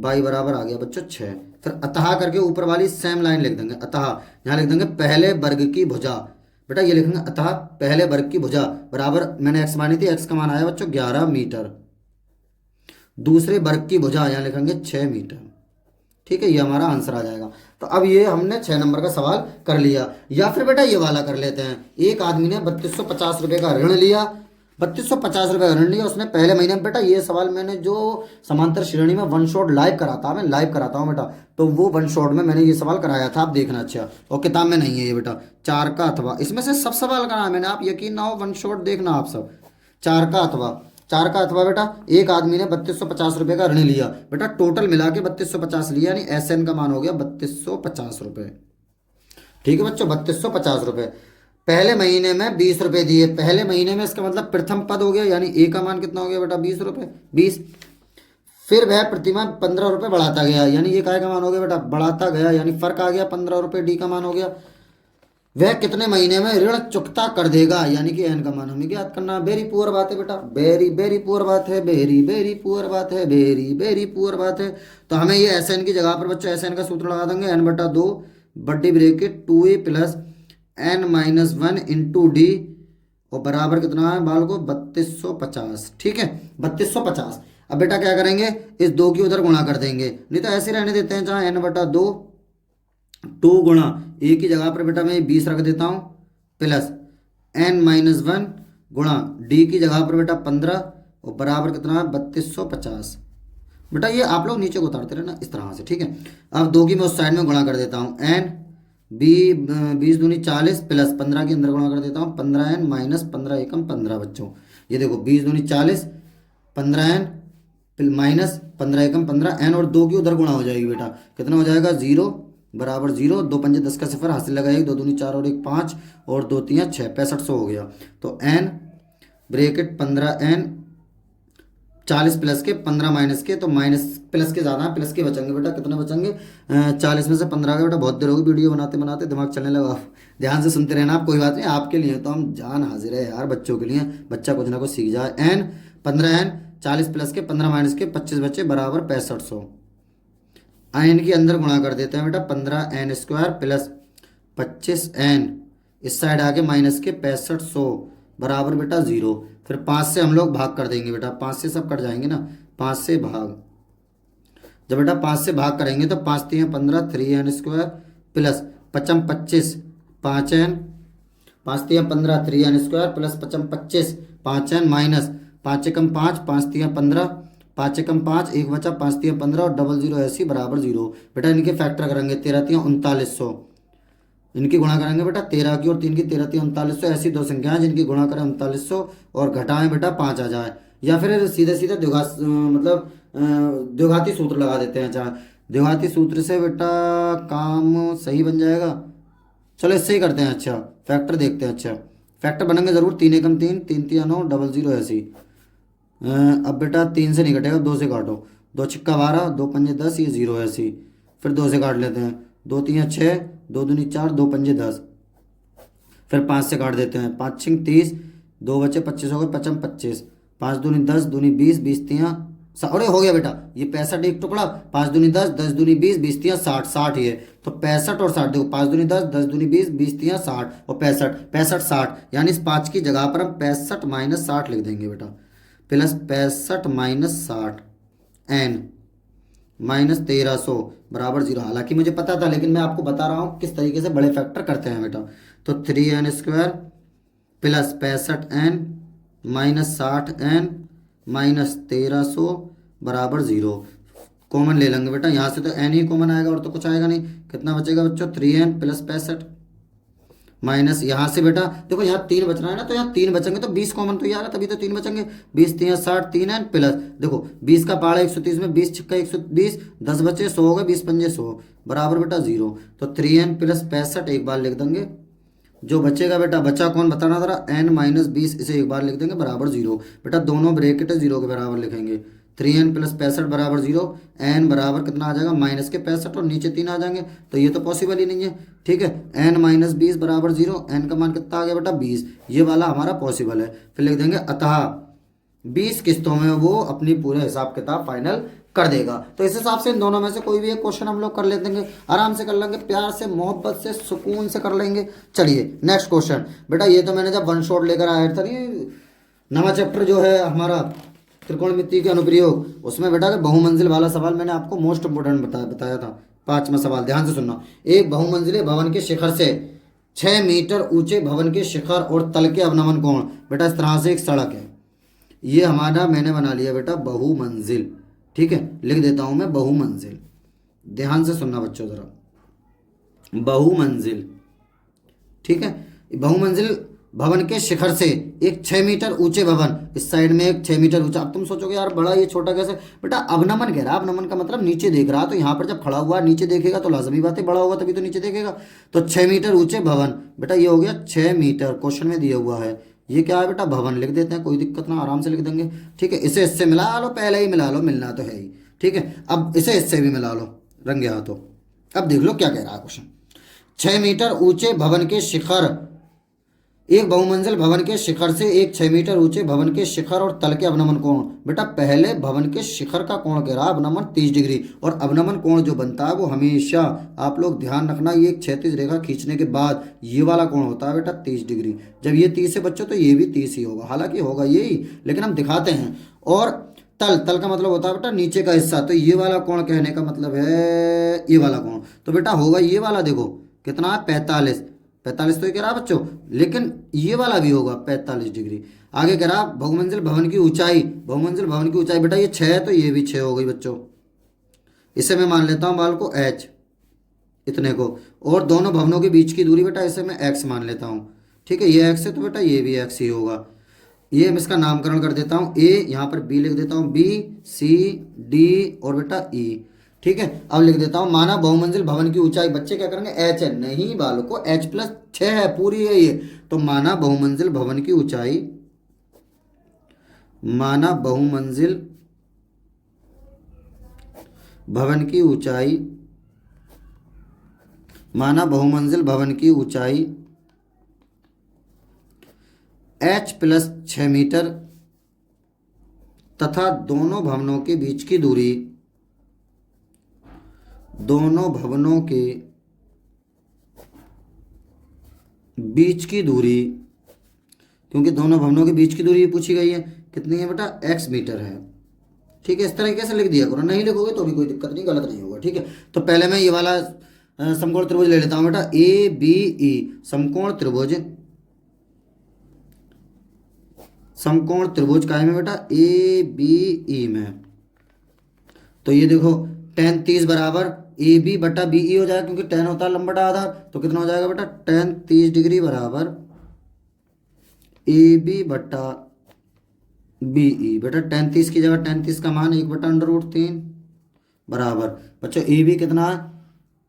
y बराबर आ गया बच्चों 6। फिर अतः करके ऊपर वाली सेम लाइन लिख देंगे, अतः यहाँ लिख देंगे पहले वर्ग की भुजा, बेटा ये लिखेंगे अतः पहले वर्ग की भुजा बराबर, मैंने x मानी थी, x का मान आया बच्चों 11 मीटर, दूसरे वर्ग की भुजा यहाँ लिखेंगे 6 मीटर, ठीक है, ये हमारा आंसर आ जाएगा। तो अब ये हमने 6 नंबर का सवाल कर लिया। या फिर बेटा ये वाला कर लेते हैं, एक आदमी ने 3250 रुपये का ऋण लिया, 3250 रुपये का ऋण लिया उसने पहले महीने में। बेटा ये सवाल मैंने जो समांतर श्रेणी में वन शॉट लाइव कराता, मैं लाइव कराता हूँ बेटा, तो वो वन शॉट में मैंने ये सवाल कराया था, आप देखना अच्छा, और किताब में नहीं है ये बेटा। 4 का अथवा, इसमें से सब सवाल कराया मैंने, आप यकीन ना हो वन शॉट देखना आप सब। 4 का अथवा, 4 का अथवा बेटा, एक आदमी ने 3250 रुपये का ऋण लिया, बेटा टोटल मिला के 3250 लिया, यानी SN का मान हो गया 3250 रुपये, ठीक है बच्चों, 3250 रुपये। पहले महीने में 20 रुपये दिए, पहले महीने में इसका मतलब प्रथम पद हो गया, यानी ए का मान कितना हो गया बेटा 20 रुपये, 20। फिर वह प्रतिमाह 15 रुपये बढ़ाता गया, यानी ये काय का मान हो गया बेटा, बढ़ाता गया, यानी फर्क आ गया 15 रुपये, डी का मान हो गया वह कितने महीने में ऋण चुकता कर देगा, यानी कि एन का मान हमें ज्ञात करना। वेरी पुअर बात है बेटा, वेरी वेरी पुअर बात है, वेरी वेरी पुअर बात है, वेरी वेरी पुअर बात है। तो हमें ये एस एन की जगह पर बच्चों एस एन का सूत्र लगा देंगे, एन बटा दो बड्डी bracket 2a plus N minus one into D, और बराबर कितना है बाल को 3250। ठीक है 3250। अब बेटा क्या करेंगे, इस दो की उधर गुणा कर देंगे, नहीं तो ऐसे रहने देते हैं, जहाँ एन बटा दो 2 गुणा ए की जगह पर बेटा मैं 20 रख देता हूँ, प्लस एन माइनस वन गुणा डी की जगह पर बेटा 15, और बराबर कितना है 3250। बेटा ये आप लोग नीचे को उतारते रहना इस तरह से। ठीक है, अब दो की मैं उस साइड में गुणा कर देता हूँ, एन 20 दूनी 40 प्लस 15 के अंदर गुणा कर देता हूँ, 15n माइनस 15 एकम 15 बच्चों। ये देखो 20 दूनी 40, 15n माइनस 15 एकम 15n, और दो की उधर गुणा हो जाएगी बेटा, कितना हो जाएगा 0 बराबर 0, दो पंजे 10 का सिफर हासिल लगाएगी, दो दूनी 4 और 1 5 और दो तियाँ 6, 6500 हो गया। तो n ब्रेकेट 15n 40 प्लस के 15 माइनस के, तो माइनस प्लस के ज़्यादा प्लस के बचेंगे बेटा, कितने बचेंगे 40 में से 15 का बेटा, बहुत देर होगी वीडियो बनाते बनाते दिमाग चलने लगा। ध्यान से सुनते रहना आप, कोई बात नहीं, आपके लिए तो हम जान हाजिर है यार, बच्चों के लिए बच्चा कुछ ना कुछ सीख जाए। एन 15n 40 प्लस के 15 माइनस के 25 बच्चे बराबर 6500। एन के अंदर गुणा कर देते हैं बेटा, 15n स्क्वायर प्लस 25n, इस साइड आके माइनस के 6500 बराबर बेटा 0। फिर 5 से हम लोग भाग कर देंगे बेटा, 5 से सब कट जाएंगे ना, 5 से भाग, जब बेटा 5 से भाग करेंगे तो 5 3 15 3n square plus 55 25 5n, 5 3 15 3n square plus 55 25 5n minus 5 एकम 5 5 3 15 5 एकम 5 एक बचा 5 3 15 और डबल 0 ऐसी बराबर 0। बेटा इनके फैक्टर करेंगे, 13 3 3900, इनकी गुणा करेंगे बेटा 13 की और 3 की, 13 3 3900, ऐसी दो संख्याएं जिनकी गुणा करें 3900 और घटाएं बेटा 5 आ जाए, या फिर सीधे सीधे मतलब द्विघाती सूत्र लगा देते हैं। चाहे द्विघाती सूत्र से बेटा काम सही बन जाएगा, चलो इससे ही करते हैं। अच्छा फैक्टर देखते हैं, अच्छा फैक्टर बनेंगे जरूर, 3 एकम 3 3 3 9 डबल 0 ऐसी। अब बेटा 3 से नहीं कटेगा, 2 से काटो, 2 छिक्का 12 2 पंजे 10, ये 0 ऐसी। फिर 2 से काट लेते हैं, 2 3 6 2 दूनी 4 2 पंजे 10, फिर 5 से काट देते हैं, 5 छिंग 30, 2 बचे 25 हो गए, 55 25, 5 दूनी 10 दूनी 20 20 तियाँ, अरे हो गया बेटा ये 65 एक टुकड़ा, 5 दूनी 10 10 दूनी 20 20 तियाँ 60 60, ये तो 65 और 60, देखो 5 दूनी 10 10 दूनी 20 20 तियाँ 60 और 65 65 60, यानी इस 5 की जगह पर हम 65 माइनस 60 लिख देंगे बेटा, प्लस 65 माइनस 60 n माइनस 1300 बराबर 0। हालांकि मुझे पता था, लेकिन मैं आपको बता रहा हूँ किस तरीके से बड़े फैक्टर करते हैं बेटा। तो 3n square plus 65n minus 60n minus 1300 बराबर 0। कॉमन ले लेंगे बेटा, यहाँ से तो n ही कॉमन आएगा और तो कुछ आएगा नहीं। कितना बचेगा बच्चों, 3n प्लस 65 माइनस यहाँ से बेटा देखो यहाँ 3 बच रहा है ना, तो यहाँ 3 बचेंगे तो 20 कॉमन तो ये आ रहा है, तभी तो 3 बचेंगे। 20 3 60 3n प्लस देखो 20 का पहाड़ा 130 में 20 छिक्का 120, 10 बचे 100 हो गए, 20 पंजे 100 बराबर बेटा 0। तो 3n प्लस 65 एक बार लिख देंगे, जो बचेगा बेटा बचा कौन बताना जरा, n माइनस 20, इसे एक बार लिख देंगे बराबर 0। बेटा दोनों ब्रैकेट 0 के बराबर लिखेंगे, 3n प्लस 65 बराबर 0, n बराबर कितना आ जाएगा माइनस के 65 और नीचे 3 आ जाएंगे, तो ये तो पॉसिबल ही नहीं है। ठीक है, n माइनस 20 बराबर 0, n का मान कितना आ गया बेटा 20, ये वाला हमारा पॉसिबल है। फिर लिख देंगे अतः 20 किस्तों में वो अपनी पूरे हिसाब किताब फाइनल कर देगा। तो इस हिसाब से इन दोनों में से कोई भी एक क्वेश्चन हम लोग कर लेंगे, आराम से कर लेंगे, प्यार से मोहब्बत से सुकून से कर लेंगे। चलिए नेक्स्ट क्वेश्चन बेटा, ये तो मैंने जब वन शॉट लेकर आया था नहीं, नवा चैप्टर जो है हमारा त्रिकोणमिति के अनुप्रयोग, उसमें बेटा बहुमंजिल वाला सवाल मैंने आपको मोस्ट इंपोर्टेंट बताया था। 5वां सवाल ध्यान से सुनना, एक बहुमंजिले भवन के शिखर से 6 मीटर ऊंचे भवन के शिखर और तल के अवनमन कोण, बेटा इस तरह से एक सड़क है, ये हमारा मैंने बना लिया बेटा बहुमंजिल। ठीक है, लिख देता हूं मैं बहुमंजिल, ध्यान से सुनना बच्चों जरा, बहुमंजिल। ठीक है, बहुमंजिल भवन के शिखर से एक 6 मीटर ऊंचे भवन, इस साइड में एक 6 मीटर ऊंचा। अब तुम सोचोगे यार बड़ा ये छोटा कैसे, बेटा अवनमन कह रहा, अवनमन का मतलब नीचे देख रहा, तो यहाँ पर जब खड़ा हुआ नीचे देखेगा तो लाजमी बात है बड़ा होगा तभी तो नीचे देखेगा। तो 6 मीटर ऊंचे भवन, बेटा ये हो गया 6 मीटर, क्वेश्चन में दिया हुआ है, ये क्या है बेटा भवन, लिख देते हैं, कोई दिक्कत ना, आराम से लिख देंगे। ठीक है, इसे इससे मिला लो, पहले ही मिला लो, मिलना तो है ही। ठीक है, अब इसे इससे भी मिला लो रंगे हाथों। अब देख लो क्या कह रहा है क्वेश्चन, 6 मीटर ऊंचे भवन के शिखर, एक बहुमंजिल भवन के शिखर से एक 6 मीटर ऊंचे भवन के शिखर और तल के अवनमन कोण। बेटा पहले भवन के शिखर का कोण कह रहा है अवनमन 30 डिग्री, और अवनमन कोण जो बनता है वो हमेशा आप लोग ध्यान रखना, ये एक क्षैतिज रेखा खींचने के बाद ये वाला कोण होता है बेटा 30 डिग्री। जब ये 30 है बच्चों तो ये भी 30 ही होगा, हालांकि होगा यही लेकिन हम दिखाते हैं। और तल, तल का मतलब होता है बेटा नीचे का हिस्सा, तो ये वाला कोण कहने का मतलब है ये वाला कोण, तो बेटा होगा ये वाला, देखो कितना है 45, 45 तो ही कह रहा बच्चों, लेकिन ये वाला भी होगा 45 डिग्री। आगे कह रहा बहुमंजिल भवन की ऊंचाई, बहुमंजिल भवन की ऊंचाई बेटा ये 6 है तो ये भी 6 हो गई बच्चों। इसे मैं मान लेता हूँ बाल को h, इतने को, और दोनों भवनों के बीच की दूरी बेटा इसे मैं x मान लेता हूँ। ठीक है, ये x है तो बेटा ये भी x ही होगा। ये मैं इसका नामकरण कर देता हूँ a, यहाँ पर b लिख देता हूँ, b c d और बेटा e। ठीक है, अब लिख देता हूँ माना बहुमंजिल भवन की ऊंचाई, बच्चे क्या करेंगे h है, नहीं बालों को h+6 है पूरी है ये, तो माना बहुमंजिल भवन की ऊंचाई, माना बहुमंजिल भवन की ऊंचाई, माना बहुमंजिल भवन की ऊंचाई h+6 मीटर तथा दोनों भवनों के बीच की दूरी, दोनों भवनों के बीच की दूरी, क्योंकि दोनों भवनों के बीच की दूरी पूछी गई है, कितनी है बेटा x मीटर है। ठीक है, इस तरीके से लिख दिया करो, नहीं लिखोगे तो भी कोई दिक्कत नहीं, गलत नहीं होगा। ठीक है, तो पहले मैं ये वाला समकोण त्रिभुज ले लेता हूँ बेटा ए बी ई, समकोण त्रिभुज, समकोण त्रिभुज काय में बेटा ए बी ई में। तो ये देखो tan 30 बराबर ए बी बटा बी ई हो जाएगा, क्योंकि tan होता है लंबटा आधार, तो कितना हो जाएगा बेटा tan 30 डिग्री बराबर ए बी बटा बी ई। बेटा tan 30 की जगह tan 30 का मान 1/√3 बराबर, बच्चों ए बी कितना है,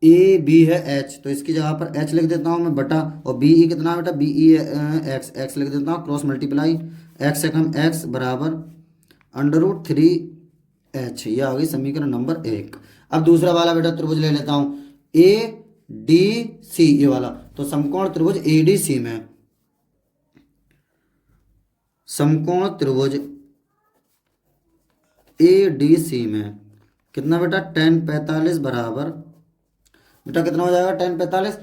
ए बी है h, तो इसकी जगह पर h लिख देता हूँ मैं बटा, और बी ई कितना है बेटा, बी ई एक्स, एक्स लिख देता हूँ क्रॉस मल्टीप्लाई, x से कम x बराबर √3h। ये आ गई समीकरण नंबर 1। अब दूसरा वाला बेटा त्रिभुज ले लेता हूँ ए डी सी, ये वाला, तो समकोण त्रिभुज ए डी सी में, समकोण त्रिभुज ए डी सी में कितना बेटा tan 45 बराबर, बेटा कितना हो जाएगा tan 45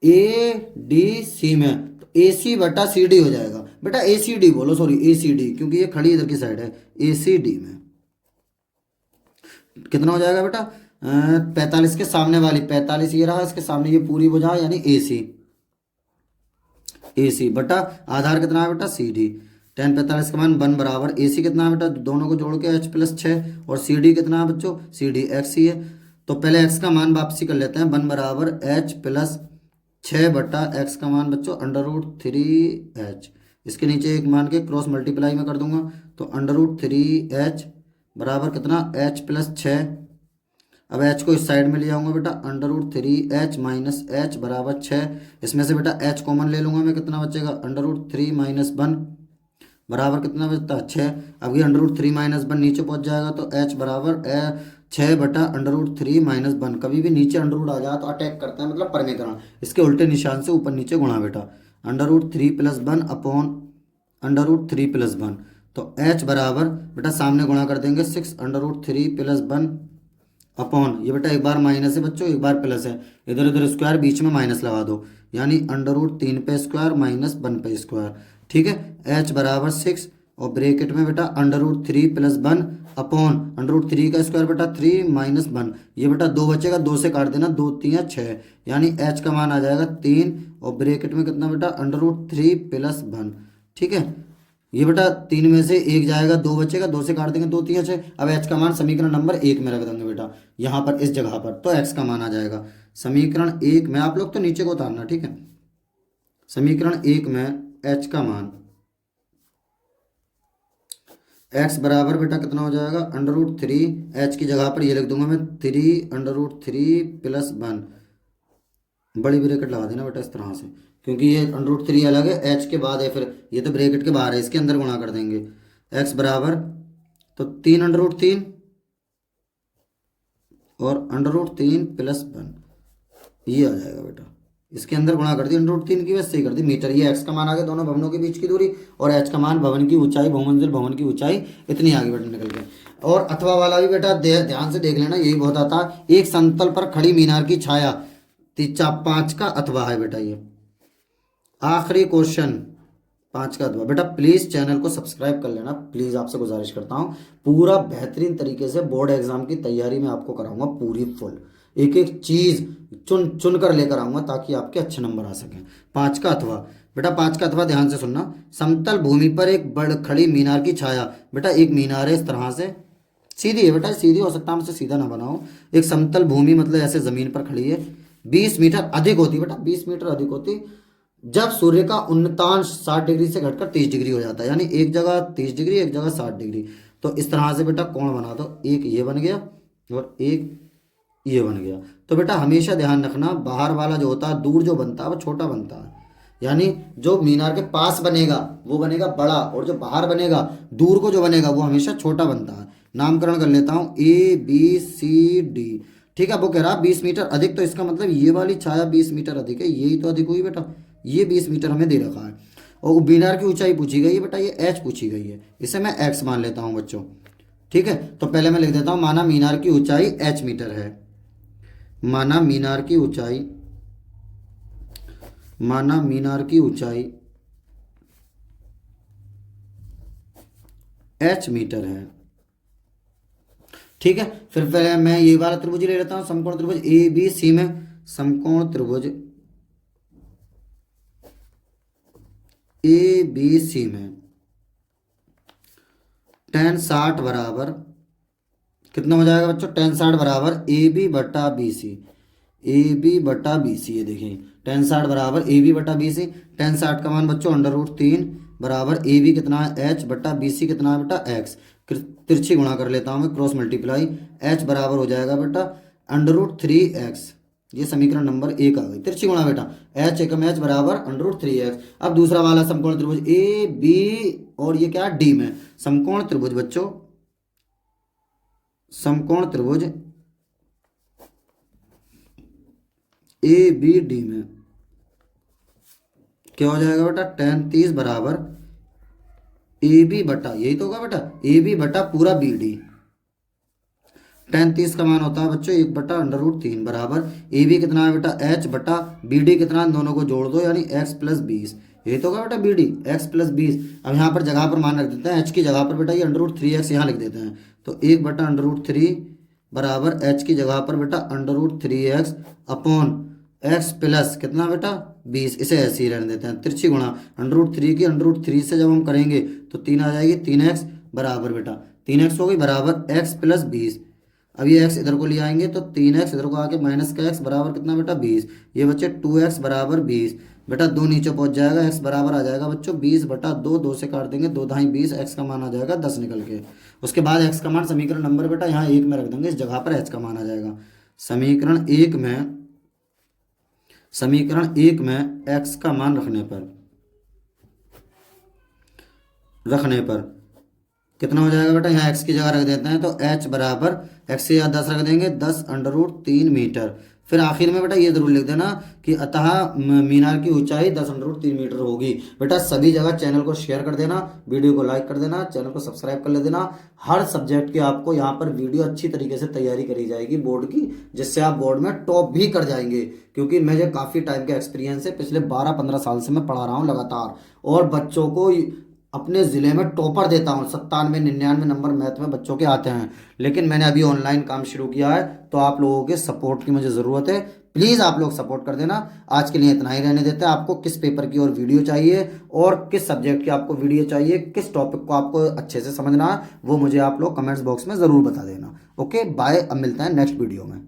ए डी सी में, तो ए सी बटा सी डी हो जाएगा। बेटा ए सी डी बोलो, सॉरी ए सी डी, क्योंकि ये खड़ी इधर की साइड है, ए सी डी में कितना हो जाएगा बेटा 45 के सामने वाली 45 ये रहा, इसके सामने ये पूरी भुजा यानी ए सी, ए सी बटा आधार कितना है बेटा सी डी, tan 45 का मान 1 बराबर ए सी कितना है बेटा, दोनों को जोड़ के h+6, और सी डी कितना है बच्चों, सी डी एक्स ही है। तो पहले x का मान वापसी कर लेते हैं, 1 बराबर h+6 बटा x का मान बच्चों √3h, इसके नीचे एक मान के क्रॉस मल्टीप्लाई में कर दूंगा, तो √3h बराबर कितना h+6। अब h को इस साइड में ले जाऊंगा बेटा, √3h माइनस h बराबर 6, इसमें से बेटा h कॉमन ले लूंगा मैं, कितना बचेगा √3 माइनस 1 बराबर कितना बचता है 6। अब ये √3 माइनस 1 नीचे पहुंच जाएगा, तो h बराबर 6 बटा √3 माइनस 1। कभी भी नीचे अंडर आ जाए तो अटैक करता है, मतलब परमीकरण, इसके उल्टे निशान से ऊपर नीचे गुणा बेटा, √3 + 1 अपॉन √3 + 1, तो h बराबर बेटा सामने गुणा कर देंगे 6 √3 + 1 अपॉन, ये बेटा एक बार माइनस है बच्चों एक बार प्लस है, इधर उधर स्क्वायर बीच में माइनस लगा दो, यानी √3 पे स्क्वायर माइनस 1 पे स्क्वायर। ठीक है, h बराबर 6 और ब्रैकेट में बेटा √3 + 1 अपॉन √3 का स्क्वायर बेटा 3 माइनस 1, ये बेटा 2 बचेगा, 2 से काट देना, 2 3 6, यानी h का मान आ जाएगा 3 और ब्रैकेट में कितना बेटा √3 + 1। ठीक है, ये बेटा 3 में से 1 जाएगा, 2 बचेगा, 2 से काट देंगे, 2 3 6। अब h का मान समीकरण नंबर 1 में रख देंगे बेटा, यहाँ पर इस जगह पर, तो x का मान आ जाएगा समीकरण 1 में, आप लोग तो नीचे को उतारना। ठीक है, समीकरण 1 में h का मान, x बराबर बेटा कितना हो जाएगा √3, h की जगह पर ये लिख दूंगा मैं 3 √3 + 1, बड़ी ब्रैकेट लगा देना बेटा इस तरह से, क्योंकि ये √3 अलग है, h के बाद है, फिर ये तो ब्रैकेट के बाहर है, इसके अंदर गुणा कर देंगे। x बराबर तो 3 √3 और √3 + 1, ये आ जाएगा बेटा इसके अंदर गुणा कर दी √3 की वजह से कर दी मीटर। ये x का मान आ गया दोनों भवनों के बीच की दूरी, और h का मान भवन की ऊंचाई, बहुमंजिल भवन की ऊंचाई इतनी आगे बेटा निकल गए। और अथवा वाला भी बेटा ध्यान से देख लेना, यही बहुत आता है। एक समतल पर खड़ी मीनार की छाया, 5 का अथवा है बेटा ये। आखिरी क्वेश्चन 5 का अथवा। बेटा प्लीज़ चैनल को सब्सक्राइब कर लेना, प्लीज़ आपसे गुजारिश करता हूँ। पूरा बेहतरीन तरीके से बोर्ड एग्जाम की तैयारी मैं आपको कराऊंगा, पूरी फुल एक एक चीज़ चुन चुन कर लेकर आऊंगा ताकि आपके अच्छे नंबर आ सकें। 5 का अथवा। बेटा 5 का अथवा ध्यान से सुनना। समतल भूमि पर एक बड़ खड़ी मीनार की छाया। बेटा एक मीनार है इस तरह से, सीधी है बेटा, सीधी हो सकता है हमसे सीधा ना बनाओ। एक समतल भूमि मतलब ऐसे ज़मीन पर खड़ी है, 20 मीटर अधिक होती बेटा, 20 मीटर अधिक होती जब सूर्य का उन्नतांश 60 डिग्री से घटकर 30 डिग्री हो जाता है, यानी एक जगह 30 डिग्री एक जगह 60 डिग्री। तो इस तरह से बेटा कोण बना दो, एक ये बन गया और एक ये बन गया। तो बेटा हमेशा ध्यान रखना, बाहर वाला जो होता है दूर जो बनता है वो छोटा बनता है, यानी जो मीनार के पास बनेगा वो बनेगा बड़ा, और जो बाहर बनेगा दूर को जो बनेगा वो हमेशा छोटा बनता है। नामकरण कर लेता हूँ ABCD। ठीक है, वो कह रहा 20 मीटर अधिक, तो इसका मतलब ये वाली छाया 20 मीटर अधिक है, यही तो अधिक हुई बेटा, ये 20 मीटर हमें दे रखा है। और मीनार की ऊंचाई पूछी गई है बेटा, ये h पूछी गई है, इसे मैं x मान लेता हूँ बच्चों। ठीक है, तो पहले मैं लिख देता हूँ, माना मीनार की ऊंचाई h मीटर है, माना मीनार की ऊंचाई, माना मीनार की ऊंचाई h मीटर है। ठीक है, फिर पहले मैं ये वाला त्रिभुज ले लेता हूँ, समकोण त्रिभुज ABC में, समकोण त्रिभुज ABC में tan 60 बराबर कितना हो जाएगा बच्चों, tan 60 बराबर AB बटा BC, AB बटा BC। ये देखिए tan 60 बराबर AB बटा BC। tan 60 का मान बच्चों √3 बराबर AB कितना है h बटा BC कितना है बेटा x। तिरछी गुणा कर लेता हूँ मैं, क्रॉस मल्टीप्लाई, h बराबर हो जाएगा बेटा √3x। ये समीकरण नंबर 1 आ गई। तिरछी गुणा बेटा h एकम h बराबर √3x। अब दूसरा वाला समकोण त्रिभुज AB, और ये क्या D में, समकोण त्रिभुज बच्चों, समकोण त्रिभुज ABD में क्या हो जाएगा बेटा, tan 30 बराबर AB बटा, यही तो होगा बेटा, AB बटा पूरा BD। tan 30 का मान होता है बच्चों 1 बटा √3 बराबर AB कितना है बेटा h बटा BD कितना है, दोनों को जोड़ दो यानी x प्लस 20, यही तो होगा बेटा BD, x प्लस 20। अब यहाँ पर जगह पर मान रख देते हैं, h की जगह पर बेटा ये √3x यहाँ लिख देते हैं, तो 1 बटा √3 बराबर h की जगह पर बेटा √3x अपॉन x प्लस कितना बेटा 20, इसे ऐसे ही रहने देते हैं। तिरछी गुणा √3 की √3 से जब हम करेंगे तो 3 आ जाएगी, 3x बराबर बेटा 3x हो गई बराबर x प्लस 20। अब ये x इधर को ले आएंगे तो 3x इधर को आके माइनस का x बराबर कितना बेटा 20, ये बच्चे 2x बराबर 20। बेटा 2 नीचे पहुंच जाएगा, x बराबर आ जाएगा बच्चों 20 बटा 2, 2 से काट देंगे 2 ढाई 20, x का मान आ जाएगा 10 निकल के। उसके बाद x का मान समीकरण नंबर बेटा यहाँ 1 में रख देंगे, इस जगह पर h का मान आ जाएगा। समीकरण 1 में, समीकरण 1 में x का मान रखने पर कितना हो जाएगा बेटा, यहाँ x की जगह रख देते हैं तो h बराबर x से या 10 रख देंगे, 10 √3 मीटर। फिर आखिर में बेटा ये जरूर लिख देना कि अतः मीनार की ऊंचाई 10 √3 मीटर होगी। बेटा सभी जगह चैनल को शेयर कर देना, वीडियो को लाइक कर देना, चैनल को सब्सक्राइब कर ले देना। हर सब्जेक्ट की आपको यहाँ पर वीडियो अच्छी तरीके से तैयारी करी जाएगी बोर्ड की, जिससे आप बोर्ड में टॉप भी कर जाएंगे, क्योंकि मुझे काफ़ी टाइम का एक्सपीरियंस है, पिछले 12-15 साल से मैं पढ़ा रहा हूँ लगातार, और बच्चों को अपने ज़िले में टॉपर देता हूँ। 97-99 नंबर मैथ में बच्चों के आते हैं। लेकिन मैंने अभी ऑनलाइन काम शुरू किया है, तो आप लोगों के सपोर्ट की मुझे ज़रूरत है, प्लीज़ आप लोग सपोर्ट कर देना। आज के लिए इतना ही रहने देते हैं। आपको किस पेपर की और वीडियो चाहिए और किस सब्जेक्ट की आपको वीडियो चाहिए, किस टॉपिक को आपको अच्छे से समझना है, वो मुझे आप लोग कमेंट्स बॉक्स में ज़रूर बता देना। ओके बाय, अब मिलते हैं नेक्स्ट वीडियो में।